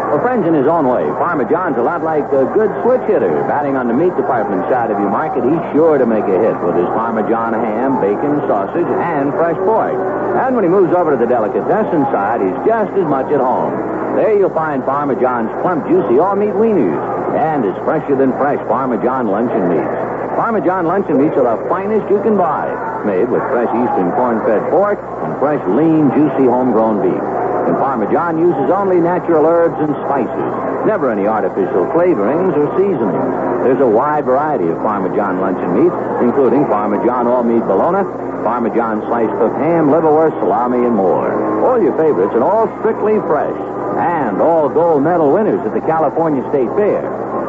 Well, friends, in his own way, Farmer John's a lot like a good switch hitter. Batting on the meat department side of your market, he's sure to make a hit with his Farmer John ham, bacon, sausage, and fresh pork. And when he moves over to the delicatessen side, he's just as much at home. There you'll find Farmer John's plump, juicy all-meat wieners. And it's fresher than fresh Farmer John luncheon meats. Farmer John luncheon meats are the finest you can buy. Made with fresh eastern corn-fed pork and fresh, lean, juicy, homegrown beef. And Farmer John uses only natural herbs and spices. Never any artificial flavorings or seasonings. There's a wide variety of Farmer John luncheon meats, including Farmer John all-meat bologna, Farmer John sliced cooked ham, liverwurst, salami, and more. All your favorites and all strictly fresh. And all gold medal winners at the California State Fair.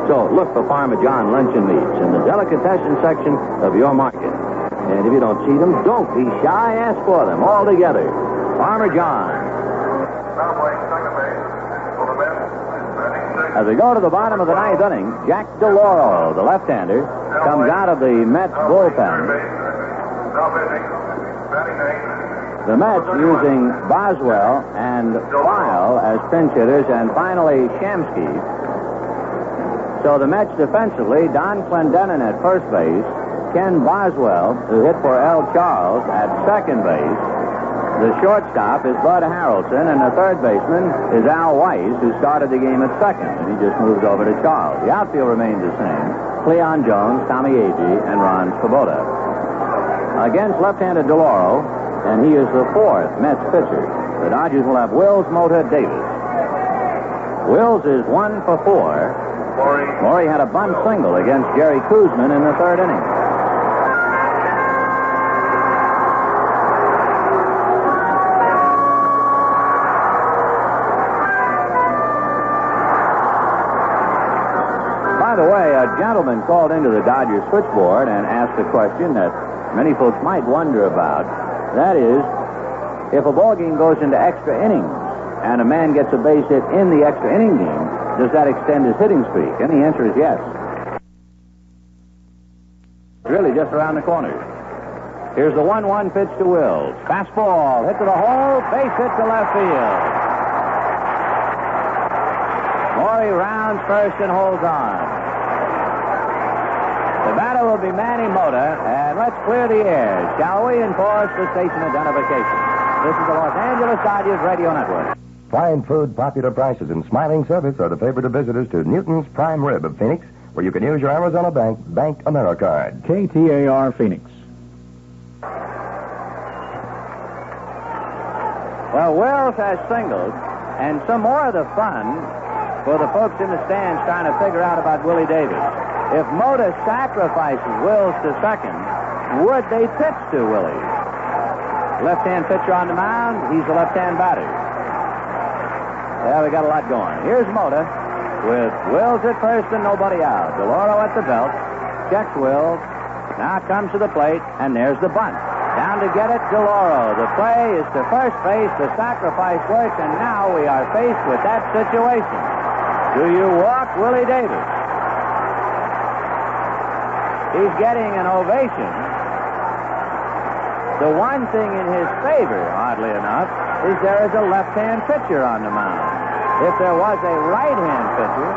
So look for Farmer John luncheon meats in the delicatessen section of your market. And if you don't see them, don't be shy. Ask for them all together. Farmer John. As we go to the bottom of the ninth inning, Jack DeLauro, the left-hander, comes out of the Mets bullpen. The Mets using Boswell and Lyle as pinch hitters, and finally Shamsky. So the Mets defensively, Don Clendenin at first base, Ken Boswell, who hit for L. Charles, at second base. The shortstop is Bud Harrelson, and the third baseman is Al Weiss, who started the game at second, and he just moved over to Charles. The outfield remains the same. Cleon Jones, Tommy Agee, and Ron Swoboda. Against left-handed DeLauro, and he is the fourth Mets pitcher. The Dodgers will have Wills, Mota, Davis. Wills is 1 for 4. Maury had a bunt single against Jerry Koosman in the third inning. By the way, a gentleman called into the Dodgers switchboard and asked a question that many folks might wonder about. That is, if a ball game goes into extra innings and a man gets a base hit in the extra inning game, does that extend his hitting streak? And the answer is yes. Really just around the corner. Here's the 1-1 pitch to Wills. Fastball, hit to the hole, base hit to left field. Maury rounds first and holds on. The batter will be Manny Mota, and let's clear the air, shall we, and pause for station identification. This is the Los Angeles Dodgers Radio Network. Fine food, popular prices, and smiling service are the favorite of visitors to Newton's Prime Rib of Phoenix, where you can use your Arizona Bank AmeriCard. KTAR Phoenix. Well, Wills has singled, and some more of the fun for the folks in the stands trying to figure out about Willie Davis. If Mota sacrifices Wills to second, would they pitch to Willie? Left-hand pitcher on the mound, he's the left-hand batter. Yeah, we got a lot going. Here's Mota with Wills at first and nobody out. DeLauro at the belt, checks Wills, now comes to the plate, and there's the bunt. Down to get it, DeLauro. The play is to first base, the sacrifice works, and now we are faced with that situation. Do you walk Willie Davis? He's getting an ovation. The one thing in his favor, oddly enough, is there is a left-hand pitcher on the mound. If there was a right-hand pitcher,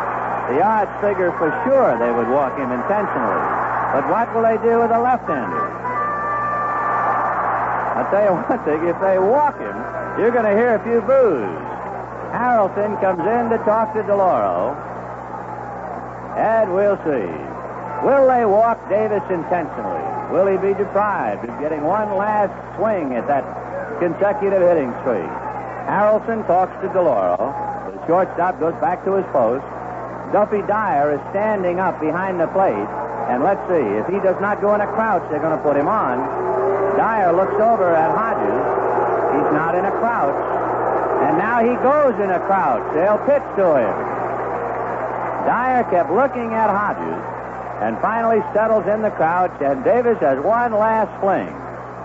the odds figure for sure they would walk him intentionally. But what will they do with a left-hander? I'll tell you one thing, if they walk him, you're going to hear a few boos. Harrelson comes in to talk to DeLauro, and we'll see. Will they walk Davis intentionally? Will he be deprived of getting one last swing at that consecutive hitting streak? Harrelson talks to DeLauro. The shortstop goes back to his post. Duffy Dyer is standing up behind the plate. And let's see, if he does not go in a crouch, they're going to put him on. Dyer looks over at Hodges. He's not in a crouch. And now he goes in a crouch. They'll pitch to him. Dyer kept looking at Hodges and finally settles in the crouch, and Davis has one last fling.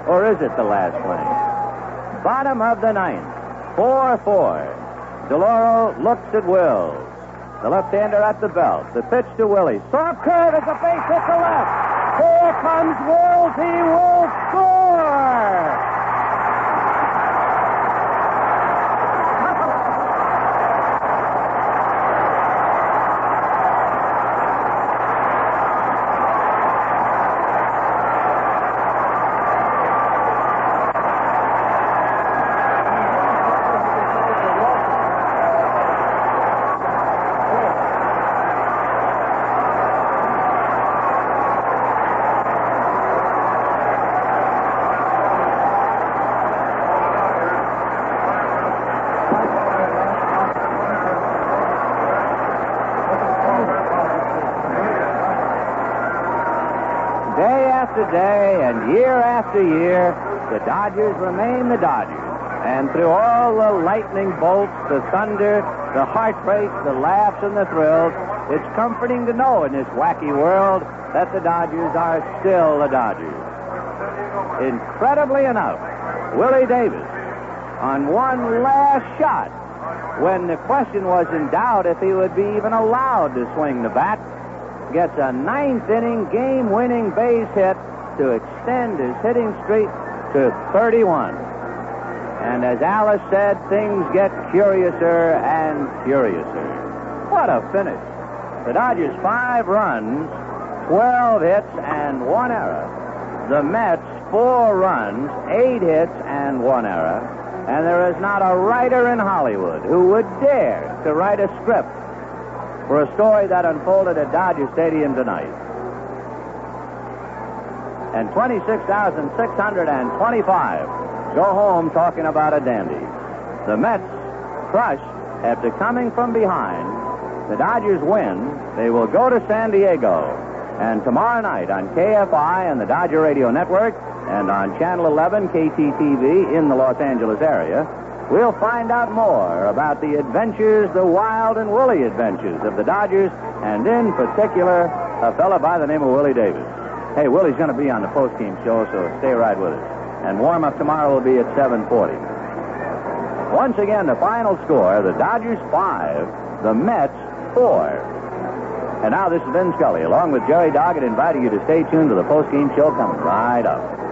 Or is it the last fling? Bottom of the ninth, 4-4. DeLauro looks at Wills. The left-hander at the belt. The pitch to Willie. Soft curve is a base hit to left. Here comes Wills. He will score! Day and year after year, the Dodgers remain the Dodgers. And through all the lightning bolts, the thunder, the heartbreak, the laughs, and the thrills, it's comforting to know in this wacky world that the Dodgers are still the Dodgers. Incredibly enough, Willie Davis, on one last shot, when the question was in doubt if he would be even allowed to swing the bat, gets a ninth-inning, game-winning base hit to extend his hitting streak to 31. And as Alice said, things get curiouser and curiouser. What a finish. The Dodgers 5 runs, 12 hits, and 1 error. The Mets 4 runs, 8 hits, and 1 error. And there is not a writer in Hollywood who would dare to write a script for a story that unfolded at Dodger Stadium tonight. And 26,625 go home talking about a dandy. The Mets, crushed after coming from behind. The Dodgers win. They will go to San Diego. And tomorrow night on KFI and the Dodger Radio Network and on Channel 11 KTTV in the Los Angeles area, we'll find out more about the adventures, the wild and woolly adventures of the Dodgers, and in particular, a fella by the name of Willie Davis. Hey, Willie's going to be on the post-game show, so stay right with us. And warm-up tomorrow will be at 7:40. Once again, the final score, the Dodgers 5, the Mets 4. And now this is Vin Scully, along with Jerry Doggett, inviting you to stay tuned to the post-game show coming right up.